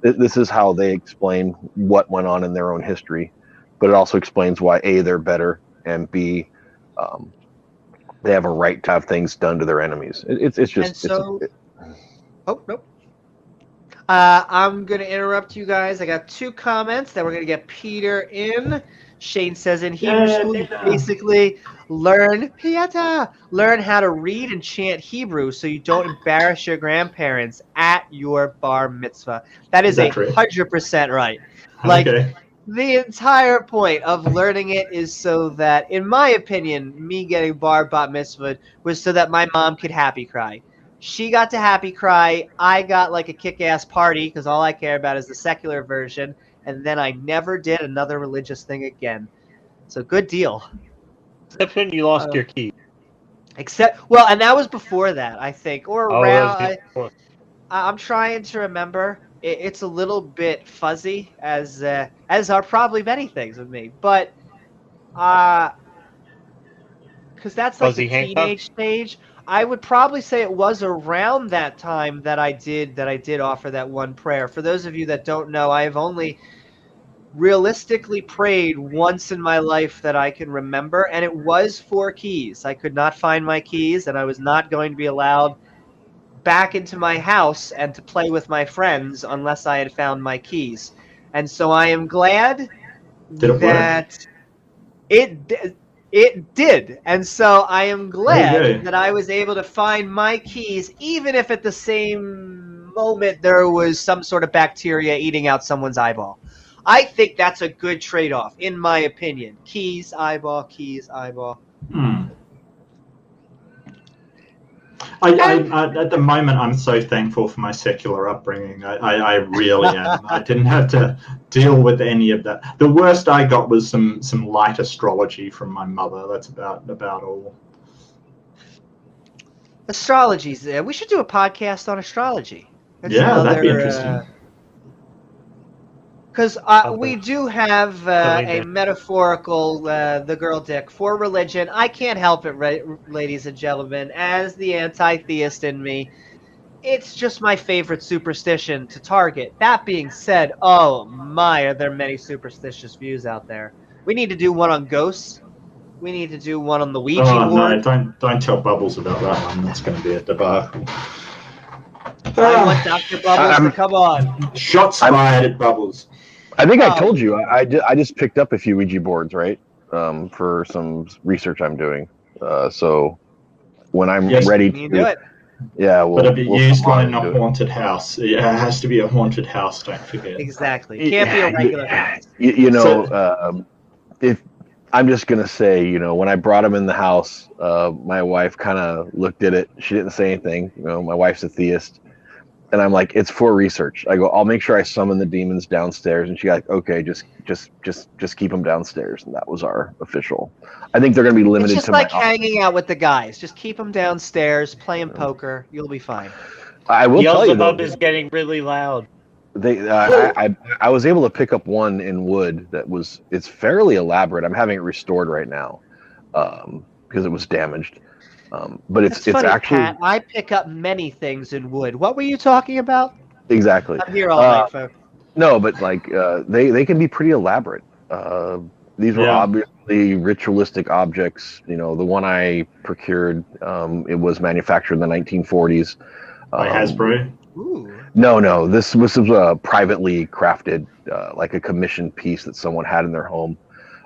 this is how they explain what went on in their own history. But it also explains why A, they're better, and B, they have a right to have things done to their enemies. It's just.
And so, oh, nope. I'm going to interrupt you guys. I got 2 comments that we're going to get Peter in. Shane says in Hebrew school, you basically learn how to read and chant Hebrew so you don't embarrass your grandparents at your bar mitzvah. That is 100% right. Like,
Okay.
The entire point of learning it is so that, in my opinion, me getting bar bat mitzvah was so that my mom could happy cry. She got to happy cry. I got like a kick-ass party because all I care about is the secular version. And then I never did another religious thing again. So good deal.
Except when you lost your key.
And that was before that, I think, or
Oh,
around.
that was before.
I'm trying to remember. It's a little bit fuzzy, as are probably many things with me. But because that's like the
Fuzzy handcuff?
teenage stage, I would probably say it was around that time that I did offer that one prayer. For those of you that don't know, I have only realistically prayed once in my life that I can remember, and it was for keys. I could not find my keys, and I was not going to be allowed back into my house and to play with my friends unless I had found my keys. And so I am glad that it did. And so I am glad that I was able to find my keys, even if at the same moment there was some sort of bacteria eating out someone's eyeball. I think that's a good trade-off, in my opinion. Keys, eyeball, keys, eyeball.
At the moment, I'm so thankful for my secular upbringing. I really am. I didn't have to deal with any of that. The worst I got was some light astrology from my mother. That's about all.
Astrology's there. We should do a podcast on astrology.
That'd be interesting.
Because we do have a metaphorical, the girl dick, for religion. I can't help it, ladies and gentlemen, as the anti-theist in me. It's just my favorite superstition to target. That being said, oh my, are there many superstitious views out there. We need to do one on ghosts. We need to do one on the Ouija board.
No, don't tell Bubbles about that one. That's going to be a debacle.
I want Dr. Bubbles to come on.
Shots fired at Bubbles.
I think I told you. I just picked up a few Ouija boards, right? For some research I'm doing. So when I'm ready to
do it.
Yeah,
but if you use one in a haunted house, it has to be a haunted house. Don't forget.
Exactly. It can't be a regular house.
If I'm just gonna say, when I brought him in the house, my wife kind of looked at it. She didn't say anything. My wife's a theist. And I'm like, it's for research. I go, I'll make sure I summon the demons downstairs. And she got like, okay, just keep them downstairs. And that was our official. I think they're going to be limited
to. It's just like hanging out with the guys. Just keep them downstairs, playing poker. You'll be fine.
I will tell you though,
is getting really loud.
I was able to pick up one in wood it's fairly elaborate. I'm having it restored right now because it was damaged. But it's
funny,
actually.
Pat, I pick up many things in wood. What were you talking about?
Exactly.
I'm here all night, folks.
No, but like they can be pretty elaborate. These were obviously ritualistic objects. The one I procured, it was manufactured in the 1940s.
By Hasbro.
Ooh.
No. This was privately crafted, like a commissioned piece that someone had in their home.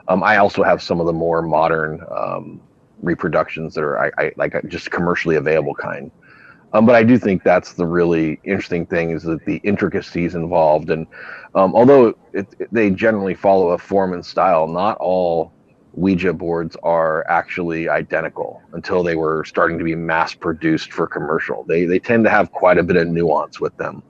I also have some of the more modern reproductions that are I like just commercially available kind. But I do think that's the really interesting thing is that the intricacies involved, and although they generally follow a form and style, not all Ouija boards are actually identical until they were starting to be mass produced for commercial. They tend to have quite a bit of nuance with them,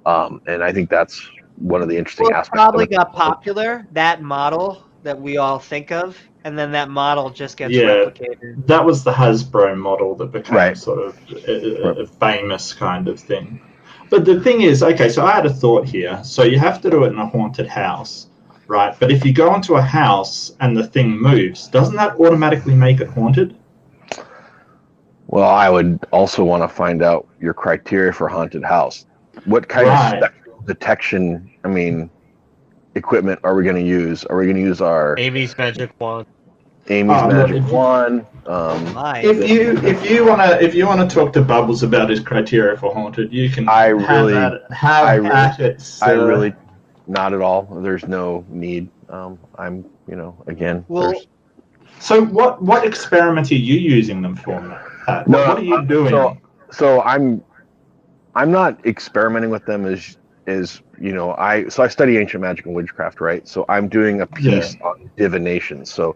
and I think that's one of the interesting aspects.
Probably got popular, that model that we all think of, and then that model just gets replicated.
That was the Hasbro model that became sort of a famous kind of thing. But the thing is, okay, so I had a thought here. So you have to do it in a haunted house, right? But if you go into a house and the thing moves, doesn't that automatically make it haunted?
Well, I would also want to find out your criteria for haunted house. What kind of detection, equipment are we going to use? Are we going to use our
Amy's magic wand?
Magic wand.
If you wanna talk to Bubbles about his criteria for haunted, you can. I really
not at all. There's no need. I'm again.
Well,
so what experiment are you using them for, Pat? What are you doing?
So I'm not experimenting with them is, I study ancient magic and witchcraft, right? So I'm doing a piece on divination. So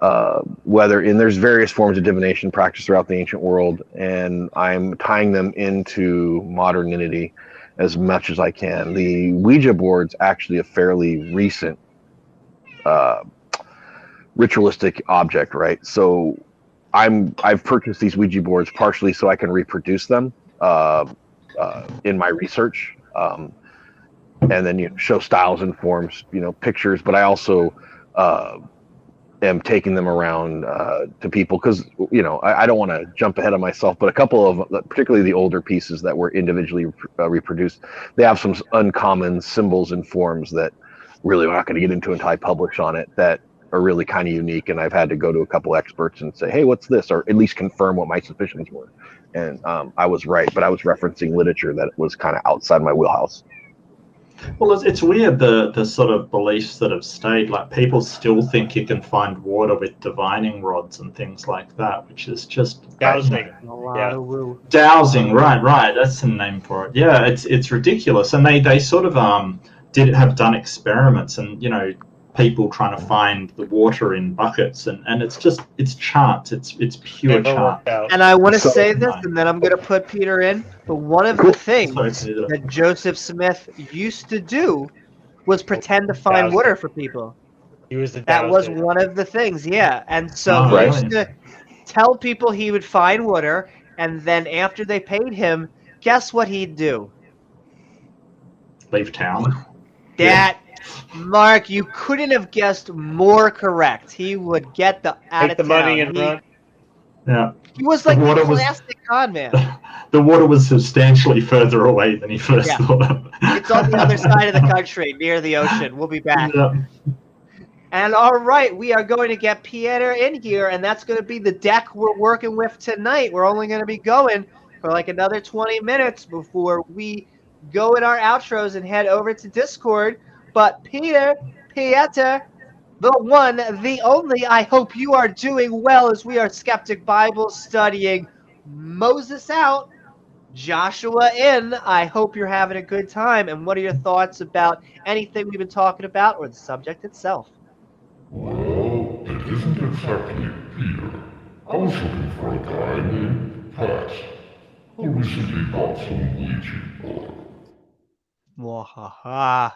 there's various forms of divination practiced throughout the ancient world, and I'm tying them into modernity as much as I can. The Ouija board's actually a fairly recent ritualistic object, right? So I've purchased these Ouija boards partially so I can reproduce them in my research, and then show styles and forms, pictures. But I also am taking them around to people because I don't want to jump ahead of myself, but a couple of, particularly the older pieces that were individually reproduced, they have some uncommon symbols and forms that really we're not going to get into until I publish on it, that are really kind of unique. And I've had to go to a couple experts and say, hey, what's this? Or at least confirm what my suspicions were. And I was right, but I was referencing literature that was kind of outside my wheelhouse.
Well, it's weird, the sort of beliefs that have stayed. Like, people still think you can find water with divining rods and things like that, which is just
Dowsing.
Dowsing, right. That's the name for it. Yeah, it's ridiculous. And they sort of have done experiments, and people trying to find the water in buckets, and it's chance. It's pure chance.
And I want to say this, and then I'm going to put Peter in. But one of the things that Joseph Smith used to do was pretend to find water for people. That was one of the things, yeah. And so he used to tell people he would find water, and then after they paid him, guess what he'd do?
Leave town.
Mark, you couldn't have guessed more correct. He would get
take the money and run.
Yeah.
He was like the classic con man.
The water was substantially further away than he first thought.
It's on the other side of the country, near the ocean. We'll be back.
Yeah.
And all right, we are going to get Peter in here, and that's going to be the deck we're working with tonight. We're only going to be going for like another 20 minutes before we go in our outros and head over to Discord. But Peter, the one, the only, I hope you are doing well as we are Skeptic Bible studying Moses out, Joshua in. I hope you're having a good time. And what are your thoughts about anything we've been talking about or the subject itself?
Well, it isn't exactly Peter. I was looking for a guy named Pat, who recently got some Ouija board.
Mwahaha.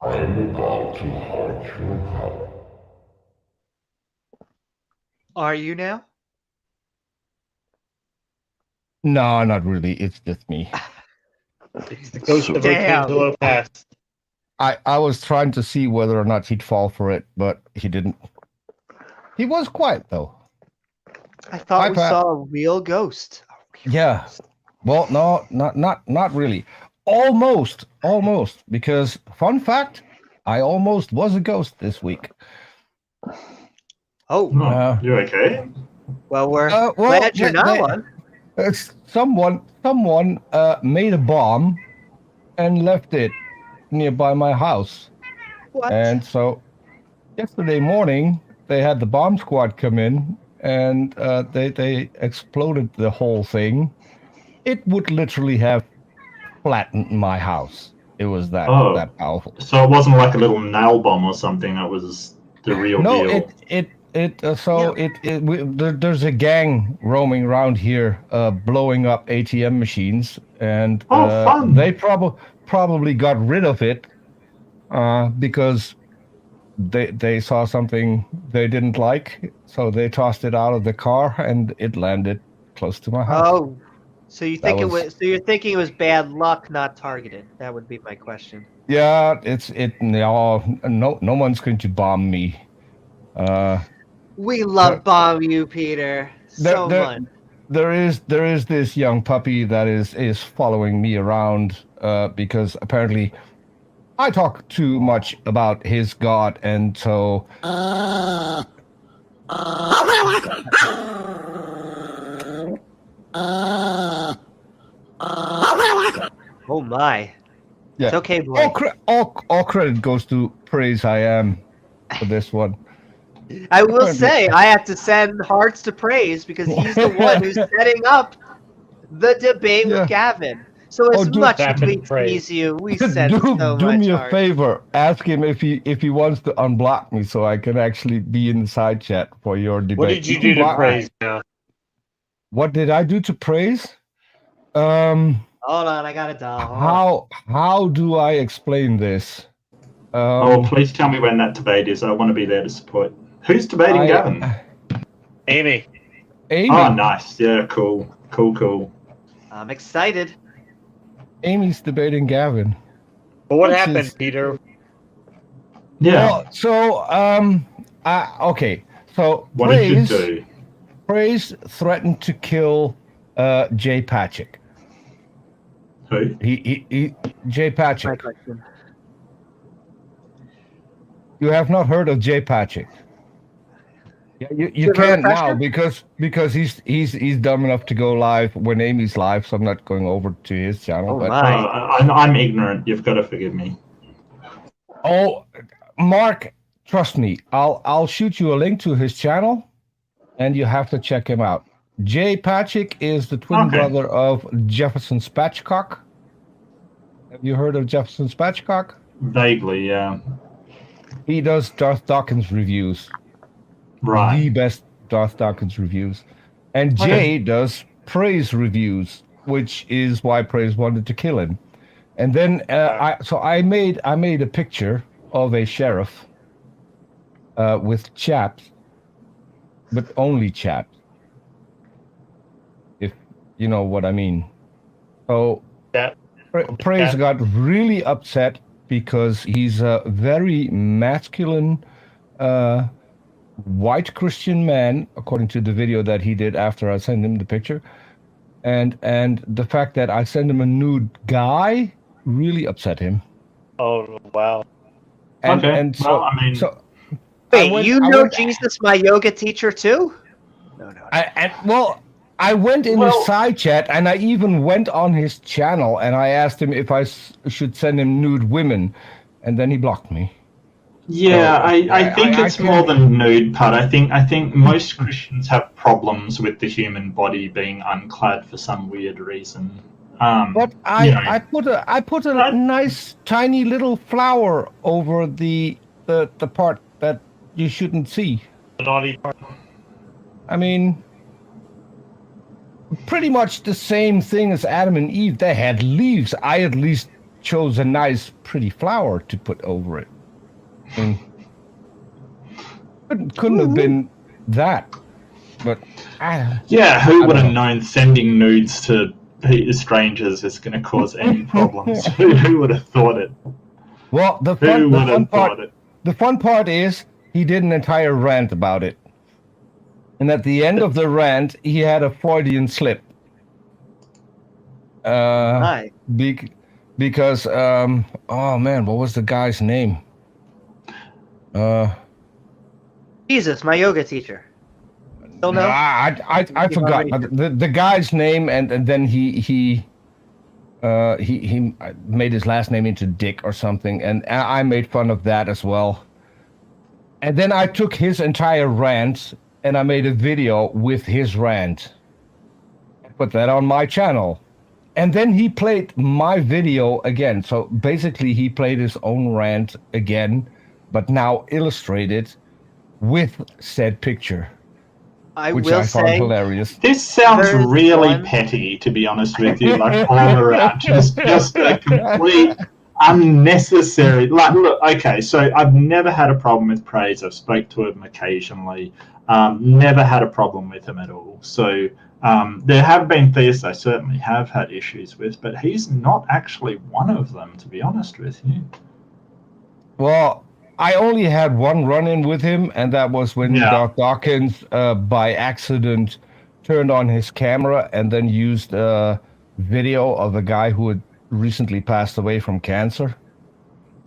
I'm about to haunt your house.
Are you now?
No, not really. It's just me.
It's the ghost of Angelo Pass.
I was trying to see whether or not he'd fall for it, but he didn't. He was quiet though.
I thought we saw a real ghost.
Yeah. Well, no, not really. Almost, because fun fact, I almost was a ghost this week.
Oh,
you okay?
Well, we're glad you're not one.
Someone made a bomb and left it nearby my house.
What?
And so yesterday morning, they had the bomb squad come in, and they exploded the whole thing. It would literally have flattened my house. It was that powerful.
So it wasn't like a little nail bomb or something. That was the real deal.
There's a gang roaming around here, blowing up ATM machines, and
fun.
They probably got rid of it because they saw something they didn't like, so they tossed it out of the car and it landed close to my house.
Oh. So you think you're thinking it was bad luck, not targeted? That would be my question.
Yeah, no one's going to bomb me.
We love bomb you, Peter, so much.
There is this young puppy that is following me around because apparently I talk too much about his god, and so.
Oh my!
Yeah.
It's okay, boy.
All credit goes to Praise I Am for this one.
I will say I have to send hearts to Praise because he's the one who's setting up the debate with Gavin. So as
do-
much as
Tap
we
and pray.
tease you, we send so
do
much
me a
heart.
favor. Ask him if he wants to unblock me so I can actually be in the side chat for your debate.
What did you
can
do to
block-
praise now?
What did I do to praise?
Hold on, I got it down. Hold on.
How do I explain this?
Please tell me when that debate is. I want to be there to support. Who's debating Gavin?
Amy.
Amy.
Oh, nice. Yeah, cool.
I'm excited.
Amy's debating Gavin.
But what
Which
happened,
is-
Peter?
Yeah.
Well, so okay. So
What did you do?
Praise threatened to kill Jay Patrick.
Who?
He Jay
My
Patrick.
question.
You have not heard of Jay Patrick. Yeah, you
Give her a
can't now
refresher?
because he's dumb enough to go live when Amy's live, so I'm not going over to his channel.
Oh
but
my.
I'm ignorant. You've got to forgive me.
Mark, trust me, I'll shoot you a link to his channel, and you have to check him out. Jay Patrick is the twin brother of Jefferson Spatchcock. Have you heard of Jefferson Spatchcock?
Vaguely, yeah.
He does Darth Dawkins reviews.
Right.
The best Darth Dawkins reviews. And Jay does Praise reviews, which is why Praise wanted to kill him. And then I made a picture of a sheriff with chaps, but only chaps. If you know what I mean. So Praise got really upset because he's a very masculine white Christian man, according to the video that he did after I sent him the picture. And the fact that I sent him a nude guy really upset him.
Oh, wow.
And so,
well, I mean,
Wait, Jesus, my yoga teacher, too? No.
I went in his side chat, and I even went on his channel, and I asked him if I should send him nude women, and then he blocked me.
Yeah,
So,
I think it's more than nude, Pat. I think most Christians have problems with the human body being unclad for some weird reason.
But I put a nice tiny little flower over the part that you shouldn't see.
The naughty part.
I mean, pretty much the same thing as Adam and Eve. They had leaves. I at least chose a nice, pretty flower to put over it. I mean, couldn't have been that. But
yeah, who would have known sending nudes to strangers is going to cause any problems? Who would have thought it?
Well, the fun part is he did an entire rant about it. And at the end of the rant, he had a Freudian slip. Because, oh man, what was the guy's name?
Jesus, my yoga teacher. Still no?
I forgot the guy's name, and then he made his last name into Dick or something, and I made fun of that as well. And then I took his entire rant and I made a video with his rant. I put that on my channel. And then he played my video again. So basically he played his own rant again, but now illustrated with said picture. Which I found hilarious.
This sounds really petty, to be honest with you, like all around. Just a complete unnecessary. Like, look, okay, so I've never had a problem with Praise. I've spoke to him occasionally. Never had a problem with him at all. So there have been theists I certainly have had issues with, but he's not actually one of them, to be honest with you.
Well, I only had one run-in with him, and that was when Darth Dawkins, by accident, turned on his camera and then used a video of a guy who had recently passed away from cancer.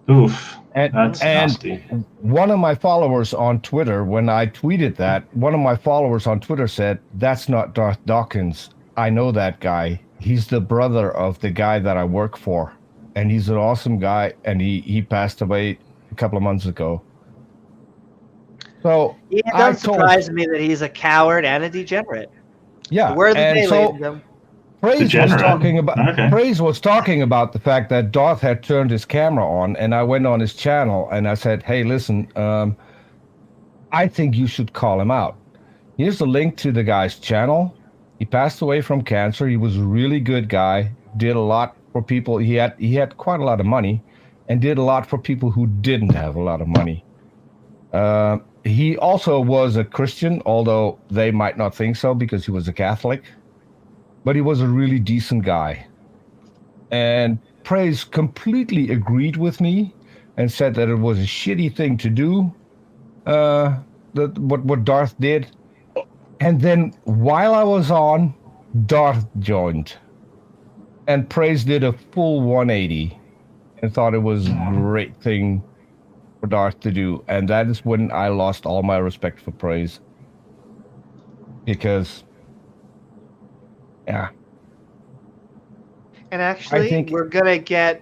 Oof, that's nasty.
One of my followers on Twitter, when I tweeted that, one of my followers on Twitter said, "That's not Darth Dawkins. I know that guy. He's the brother of the guy that I work for, and he's an awesome guy, and he passed away a couple of months ago." So
it doesn't surprise me that he's a coward and a degenerate.
Yeah,
Where the day, ladies and gentlemen.
Okay.
Praise was talking about the fact that Darth had turned his camera on, and I went on his channel and I said, "Hey, listen, I think you should call him out. Here's the link to the guy's channel. He passed away from cancer. He was a really good guy. Did a lot for people. He had quite a lot of money, and did a lot for people who didn't have a lot of money. He also was a Christian, although they might not think so because he was a Catholic. But he was a really decent guy. And Praise completely agreed with me and said that it was a shitty thing to do, what Darth did. And then while I was on, Darth joined. And Praise did a full 180 and thought it was a great thing for Darth to do. And that is when I lost all my respect for Praise. Because, yeah.
And actually, we're going to get,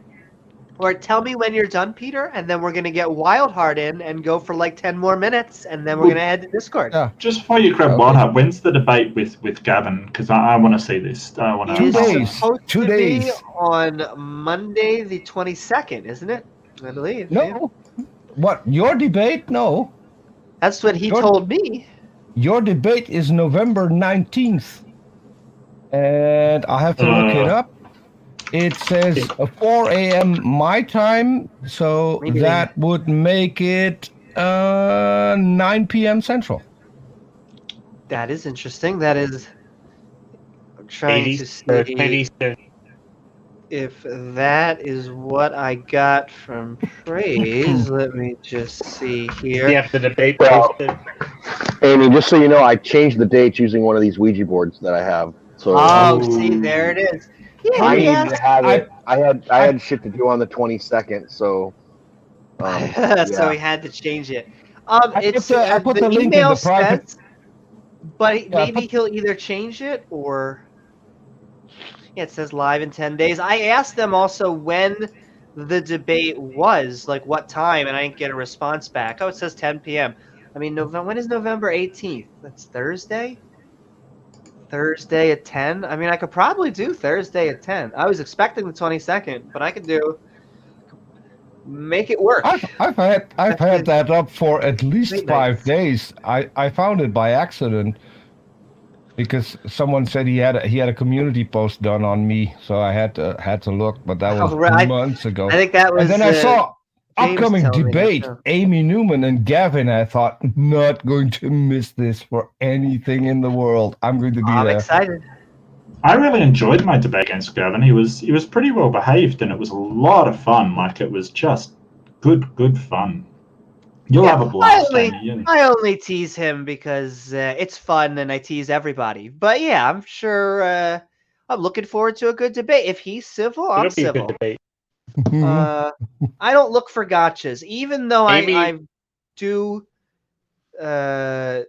or tell me when you're done, Peter, and then we're going to get Wildheart in and go for like 10 more minutes, and then we're going to head to Discord.
Yeah.
Just before you grab Wildheart, when's the debate with Gavin? Because I want to see this. I want to.
2 days.
Supposed
2
to
days.
be on Monday the 22nd, isn't it? I believe.
No.
Yeah.
What? Your debate? No.
That's what he told me.
Your debate is November 19th. And I have to look it up. It says 4 a.m. my time, so that would make it 9 p.m. Central.
That is interesting. That is... I'm trying to see if that is what I got from Praise. Let me just see here.
Yeah, the debate
Well,
posted.
Amy, just so you know, I changed the dates using one of these Ouija boards that I have. So
see, there it is. Yeah,
I need to have it. I had shit to do on the 22nd, so.
So he had to change it.
I put the link in the private.
Says, but maybe he'll either change it or. Yeah, it says live in 10 days. I asked them also when the debate was, like what time, and I didn't get a response back. Oh, it says 10 p.m. I mean, when is November 18th? That's Thursday? Thursday at 10? I mean, I could probably do Thursday at 10. I was expecting the 22nd, but I could make it work.
I've had that up for at least 5 days. I found it by accident because someone said he had a community post done on me, so I had to look, but that was months ago.
I think that was.
And then I saw
James
upcoming debate, Amy Newman and Gavin. I thought, not going to miss this for anything in the world. I'm going to be there.
I'm excited.
I really enjoyed my debate against Gavin. He was pretty well behaved, and it was a lot of fun. Like, it was just good fun. You'll have a blast.
I only tease him because it's fun, and I tease everybody. But yeah, I'm sure. I'm looking forward to a good debate. If he's civil, I'm civil.
A good debate.
I don't look for gotchas, even though I do. How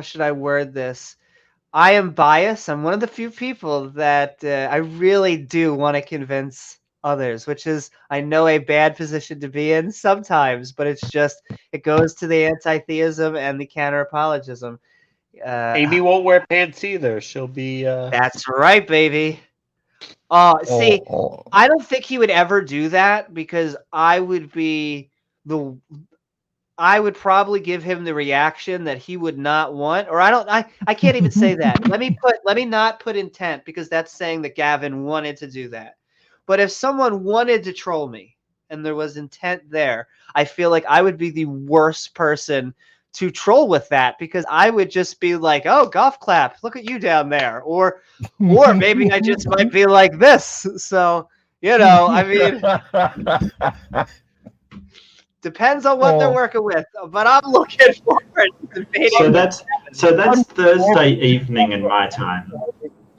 should I word this? I am biased. I'm one of the few people that I really do want to convince others, which is, I know, a bad position to be in sometimes, but it's just, it goes to the anti-theism and the counter-apologism.
Amy won't wear pants either. She'll be...
That's right, baby. See, I don't think he would ever do that because I would probably give him the reaction that he would not want, or I can't even say that. Let me not put intent, because that's saying that Gavin wanted to do that. But if someone wanted to troll me and there was intent there, I feel like I would be the worst person to troll with that, because I would just be like, oh, golf clap, look at you down there. Or maybe I just might be like this. So, I mean, depends on what they're working with. But I'm looking forward to debating.
So that's Thursday evening in my time.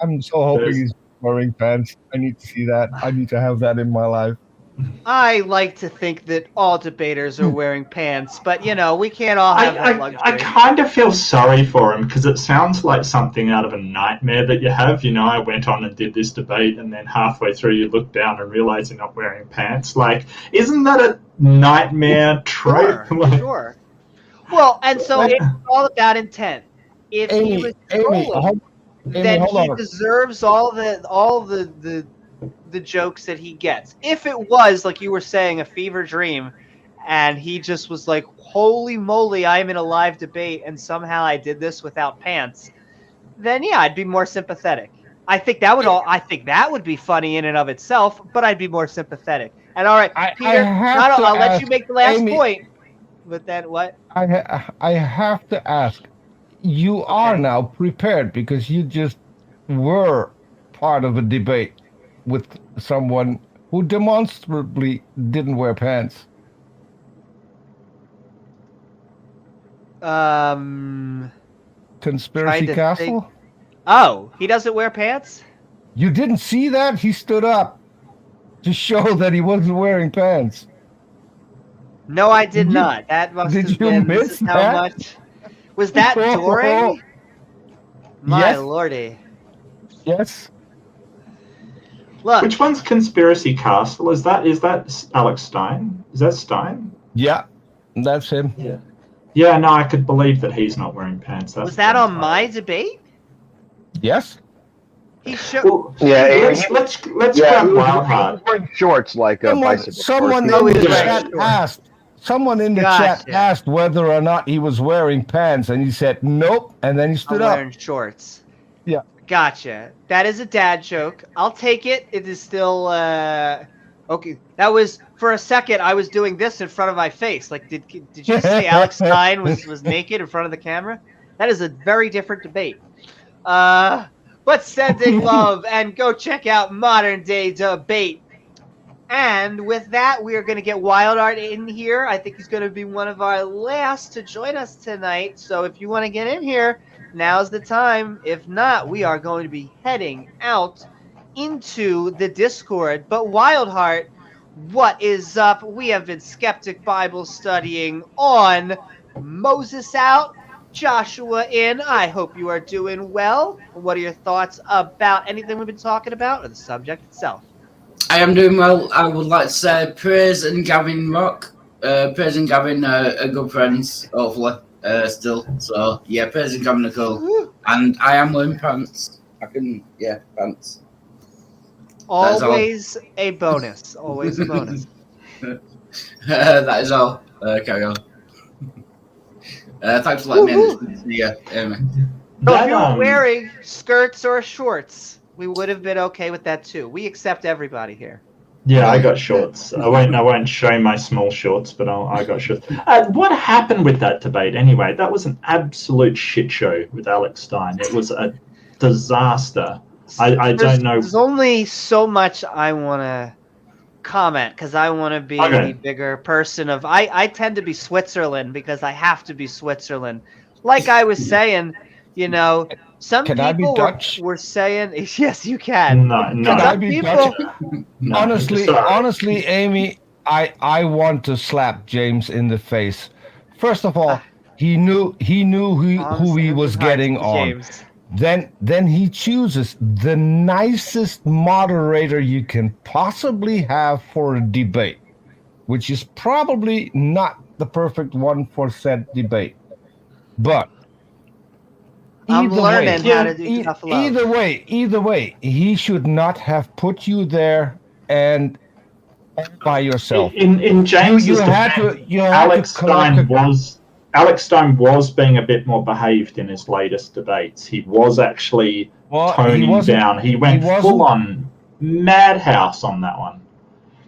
I'm so hoping he's wearing pants. I need to see that. I need to have that in my life.
I like to think that all debaters are wearing pants, but we can't all have that luxury.
I kind of feel sorry for him, because it sounds like something out of a nightmare that you have. I went on and did this debate, and then halfway through you look down and realize you're not wearing pants. Like, isn't that a nightmare trope?
Sure. Well, and so it's all about intent. If he was trolling, then
hold
he
on.
deserves all the jokes that he gets. If it was, like you were saying, a fever dream, and he just was like, holy moly, I'm in a live debate, and somehow I did this without pants, then yeah, I'd be more sympathetic. I think that would be funny in and of itself, but I'd be more sympathetic. And all right,
I
Peter,
have to
I'll let
ask,
you make the last
Amy,
point. But then what?
I have to ask. You are
Okay.
now prepared because you just were part of a debate with someone who demonstrably didn't wear pants. Conspiracy
Trying to
Castle?
think. Oh, he doesn't wear pants?
You didn't see that? He stood up to show that he wasn't wearing pants.
No, I did
Did you-
not. That must
did
have
you
been.
miss
This is how
that?
much. Was that
Oh,
during? My
yes.
lordy.
Yes.
Look,
Which one's Conspiracy Castle? Is that Alex Stein? Is that Stein?
Yeah, that's him.
Yeah. Yeah, no, I could believe that he's not wearing pants. That's
was that on
entirely-
my debate?
Yes.
He should.
Well,
Let's grab Wildheart.
wearing shorts like a bicycle.
Someone
shorts.
in the
was
chat
wearing
asked. Someone in the
Gotcha.
chat asked whether or not he was wearing pants, and he said nope, and then he
I'm
stood up.
wearing shorts.
Yeah.
Gotcha. That is a dad joke. I'll take it. It is still okay. That was for a second. I was doing this in front of my face. Like, did you say Alex Stein was naked in front of the camera? That is a very different debate. But sending love and go check out Modern Day Debate. And with that, we are going to get Wild Art in here. I think he's going to be one of our last to join us tonight. So if you want to get in here, now's the time. If not, we are going to be heading out into the Discord. But Wild Heart, what is up? We have been Skeptic Bible studying on Moses out, Joshua in. I hope you are doing well. What are your thoughts about anything we've been talking about or the subject itself?
I am doing well. I would like to say Praise and Gavin rock. Praise and Gavin are good friends, hopefully, still. So, yeah, Praise and Gavin are cool. And I am wearing pants. Pants.
Always a bonus. Always a bonus.
That is all. Carry on. Thanks for letting me in. See ya, Amy.
So if you were wearing skirts or shorts, we would have been okay with that too. We accept everybody here.
Yeah, I got shorts. I won't show my small shorts, but I got shorts. What happened with that debate anyway? That was an absolute shit show with Alex Stein. It was a disaster. I don't know.
There's only so much I want to comment because I want to be the bigger person of. I tend to be Switzerland because I have to be Switzerland. Like I was saying, some people were saying, yes, you can.
No.
Can I be Dutch? No. Honestly, Amy, I want to slap James in the face. First of all, he knew who he was getting on.
James.
Then he chooses the nicest moderator you can possibly have for a debate, which is probably not the perfect one for said debate. But
I'm learning how to do tough love.
Either way, he should not have put you there and by yourself.
In James's defense, Alex Stein was being a bit more behaved in his latest debates. He was actually toning down. He went full on madhouse on that one.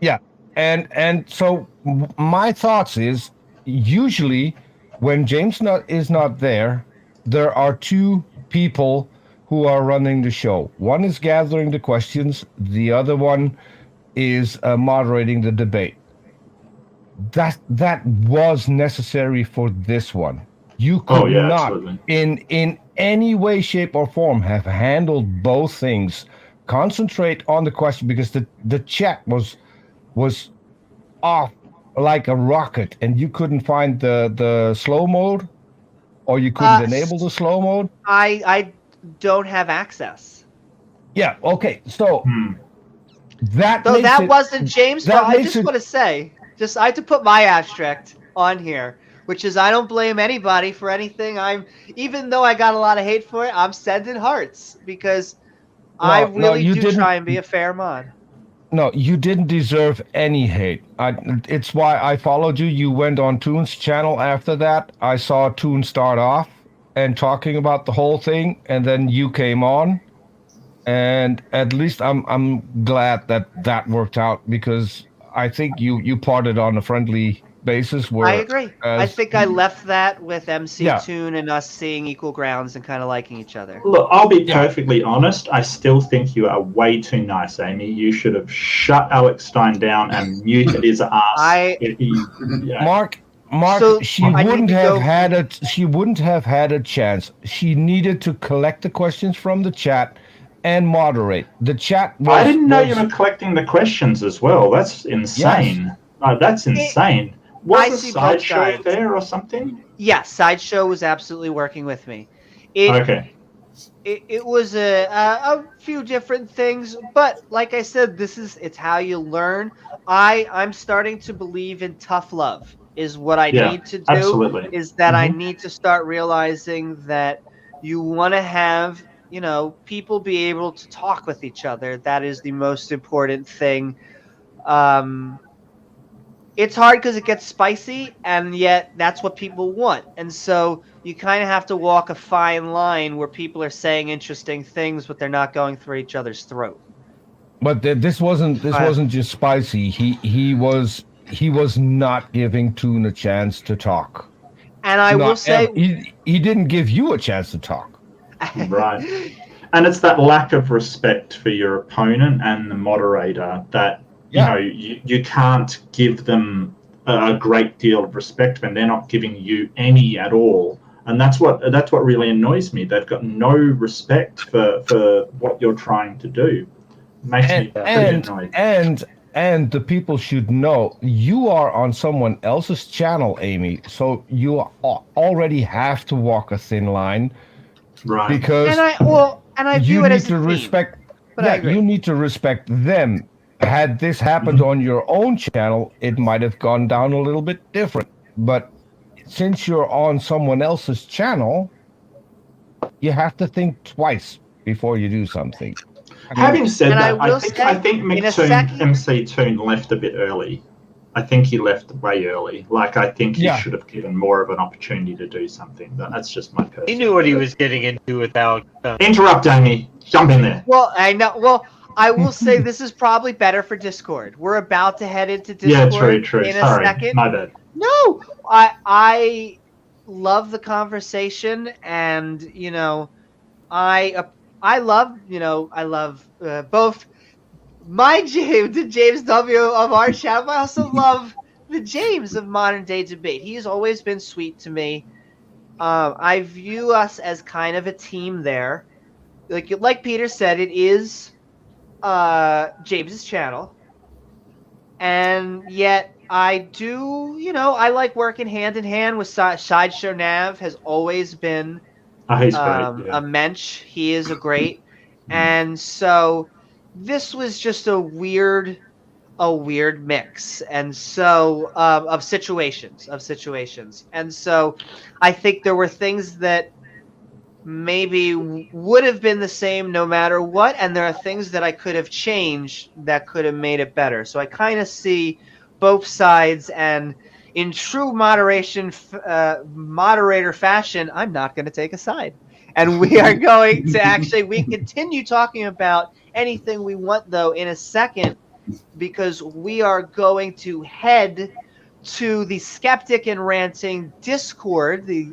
Yeah, and so my thoughts is usually when James is not there are two people who are running the show. One is gathering the questions. The other one is moderating the debate. That was necessary for this one. You could not, absolutely. in any way, shape, or form, have handled both things. Concentrate on the question because the chat was off like a rocket, and you couldn't find the slow mode, or you couldn't enable the slow mode.
I don't have access.
Yeah. Okay. So that
wasn't James. I just want to say. I have to put my abstract on here. which is I don't blame anybody for anything. Even though I got a lot of hate for it, I'm sending hearts because I really
you
do
didn't.
try and be a fair mod.
No, you didn't deserve any hate. It's why I followed you. You went on Toon's channel after that. I saw Toon start off and talking about the whole thing, and then you came on. And at least I'm glad that worked out because I think you parted on a friendly basis. Where
I agree. I think I left that with MC
Yeah.
Toon and us seeing equal grounds and kind of liking each other.
Look, I'll be perfectly honest. I still think you are way too nice, Amy. You should have shut Alex Stein down and muted his ass.
Mark,
So,
she
I need
wouldn't
to
have
go-
had a chance. She needed to collect the questions from the chat and moderate. The chat was,
I didn't know you were collecting the questions as well. That's insane. That's insane.
I
Was
see
a
both
sideshow
sides.
there or something?
Yes, Sideshow was absolutely working with me.
Okay.
It was a few different things, but like I said, it's how you learn. I'm starting to believe in tough love is what I
Yeah,
need to do.
absolutely.
Is that I
Mhm.
need to start realizing that you want to have, people be able to talk with each other. That is the most important thing. It's hard because it gets spicy, and yet that's what people want. And so you kind of have to walk a fine line where people are saying interesting things, but they're not going through each other's throat.
But this wasn't just spicy. He was not giving Toon a chance to talk.
And I will say,
he didn't give you a chance to talk.
Right. And it's that lack of respect for your opponent and the moderator that you can't give them a great deal of respect when they're not giving you any at all. And that's what really annoys me. They've got no respect for what you're trying to do. Makes me pretty annoyed.
And the people should know you are on someone else's channel, Amy. So you already have to walk a thin line,
right?
Because
I view it as a team.
respect.
But I agree.
You need to respect them. Had this happened on your own channel, it might have gone down a little bit different. But since you're on someone else's channel, you have to think twice before you do something.
Having said that, I think
McToon,
MC Toon left a bit early. I think he left way early. Like, I think he should have given more of an opportunity to do something. But that's just my personal.
He knew what he was getting into without.
Interrupt, Amy. Jump in there.
Well, I know. Well, I will say this is probably better for Discord. We're about to head into Discord
true.
in
Sorry,
a second.
my bad.
No, I love the conversation, and I love both the James W of our channel. I also love the James of Modern Day Debate. He's always been sweet to me. I view us as kind of a team there. Like Peter said, it is James's channel, and yet I do, I like working hand in hand with Sideshow Nav. Has always been
he's great,
a mensch. He is a great, and so this was just a weird mix, and so of situations, and so I think there were things that maybe would have been the same no matter what, and there are things that I could have changed that could have made it better. So I kind of see both sides, and in true moderator fashion, I'm not going to take a side. And we are going to we continue talking about anything we want, though, in a second, because we are going to head to the Skeptic and Ranting Discord, the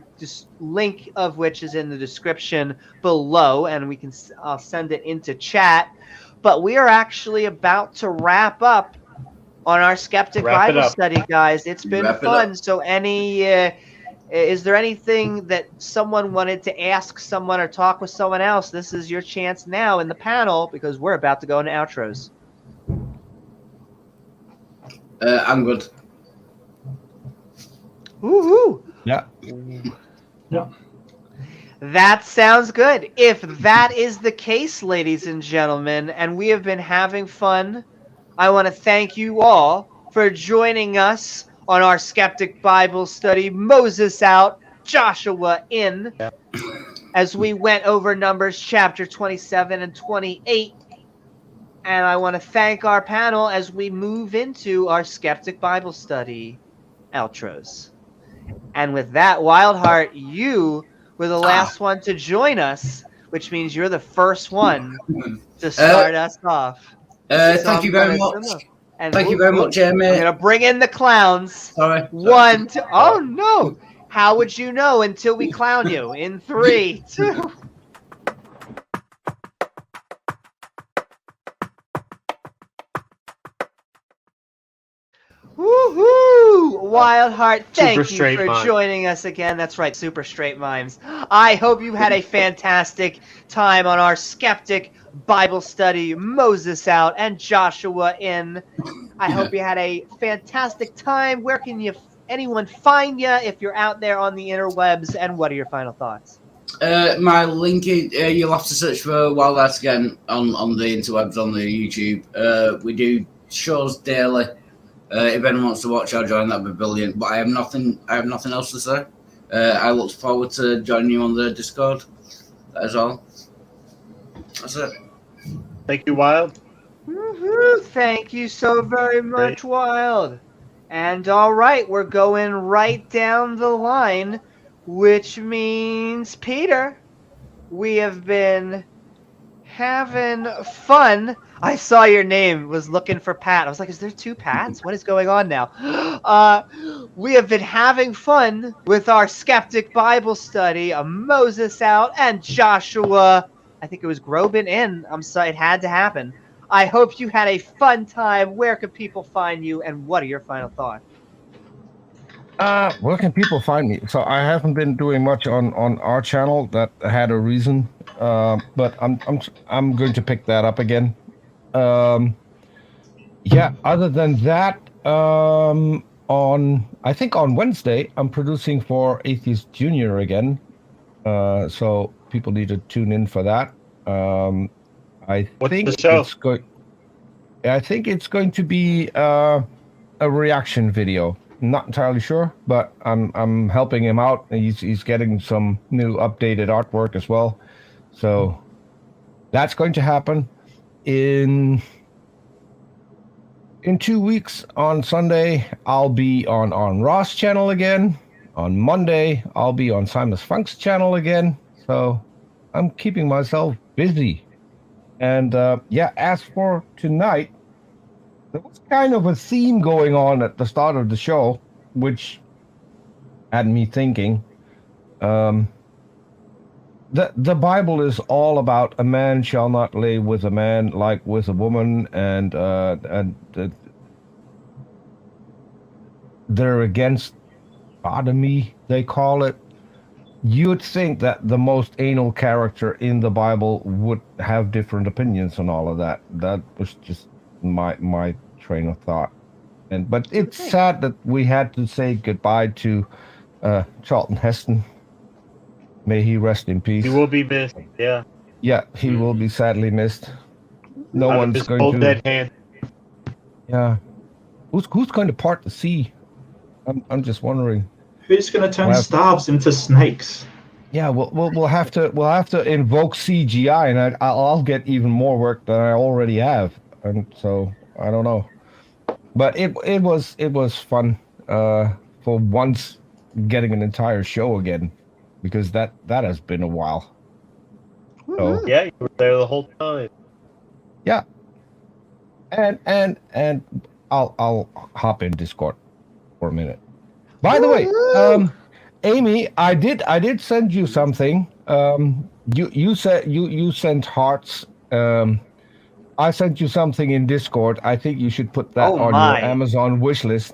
link of which is in the description below, and I'll send it into chat. But we are actually about to wrap up on our Skeptic Bible Study, guys. It's been fun. So is there anything that someone wanted to ask someone or talk with someone else? This is your chance now in the panel, because we're about to go into outros.
I'm good.
Woohoo!
Yeah.
That sounds good. If that is the case, ladies and gentlemen, and we have been having fun, I want to thank you all for joining us on our Skeptic Bible Study. Moses out, Joshua in, as we went over Numbers chapter 27 and 28. And I want to thank our panel as we move into our Skeptic Bible Study outros. And with that, Wildheart, you were the last one to join us, which means you're the first one to start us off.
Thank you very much. Thank you very much, Amy.
I'm going to bring in the clowns.
Sorry.
One, two. Oh, no. How would you know until we clown you? In 3, 2. Woohoo! Wildheart, thank you for joining us again. That's right, Super Straight Mimes. I hope you had a fantastic time on our Skeptic Bible Study. Moses out and Joshua in. I hope you had a fantastic time. Where can anyone find you if you're out there on the interwebs? And what are your final thoughts?
My link is, you'll have to search for Wildheart again on the interwebs, on the YouTube. We do shows daily. If anyone wants to watch, I'll join. That'd be brilliant. But I have nothing else to say. I look forward to joining you on the Discord. That is all. That's it.
Thank you, Wild.
Woohoo! Thank you so very much, Wild. And all right, we're going right down the line, which means, Peter, we have been having fun. I saw your name, was looking for Pat. I was like, is there 2 Pats? What is going on now? We have been having fun with our Skeptic Bible Study. Moses out and Joshua, I think it was Groban in. I'm sorry, it had to happen. I hope you had a fun time. Where can people find you, and what are your final thoughts?
Where can people find me? So I haven't been doing much on our channel. That had a reason, but I'm going to pick that up again. Yeah. Other than that, I think on Wednesday I'm producing for Atheist Junior again. So people need to tune in for that.
What's the show?
I think it's going to be a reaction video. Not entirely sure, but I'm helping him out. He's getting some new updated artwork as well. So that's going to happen in 2 weeks. On Sunday, I'll be on Ross' channel again. On Monday, I'll be on Simus Funk's channel again. So I'm keeping myself busy. And as for tonight, there was kind of a theme going on at the start of the show, which had me thinking. The Bible is all about a man shall not lay with a man like with a woman, and they're against sodomy, they call it. You'd think that the most anal character in the Bible would have different opinions on all of that. That was just my train of thought. But it's sad that we had to say goodbye to Charlton Heston. May he rest in peace.
He will be missed. Yeah.
Yeah, he will be sadly missed. No one's going to.
Dead hand.
Yeah. Who's going to part the sea? I'm just wondering.
Who's going to turn stars into snakes?
Yeah, we'll have to invoke CGI, and I'll get even more work than I already have, and so I don't know. But it was fun for once getting an entire show again, because that has been a while. So,
yeah, you were there the whole time.
Yeah. And I'll hop in Discord for a minute. By the way, Amy, I did send you something. You said you sent hearts. I sent you something in Discord. I think you should put that on your Amazon wish list.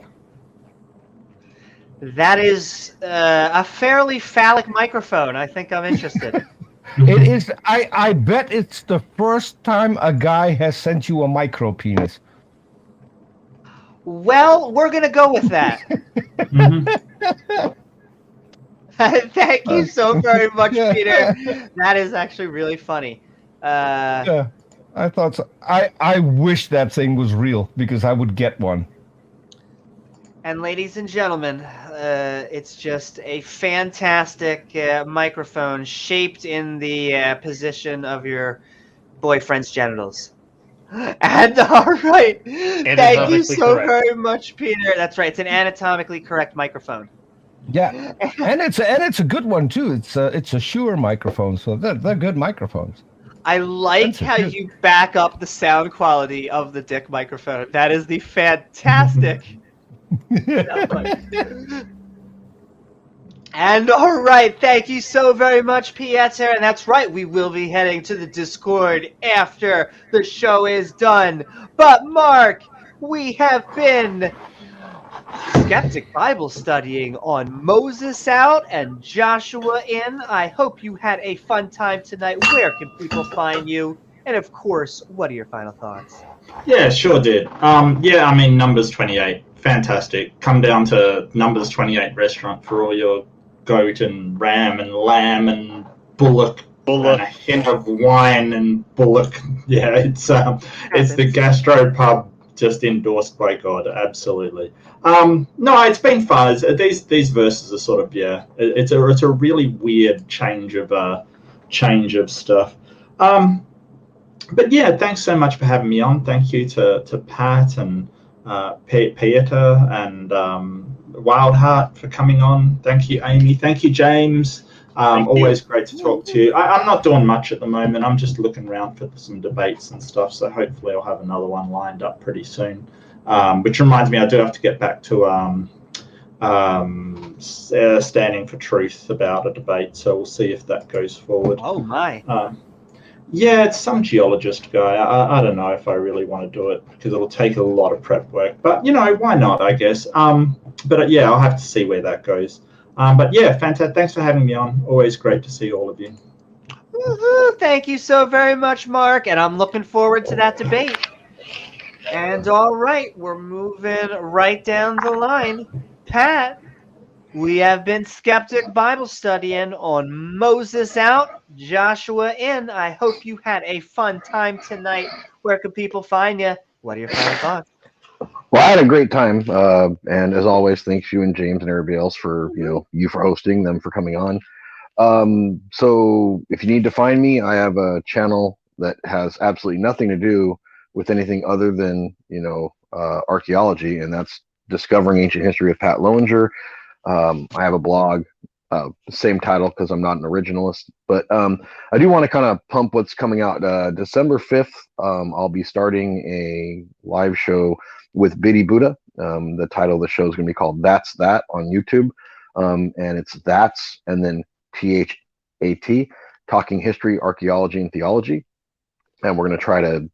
That is a fairly phallic microphone. I think I'm interested.
It is. I bet it's the first time a guy has sent you a micro penis.
Well, we're gonna go with that. Thank you so very much, Peter. That is actually really funny.
Yeah, I thought so. I wish that thing was real, because I would get one.
And ladies and gentlemen, it's just a fantastic microphone shaped in the position of your boyfriend's genitals. And all right, thank you
Anatomically
so
correct.
very much, Peter. That's right. It's an anatomically correct microphone.
Yeah, and it's a good one too. It's a Shure microphone, so they're good microphones.
I like
That's a
how
good-
you back up the sound quality of the dick microphone. That is the fantastic. And all right, thank you so very much, Pieter. And that's right, we will be heading to the Discord after the show is done. But Mark, we have been Skeptic Bible studying on Moses out and Joshua in. I hope you had a fun time tonight. Where can people find you? And of course, what are your final thoughts?
Yeah, sure did. Yeah, I mean, Numbers 28, fantastic. Come down to Numbers 28 restaurant for all your goat and ram and lamb and bullock and a hint of wine and bullock. Yeah, it's the gastro pub just endorsed by God, absolutely. No, it's been fun. These verses are sort of it's a really weird change of stuff. But yeah, thanks so much for having me on. Thank you to Pat and Peter and Wildheart for coming on. Thank you, Amy. Thank you, James. Always great to talk to you. I'm not doing much at the moment. I'm just looking around for some debates and stuff. So hopefully I'll have another one lined up pretty soon. Which reminds me, I do have to get back to Standing for Truth about a debate. So we'll see if that goes forward.
Oh my.
Yeah, it's some geologist guy. I don't know if I really want to do it because it'll take a lot of prep work. But, why not, I guess. But yeah, I'll have to see where that goes. But yeah, fantastic. Thanks for having me on. Always great to see all of you.
Woo-hoo. Thank you so very much, Mark. And I'm looking forward to that debate. And all right, we're moving right down the line. Pat, we have been Skeptic Bible studying on Moses out, Joshua in. I hope you had a fun time tonight. Where can people find you? What are your final thoughts?
Well, I had a great time, and as always, thanks you and James and everybody else for you for hosting, them for coming on. So if you need to find me, I have a channel that has absolutely nothing to do with anything other than archaeology, and that's Discovering Ancient History with Pat Lowinger. I have a blog, same title because I'm not an originalist, but I do want to kind of pump what's coming out. December 5th, I'll be starting a live show with Biddy Buddha. The title of the show is going to be called That's That on YouTube. And it's That's and then THAT, Talking History, Archaeology, and Theology. And we're going to try to,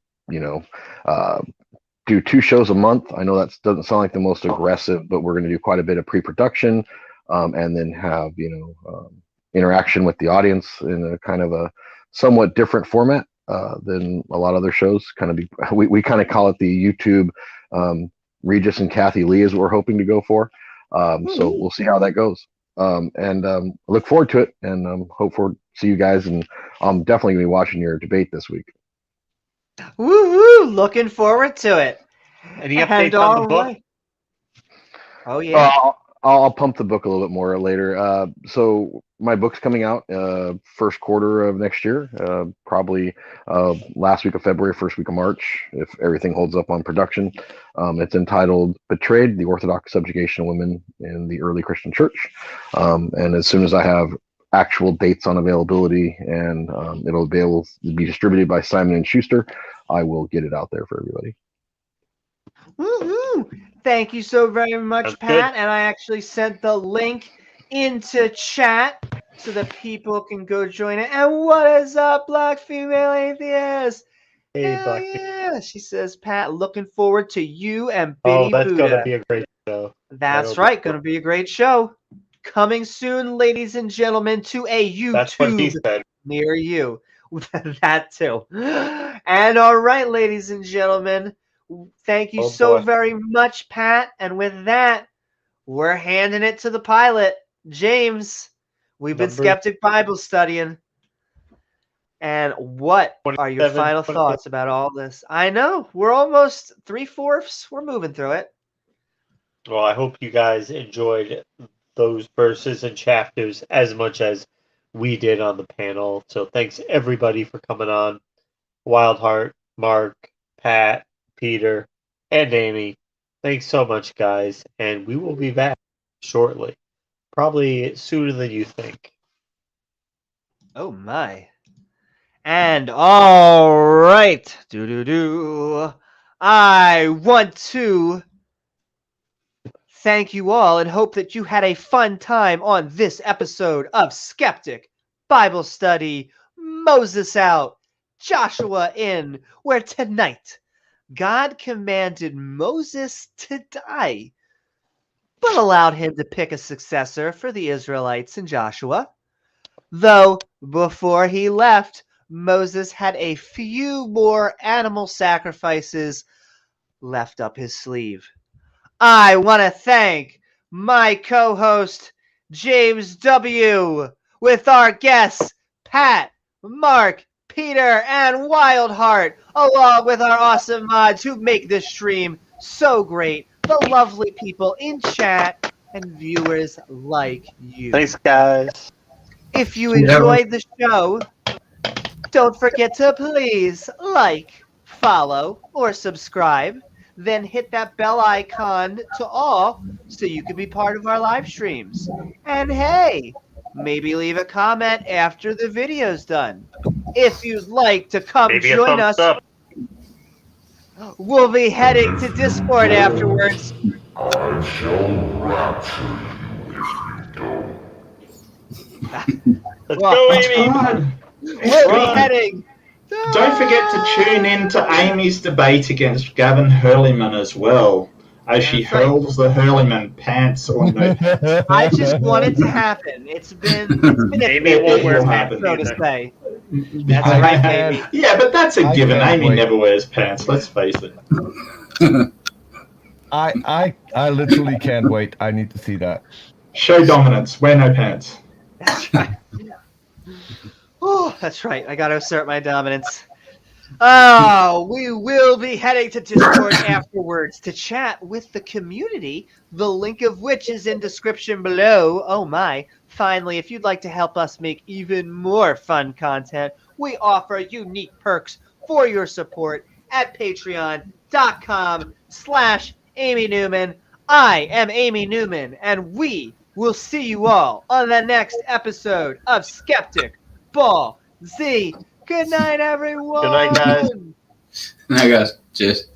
do 2 shows a month. I know that doesn't sound like the most aggressive, but we're going to do quite a bit of pre-production, and then have interaction with the audience in a kind of a somewhat different format than a lot of other shows. We kind of call it the YouTube Regis and Kathy Lee is what we're hoping to go for. So we'll see how that goes. And look forward to it, and hope for see you guys. And I'm definitely gonna be watching your debate this week.
Woo-hoo! Looking forward to it.
Any updates on the book?
Right. Oh yeah.
I'll pump the book a little bit more later. So my book's coming out first quarter of next year, probably last week of February, first week of March, if everything holds up on production. It's entitled Betrayed, the Orthodox Subjugation of Women in the Early Christian Church. And as soon as I have actual dates on availability and it'll be able to be distributed by Simon & Schuster, I will get it out there for everybody.
Woo-hoo! Thank you so very much,
That's
Pat.
good.
And I actually sent the link into chat so that people can go join it. And what is up, Black Female Atheist?
Hey,
Hell
Black
yeah. She says, Pat, looking forward to you and
Oh,
Biddy
that's
Buddha.
gonna be a great show.
That's right. Going to be a great show. Coming soon, ladies and gentlemen, to a
That's what he
YouTube
said.
near you. That too. And all right, ladies and gentlemen, thank you
Oh,
so
boy.
very much, Pat. And with that, we're handing it to the pilot, James. We've been
Number-
Skeptic Bible studying. And what are your
27,
final
27.
thoughts about all this? I know we're almost 3/4. We're moving through it.
Well, I hope you guys enjoyed those verses and chapters as much as we did on the panel. So thanks everybody for coming on. Wildheart, Mark, Pat, Peter, and Amy. Thanks so much, guys. And we will be back shortly. Probably sooner than you think.
Oh my. And all right. I want to thank you all and hope that you had a fun time on this episode of Skeptic Bible Study. Moses out, Joshua in, where tonight God commanded Moses to die, but allowed him to pick a successor for the Israelites in Joshua. Though before he left, Moses had a few more animal sacrifices left up his sleeve. I want to thank my co-host, James W., with our guests, Pat, Mark, Peter, and Wildheart, along with our awesome mods who make this stream so great, the lovely people in chat, and viewers like you.
Thanks, guys.
If you enjoyed the show, don't forget to please like, follow, or subscribe. Then hit that bell icon to all so you can be part of our live streams. And hey, maybe leave a comment after the video's done. If you'd like to come
Maybe a
join
thumbs
us,
up.
we'll be heading to Discord afterwards.
I shall rapture you if you don't.
Let's go, Amy.
God.
We'll be heading.
Don't forget to tune in to Amy's debate against Gavin Hurleyman as well, as she
That's right.
hurls the Hurleyman pants or no pants.
I just want it to happen. It's been
Amy won't wear
It will
pants
happen,
so to
either.
say. That's right, Amy.
Yeah, but that's a
I
given.
can't
Amy
wait.
never wears pants, let's face it.
I literally can't wait. I need to see that.
Show dominance, wear no pants.
That's right. Oh, that's right. I got to assert my dominance. Oh, we will be heading to Discord afterwards to chat with the community, the link of which is in description below. Oh my. Finally, if you'd like to help us make even more fun content, we offer unique perks for your support at patreon.com/Amy Newman. I am Amy Newman, and we will see you all on the next episode of Skeptic Ball Z. Good night, everyone.
Good night, guys.
I guess. Cheers.